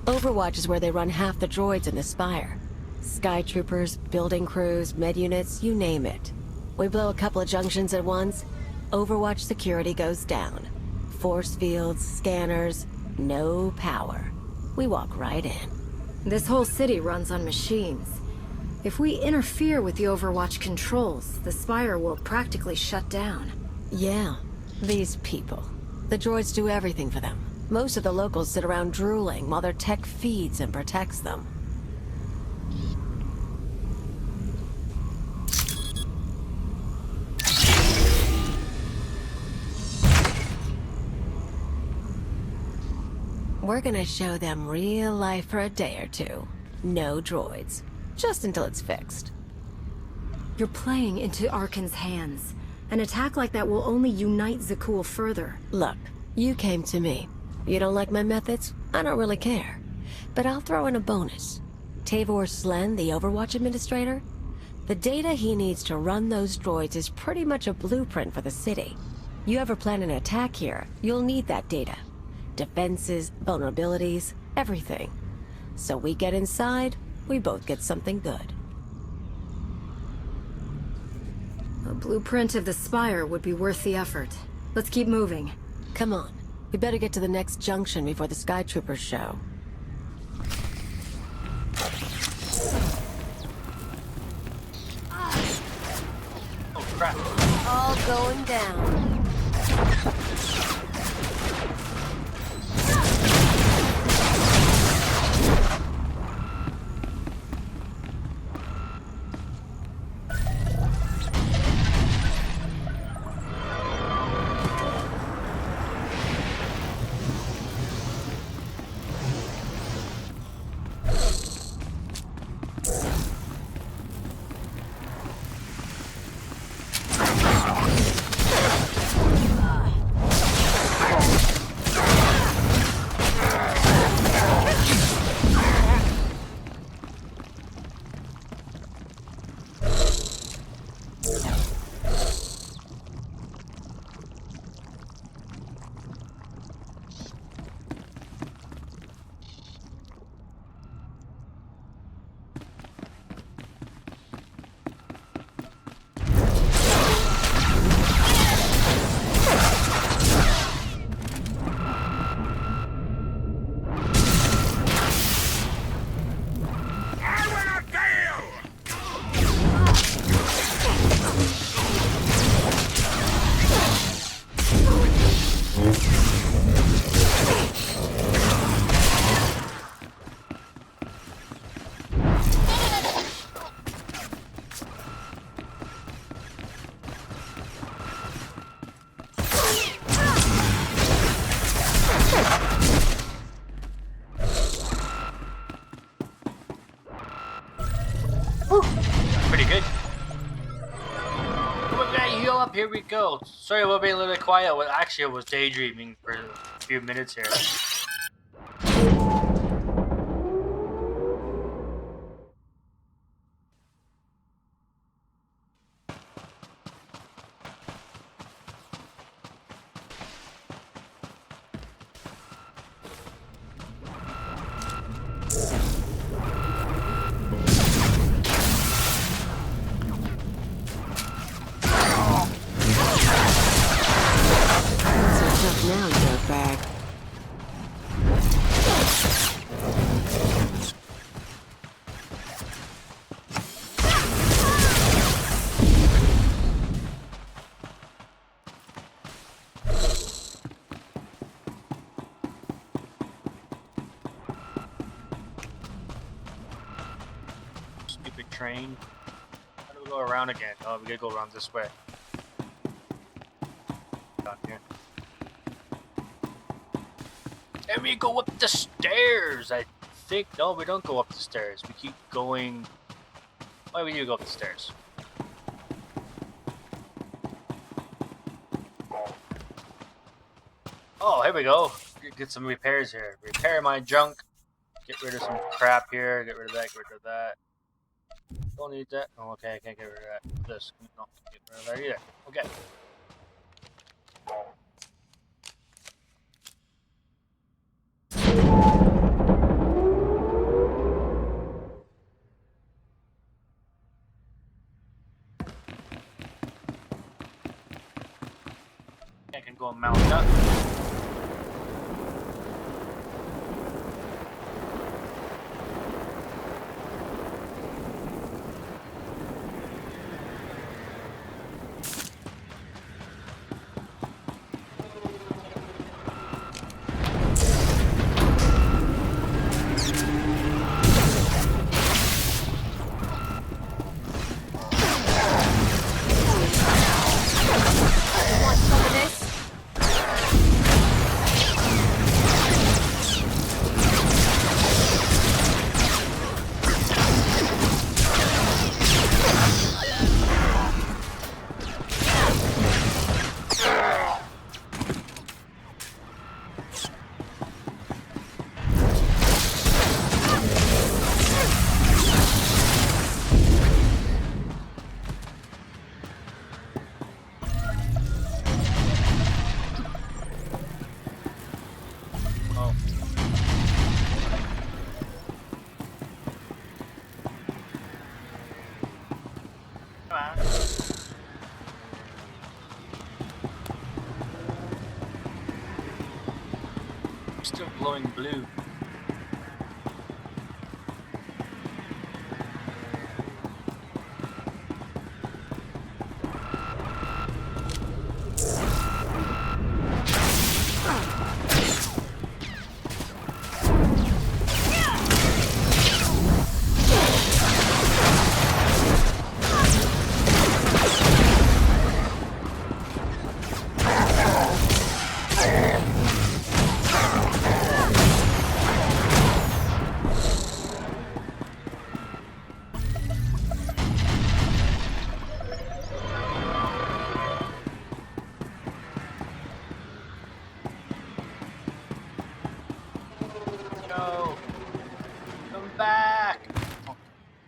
Overwatch is where they run half the droids in the Spire. Sky troopers, building crews, med units, you name it. We blow a couple of junctions at once, Overwatch security goes down. Force fields, scanners, no power. We walk right in. This whole city runs on machines. If we interfere with the Overwatch controls, the Spire will practically shut down. Yeah, these people. The droids do everything for them. Most of the locals sit around drooling while their tech feeds and protects them. We're gonna show them real life for a day or two. No droids. Just until it's fixed. You're playing into Arkan's hands. An attack like that will only unite Zakul further. Look, you came to me. You don't like my methods? I don't really care. But I'll throw in a bonus. Tavor Slen, the Overwatch administrator? The data he needs to run those droids is pretty much a blueprint for the city. You ever plan an attack here, you'll need that data. Defenses, vulnerabilities, everything. So we get inside, we both get something good. A blueprint of the Spire would be worth the effort. Let's keep moving. Come on. We better get to the next junction before the Sky Troopers show. Oh crap. All going down. go. Sorry about being a little bit quiet. Well, actually, I was daydreaming for a few minutes here. Now, dirtbag. Stupid train. How do we go around again? Oh, we gotta go around this way. Down here. And we go up the stairs, I think. No, we don't go up the stairs. We keep going. Why would you go up the stairs? Oh, here we go. Get some repairs here. Repair my junk. Get rid of some crap here. Get rid of that. Get rid of that. Don't need that. Oh, okay. I can't get rid of that. This. No, can't get rid of that either. Okay. I can go and mount up. Still glowing blue.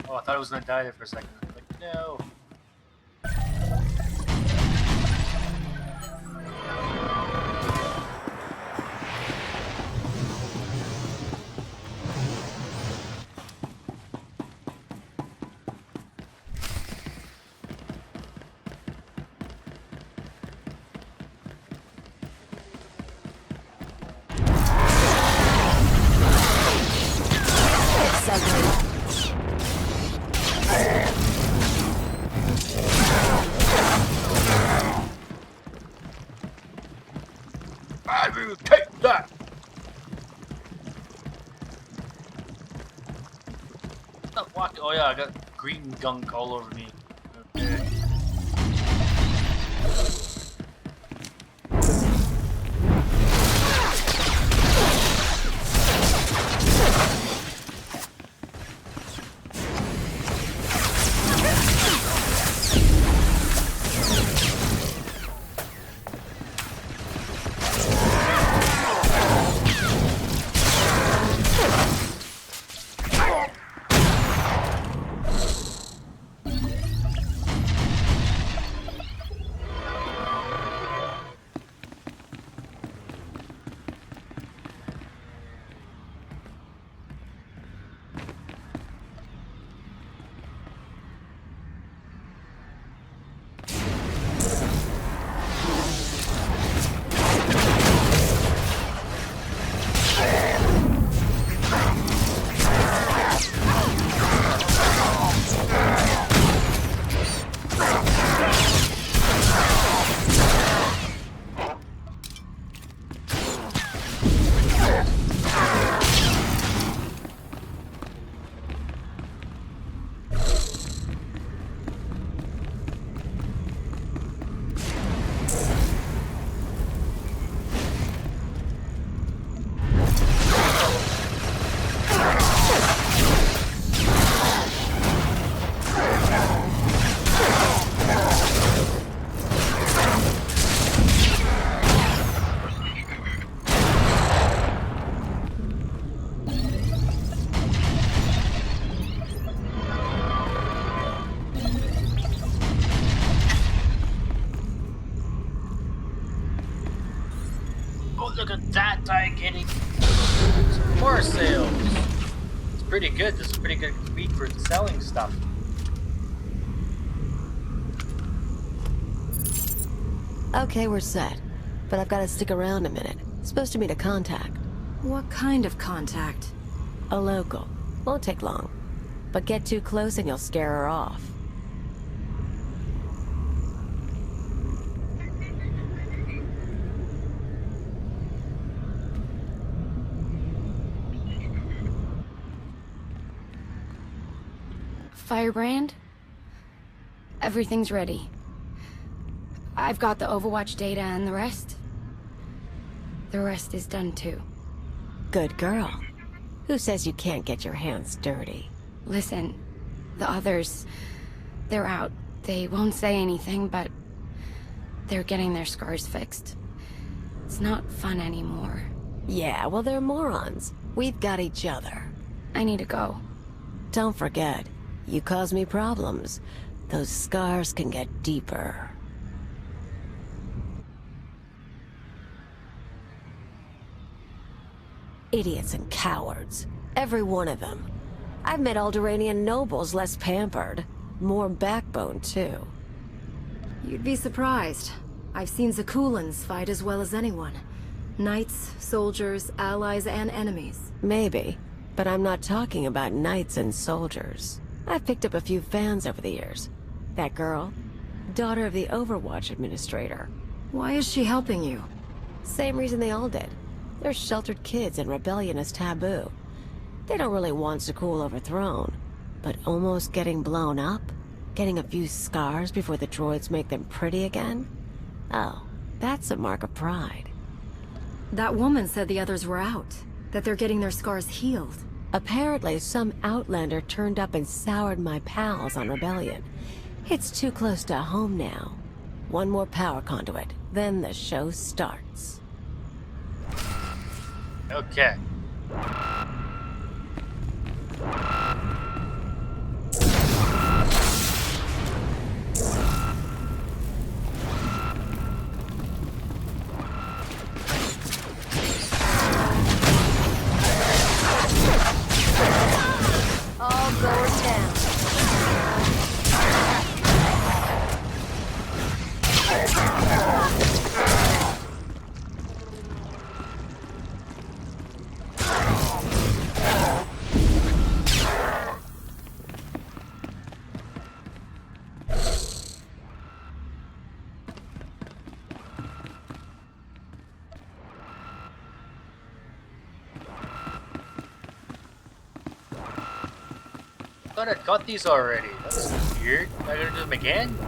Oh, I thought I was gonna die there for a second. Like, no. I will take that! Stop walking. Oh yeah, I got green gunk all over me. Okay. that guy getting some more sales. It's pretty good. This is pretty good speed for selling stuff. Okay, we're set. But I've got to stick around a minute. Supposed to meet a contact. What kind of contact? A local. Won't take long. But get too close and you'll scare her off. Firebrand? Everything's ready. I've got the Overwatch data and the rest. The rest is done too. Good girl. Who says you can't get your hands dirty? Listen, the others, they're out. They won't say anything, but they're getting their scars fixed. It's not fun anymore. Yeah, well, they're morons. We've got each other. I need to go. Don't forget, you cause me problems. Those scars can get deeper. Idiots and cowards. Every one of them. I've met Alderaanian nobles less pampered. More backbone, too. You'd be surprised. I've seen Zakulans fight as well as anyone. Knights, soldiers, allies, and enemies. Maybe, but I'm not talking about knights and soldiers. I've picked up a few fans over the years. That girl, daughter of the Overwatch administrator. Why is she helping you? Same reason they all did. They're sheltered kids and rebellion is taboo. They don't really want Zakul overthrown, but almost getting blown up? Getting a few scars before the droids make them pretty again? Oh, that's a mark of pride. That woman said the others were out, that they're getting their scars healed. Apparently, some outlander turned up and soured my pals on rebellion. It's too close to home now. One more power conduit, then the show starts. Okay. All going down. I thought I got these already. That's weird. Am I gonna do them again?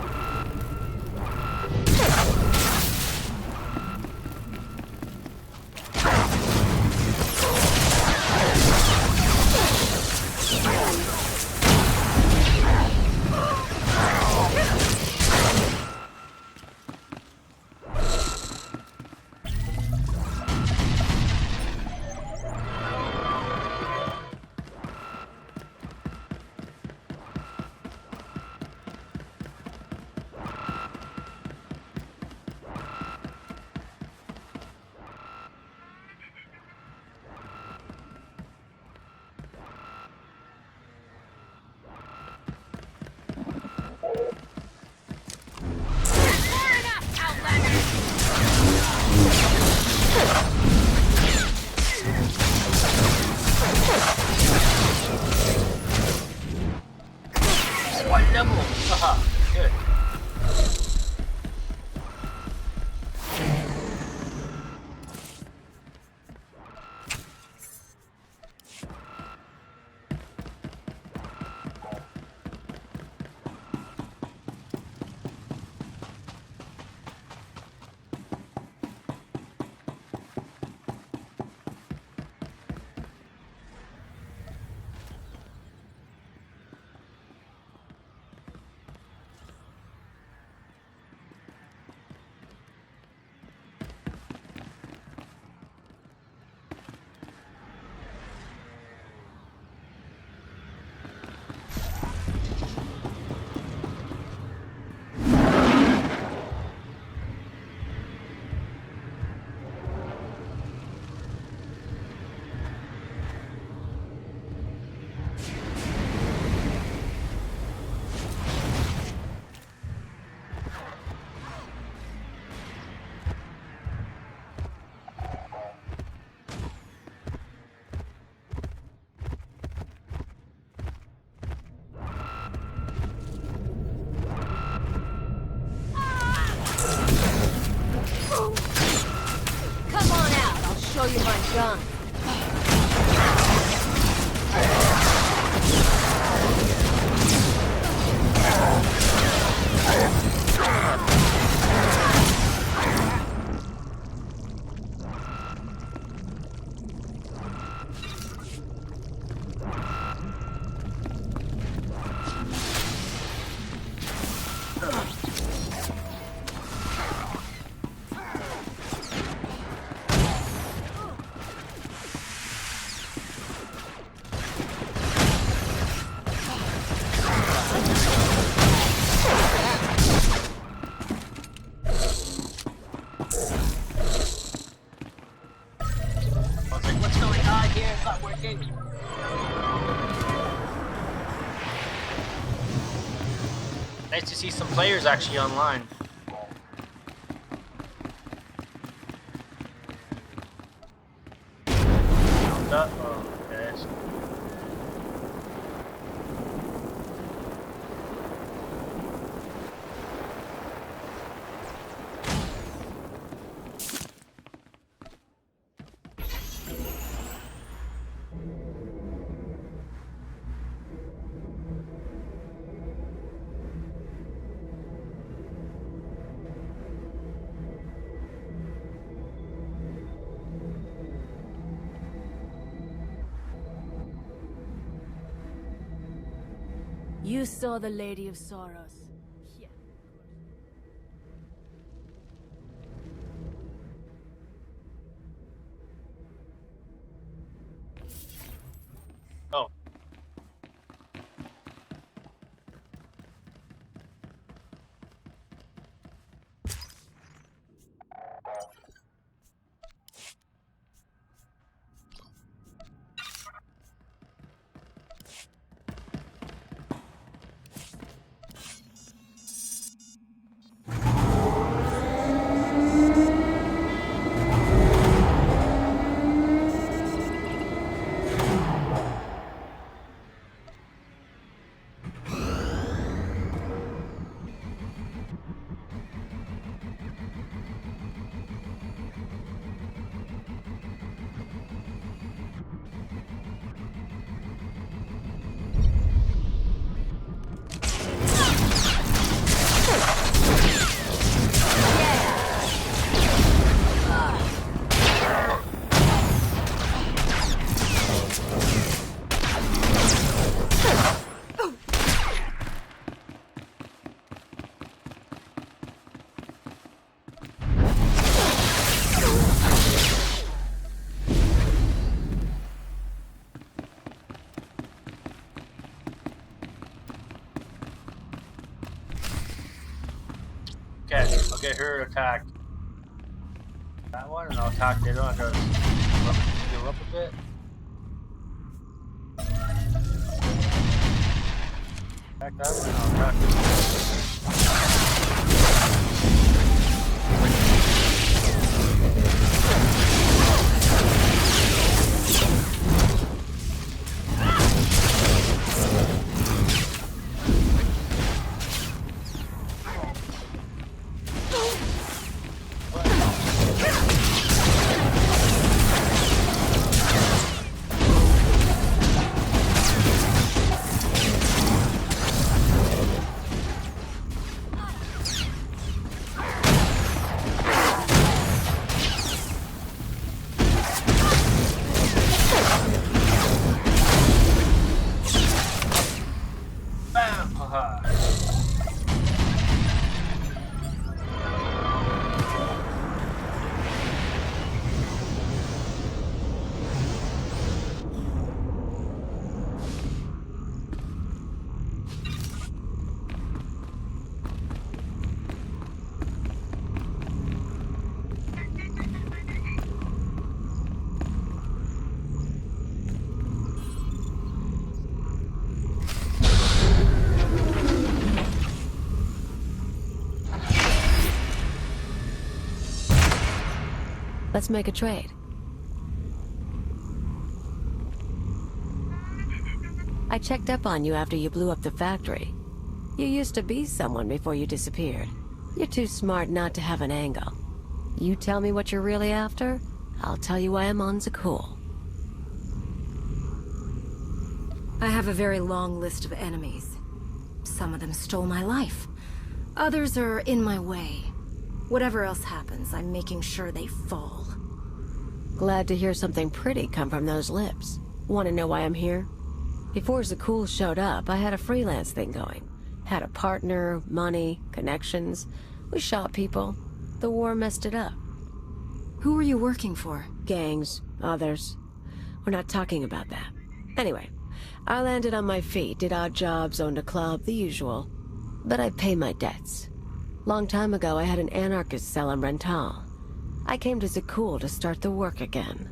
on. Nice to see some players actually online. Oh, okay. You saw the Lady of Sorrows. Yeah. Oh. Okay, I'll get her attacked. That one, and I'll attack the other one. I'll go up a bit. Attack that one, I'll attack this one. Let's make a trade. I checked up on you after you blew up the factory. You used to be someone before you disappeared. You're too smart not to have an angle. You tell me what you're really after, I'll tell you why I'm on Zakul. I have a very long list of enemies. Some of them stole my life. Others are in my way. Whatever else happens, I'm making sure they fall. Glad to hear something pretty come from those lips. Want to know why I'm here? Before Zakul showed up, I had a freelance thing going. Had a partner, money, connections. We shot people. The war messed it up. Who were you working for? Gangs, others. We're not talking about that. Anyway, I landed on my feet, did odd jobs, owned a club, the usual. But I pay my debts. Long time ago, I had an anarchist cell in Rental. I came to Zakul to start the work again.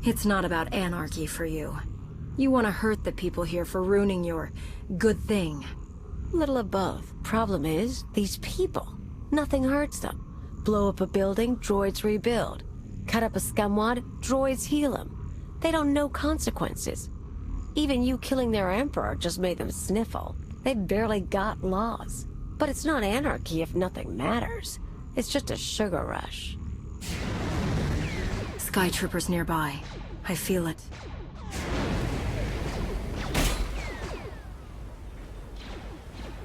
It's not about anarchy for you. You want to hurt the people here for ruining your good thing. Little of both. Problem is, these people. Nothing hurts them. Blow up a building, droids rebuild. Cut up a scumwad, droids heal them. They don't know consequences. Even you killing their emperor just made them sniffle. They barely got laws. But it's not anarchy if nothing matters. It's just a sugar rush. Sky troopers nearby. I feel it.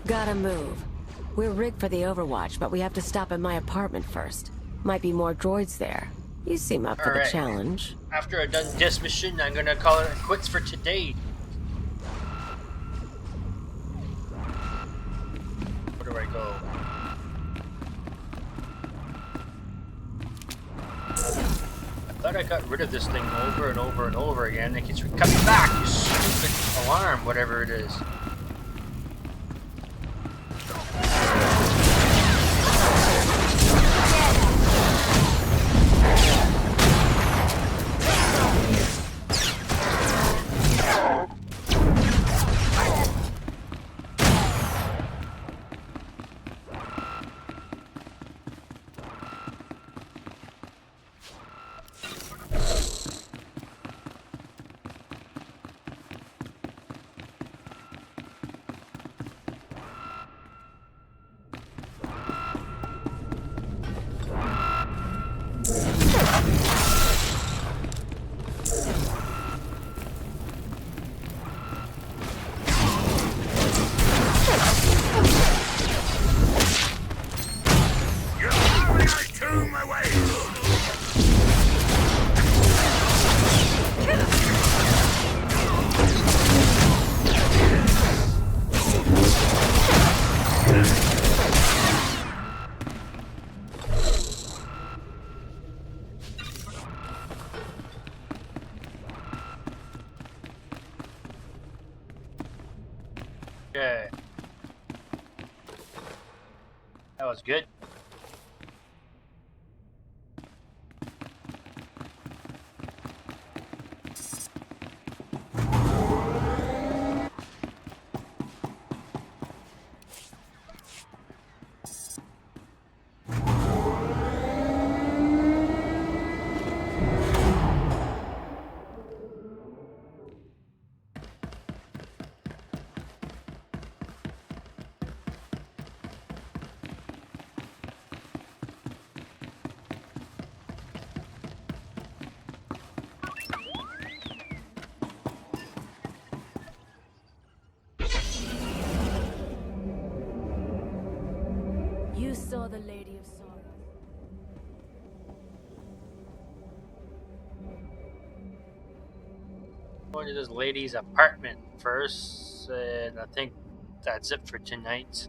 Gotta move. We're rigged for the Overwatch, but we have to stop at my apartment first. Might be more droids there. You seem up for the challenge. After I've done this mission, I'm gonna call it quits for today. Where do I go? I thought I got rid of this thing over and over and over again. It keeps coming back, you stupid alarm, whatever it is. Okay. That was good. You saw the Lady of Sorrow. Going to this lady's apartment first, and I think that's it for tonight.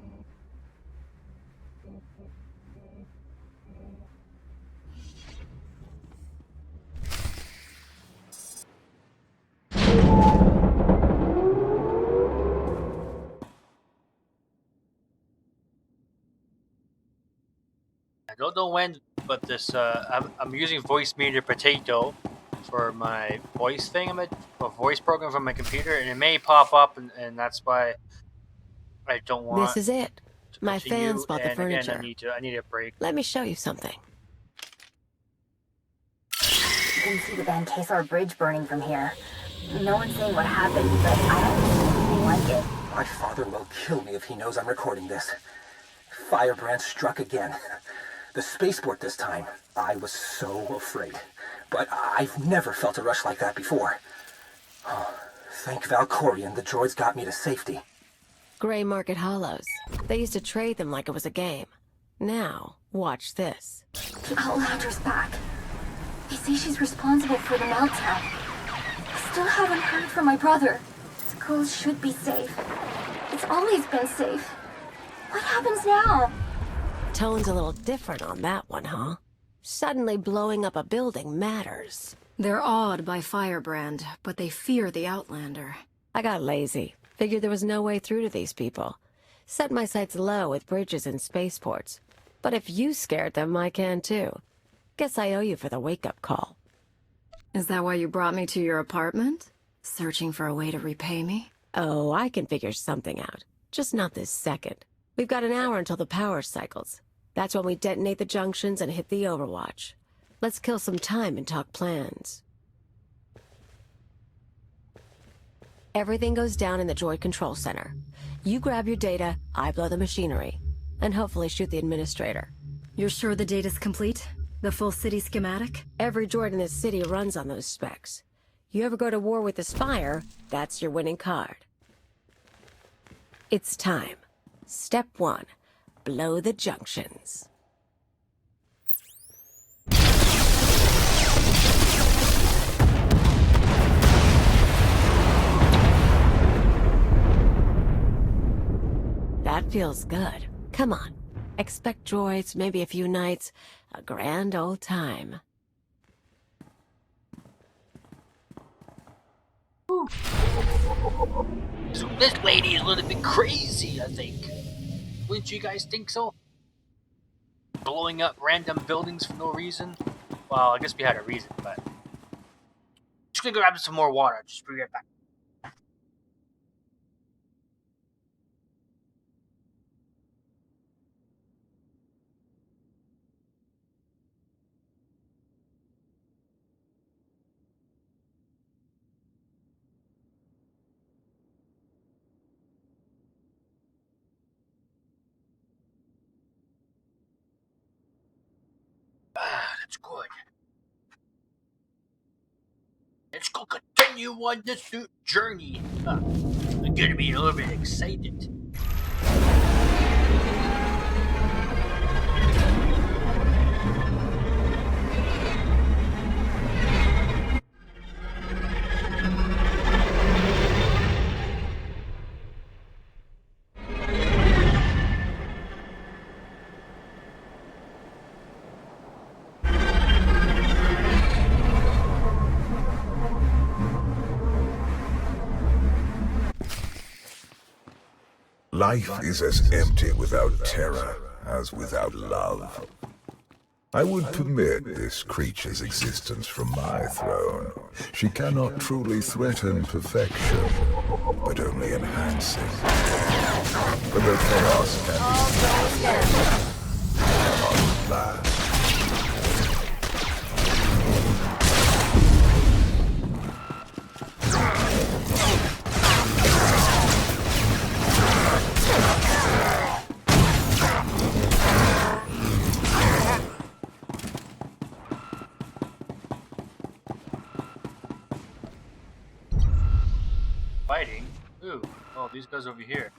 I don't know when, but this I'm using Voice Meter Potato for my voice thing. I'm a voice program from my computer, and it may pop up, and that's why I don't want. This is it. My fans bought the and furniture. again, I need a break. Let me show you something. You can see the Van Kesar Bridge burning from here. No one's saying what happened, but I haven't seen anything like it. My father will kill me if he knows I'm recording this. Firebrand struck again. The spaceport this time. I was so afraid. but I've never felt a rush like that before. Oh, thank Valkorion, the droids got me to safety. Gray Market Hollows. They used to trade them like it was a game. Now, watch this. The Outlander's back. They say she's responsible for the meltdown. I still haven't heard from my brother. Schools should be safe. It's always been safe. What happens now? Tone's a little different on that one, huh? Suddenly blowing up a building matters. They're awed by Firebrand, but they fear the Outlander. I got lazy. Figured there was no way through to these people. Set my sights low with bridges and spaceports. But if you scared them, I can too. Guess I owe you for the wake-up call. Is that why you brought me to your apartment? Searching for a way to repay me? Oh, I can figure something out. Just not this second. We've got an hour until the power cycles. That's when we detonate the junctions and hit the Overwatch. Let's kill some time and talk plans. Everything goes down in the droid control center. You grab your data, I blow the machinery. And hopefully shoot the administrator. You're sure the data's complete? The full city schematic? Every droid in this city runs on those specs. You ever go to war with the Spire, that's your winning card. It's time. Step 1. Blow the junctions. That feels good. Come on. Expect droids, maybe a few nights. A grand old time. So this lady is a little bit crazy, I think. Wouldn't you guys think so? Blowing up random buildings for no reason? Well, I guess we had a reason, but... Just gonna grab some more water. Just be right back. That's good. Let's go continue on this new journey. I'm gonna be a little bit excited. Life is as empty without terror as without love. I would permit this creature's existence from my throne. She cannot truly threaten perfection, but only enhance it. For the chaos cannot last. Fighting? Ooh, oh, these guys over here.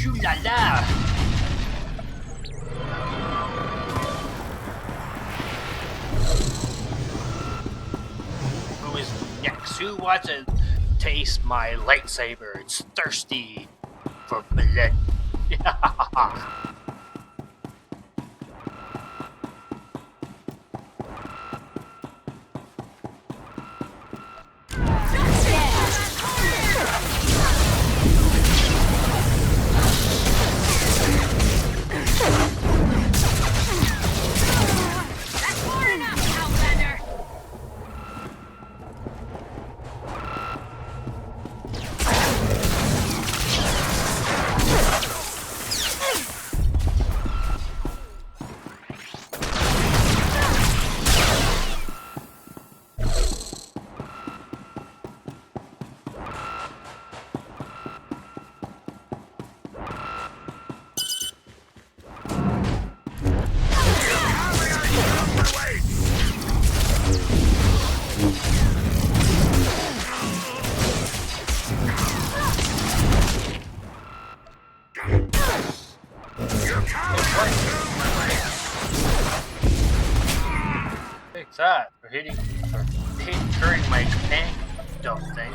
Shoo la la! Who is next? Who wants to taste my lightsaber? It's thirsty for blood. What's that? For hitting my tank dump thing.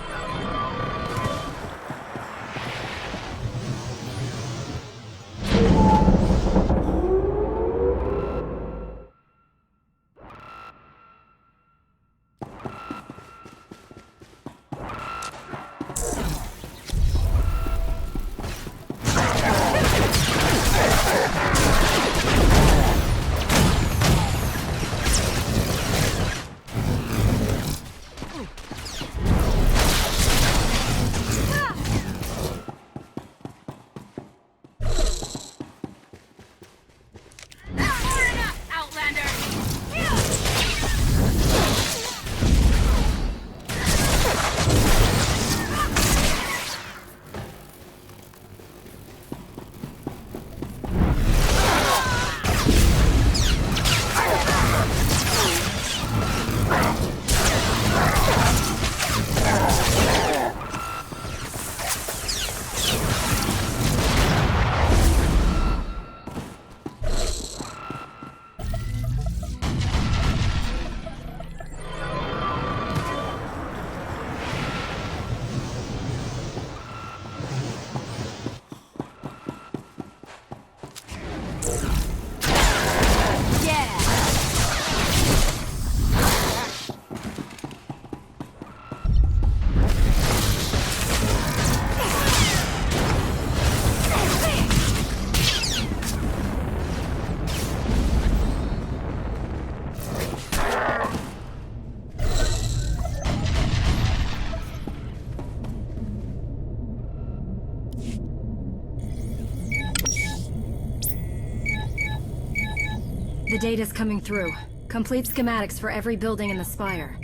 The data's coming through. Complete schematics for every building in the spire.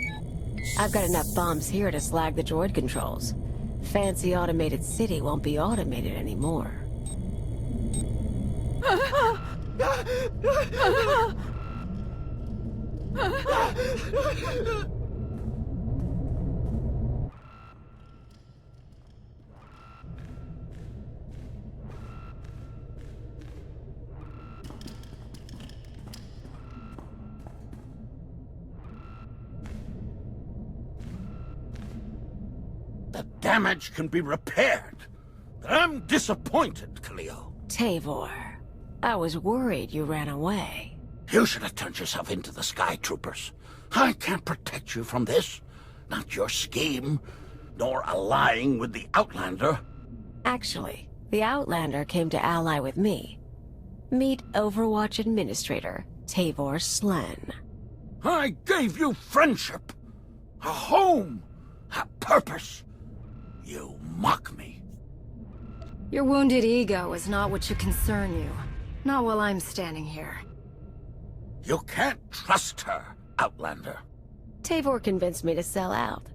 I've got enough bombs here to slag the droid controls. Fancy automated city won't be automated anymore. The damage can be repaired. But I'm disappointed, Cleo. Tavor, I was worried you ran away. You should have turned yourself into the Sky Troopers. I can't protect you from this. Not your scheme, nor allying with the Outlander. Actually, the Outlander came to ally with me. Meet Overwatch Administrator, Tavor Slen. I gave you friendship, a home, a purpose. You mock me. Your wounded ego is not what should concern you. Not while I'm standing here. You can't trust her, Outlander. Tavor convinced me to sell out.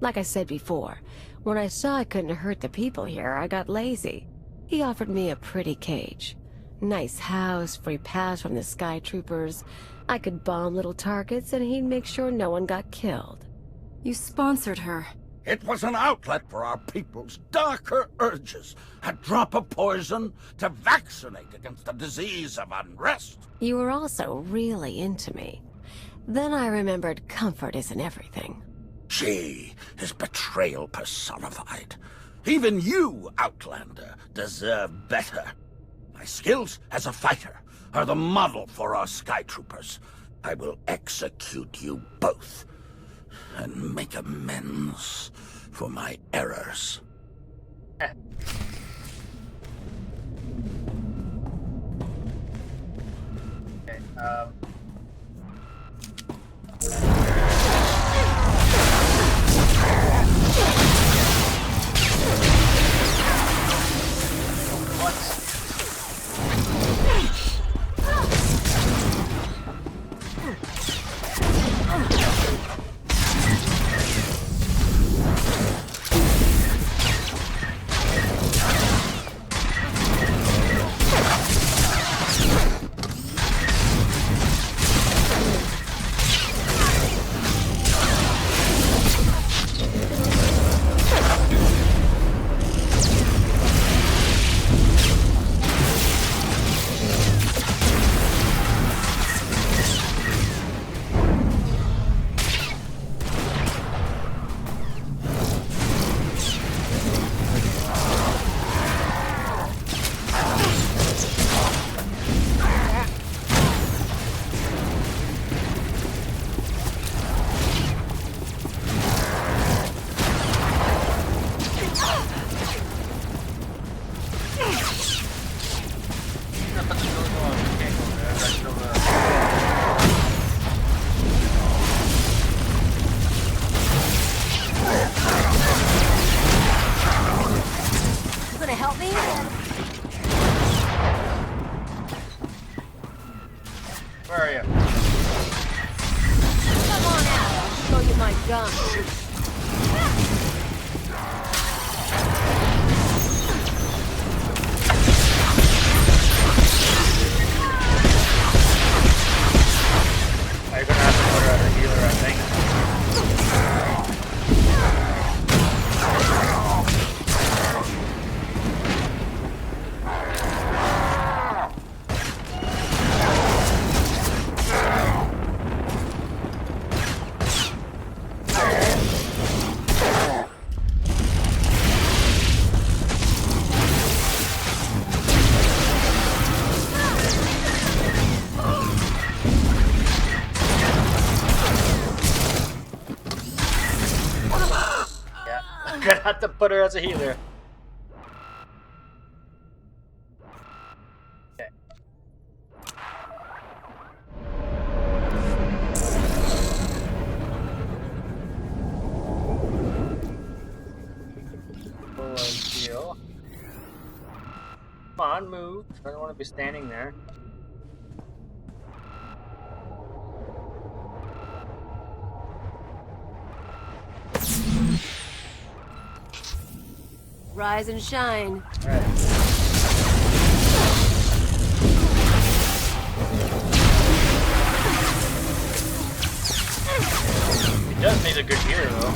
Like I said before, when I saw I couldn't hurt the people here, I got lazy. He offered me a pretty cage. Nice house, free pass from the Sky Troopers. I could bomb little targets and he'd make sure no one got killed. You sponsored her. It was an outlet for our people's darker urges. A drop of poison to vaccinate against the disease of unrest. You were also really into me. Then I remembered comfort isn't everything. She is betrayal personified. Even you, Outlander, deserve better. My skills as a fighter are the model for our Skytroopers. I will execute you both and make amends for my errors. Where are you? Come on out, I'll show you my gun. You're gonna have to put her as a healer, I think. Gonna have to put her as a healer. Okay. Heal. Come on, move. I don't want to be standing there. Rise and shine. Right. He does need a good healer, though.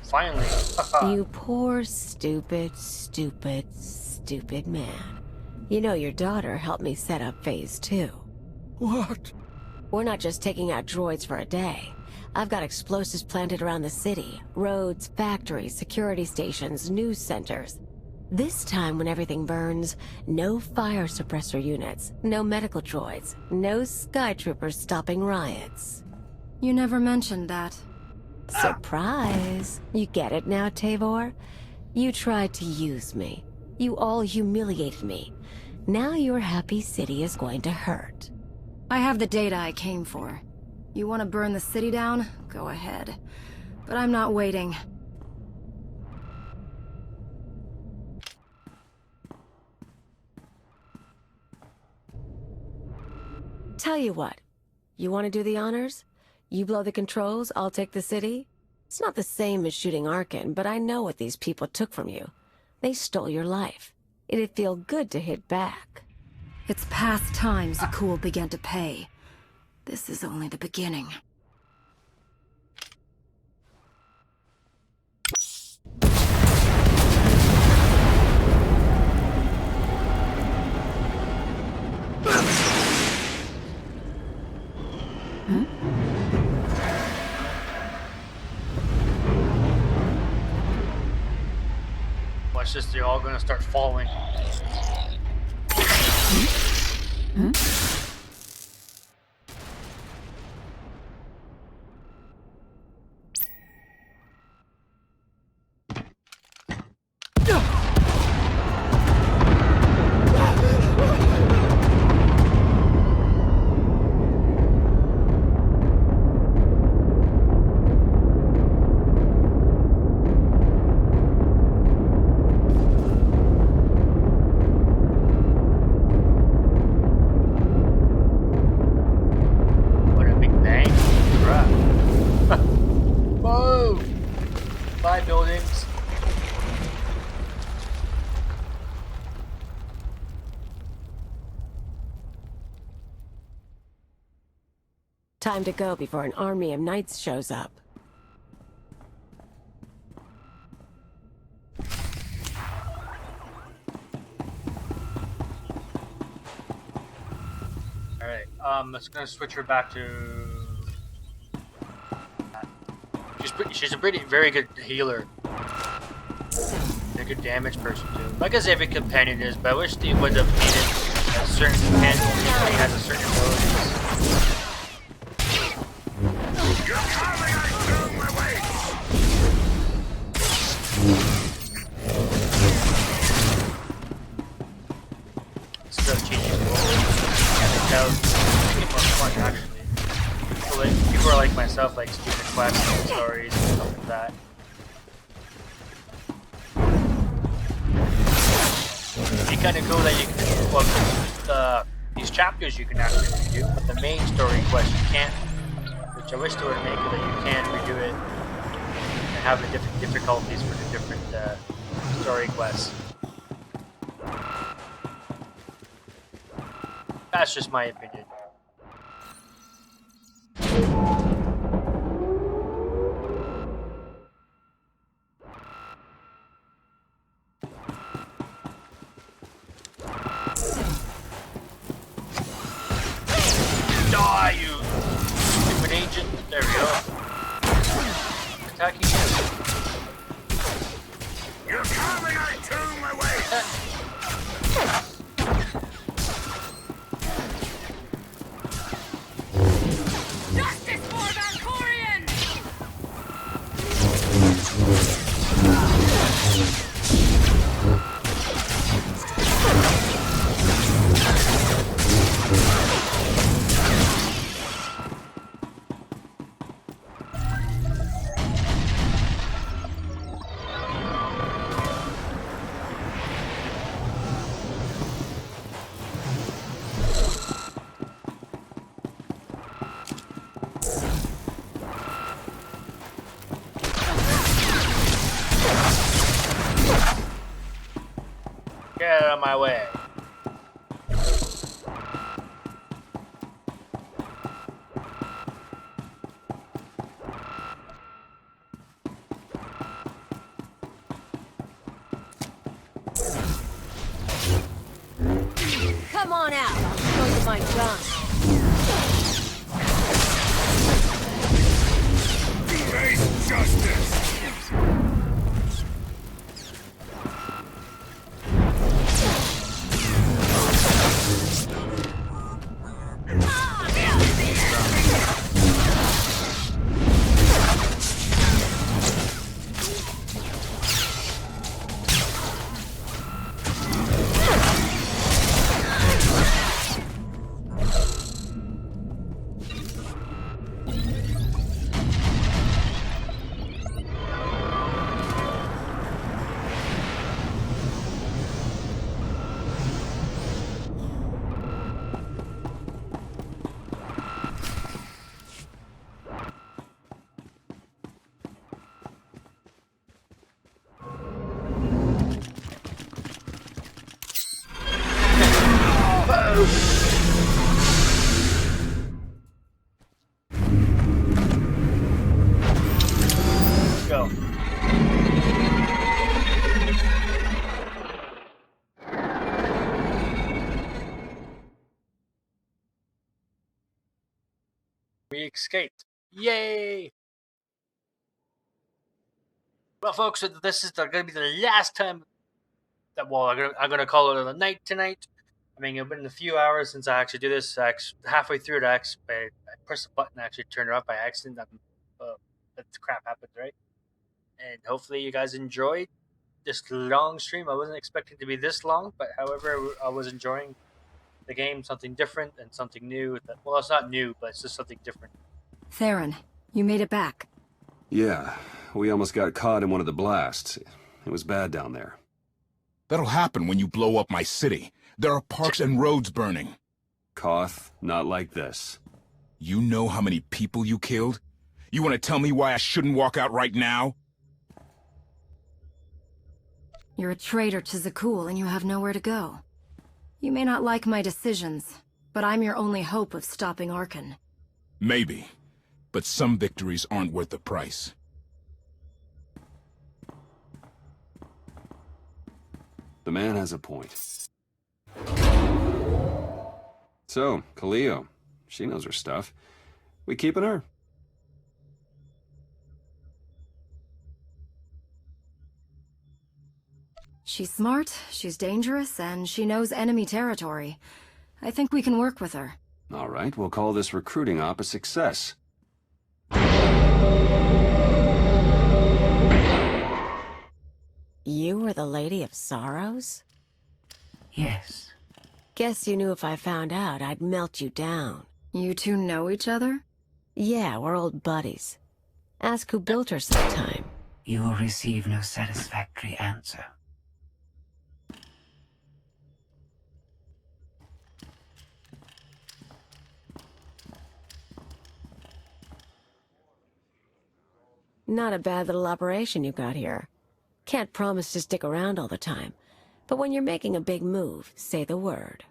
Finally. You poor, stupid, stupid, stupid man. You know your daughter helped me set up Phase 2. What? We're not just taking out droids for a day. I've got explosives planted around the city. Roads, factories, security stations, news centers. This time when everything burns, no fire suppressor units, no medical droids, no skytroopers stopping riots. You never mentioned that. Surprise! You get it now, Tavor? You tried to use me. You all humiliated me. Now your happy city is going to hurt. I have the data I came for. You want to burn the city down? Go ahead. But I'm not waiting. Tell you what. You want to do the honors? You blow the controls, I'll take the city? It's not the same as shooting Arkin, but I know what these people took from you. They stole your life. It'd feel good to hit back. It's past time Zakul began to pay. This is only the beginning. Watch this, they're all gonna start falling. Buildings. Time to go before an army of knights shows up. Alright, it's gonna switch her back to... She's a very good healer. A good damage person too. Like as every companion is, but I wish they would have made it a certain companion only has a certain abilities. Instead of changing roles, I think that would make it more fun actually. people are like myself, like stupid quests and stories and stuff like that. It'd be kind of cool that you can, well, these chapters you can actually redo, but the main story quest you can't, which I wish they would make it that you can redo it and have the different difficulties for the different story quests. That's just my opinion. Die, you stupid agent. There we go. Attacking you. You're coming, I tune my way. Justice for Valkorion! Get out of my way. Come on out. I'll show you my gun. Face justice. Go. We escaped. Yay! Well, folks, this is going to be the last time that, well, I'm gonna call it a night tonight. I mean, it's been a few hours since I actually do this. Halfway through it, I pressed the button and actually turned it off by accident. That crap happened, right? And hopefully you guys enjoyed this long stream. I wasn't expecting it to be this long, but however, I was enjoying the game, something different and something new. Well, it's not new, but it's just something different. Theron, you made it back. Yeah, we almost got caught in one of the blasts. It was bad down there. That'll happen when you blow up my city. There are parks and roads burning. Koth, not like this. You know how many people you killed? You want to tell me why I shouldn't walk out right now? You're a traitor to Zakul and you have nowhere to go. You may not like my decisions, but I'm your only hope of stopping Arkan. Maybe, but some victories aren't worth the price. The man has a point. So, Kaleo, she knows her stuff. We keeping her? She's smart, she's dangerous, and she knows enemy territory. I think we can work with her. All right, we'll call this recruiting op a success. You were the Lady of Sorrows? Yes. Guess you knew if I found out, I'd melt you down. You two know each other? Yeah, we're old buddies. Ask who built her sometime. You will receive no satisfactory answer. Not a bad little operation you got here. Can't promise to stick around all the time, but when you're making a big move, say the word.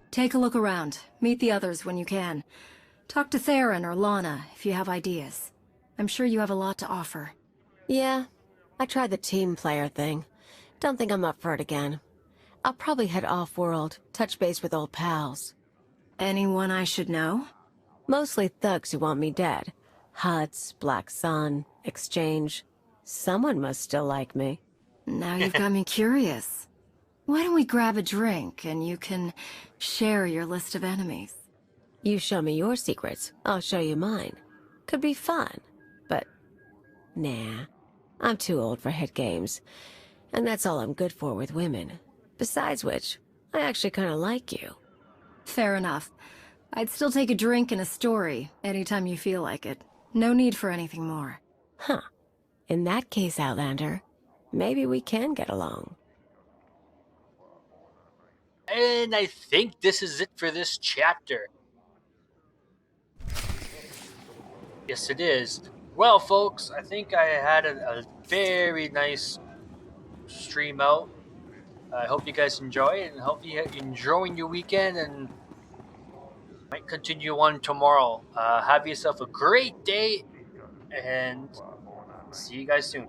Take a look around. Meet the others when you can. Talk to Theron or Lana if you have ideas. I'm sure you have a lot to offer. Yeah, I tried the team player thing. Don't think I'm up for it again. I'll probably head off-world, touch base with old pals. Anyone I should know? Mostly thugs who want me dead. Huts, Black Sun, Exchange. Someone must still like me. Now you've got me curious. Why don't we grab a drink and you can share your list of enemies? You show me your secrets, I'll show you mine. Could be fun, but nah. I'm too old for hit games, and that's all I'm good for with women. Besides which, I actually kind of like you. Fair enough. I'd still take a drink and a story anytime you feel like it. No need for anything more. Huh. In that case, Outlander, maybe we can get along. And I think this is it for this chapter. Yes, it is. Well, folks, I think I had a very nice stream out. I hope you guys enjoy it, and hope you're enjoying your weekend, and might continue on tomorrow. Have yourself a great day, and see you guys soon.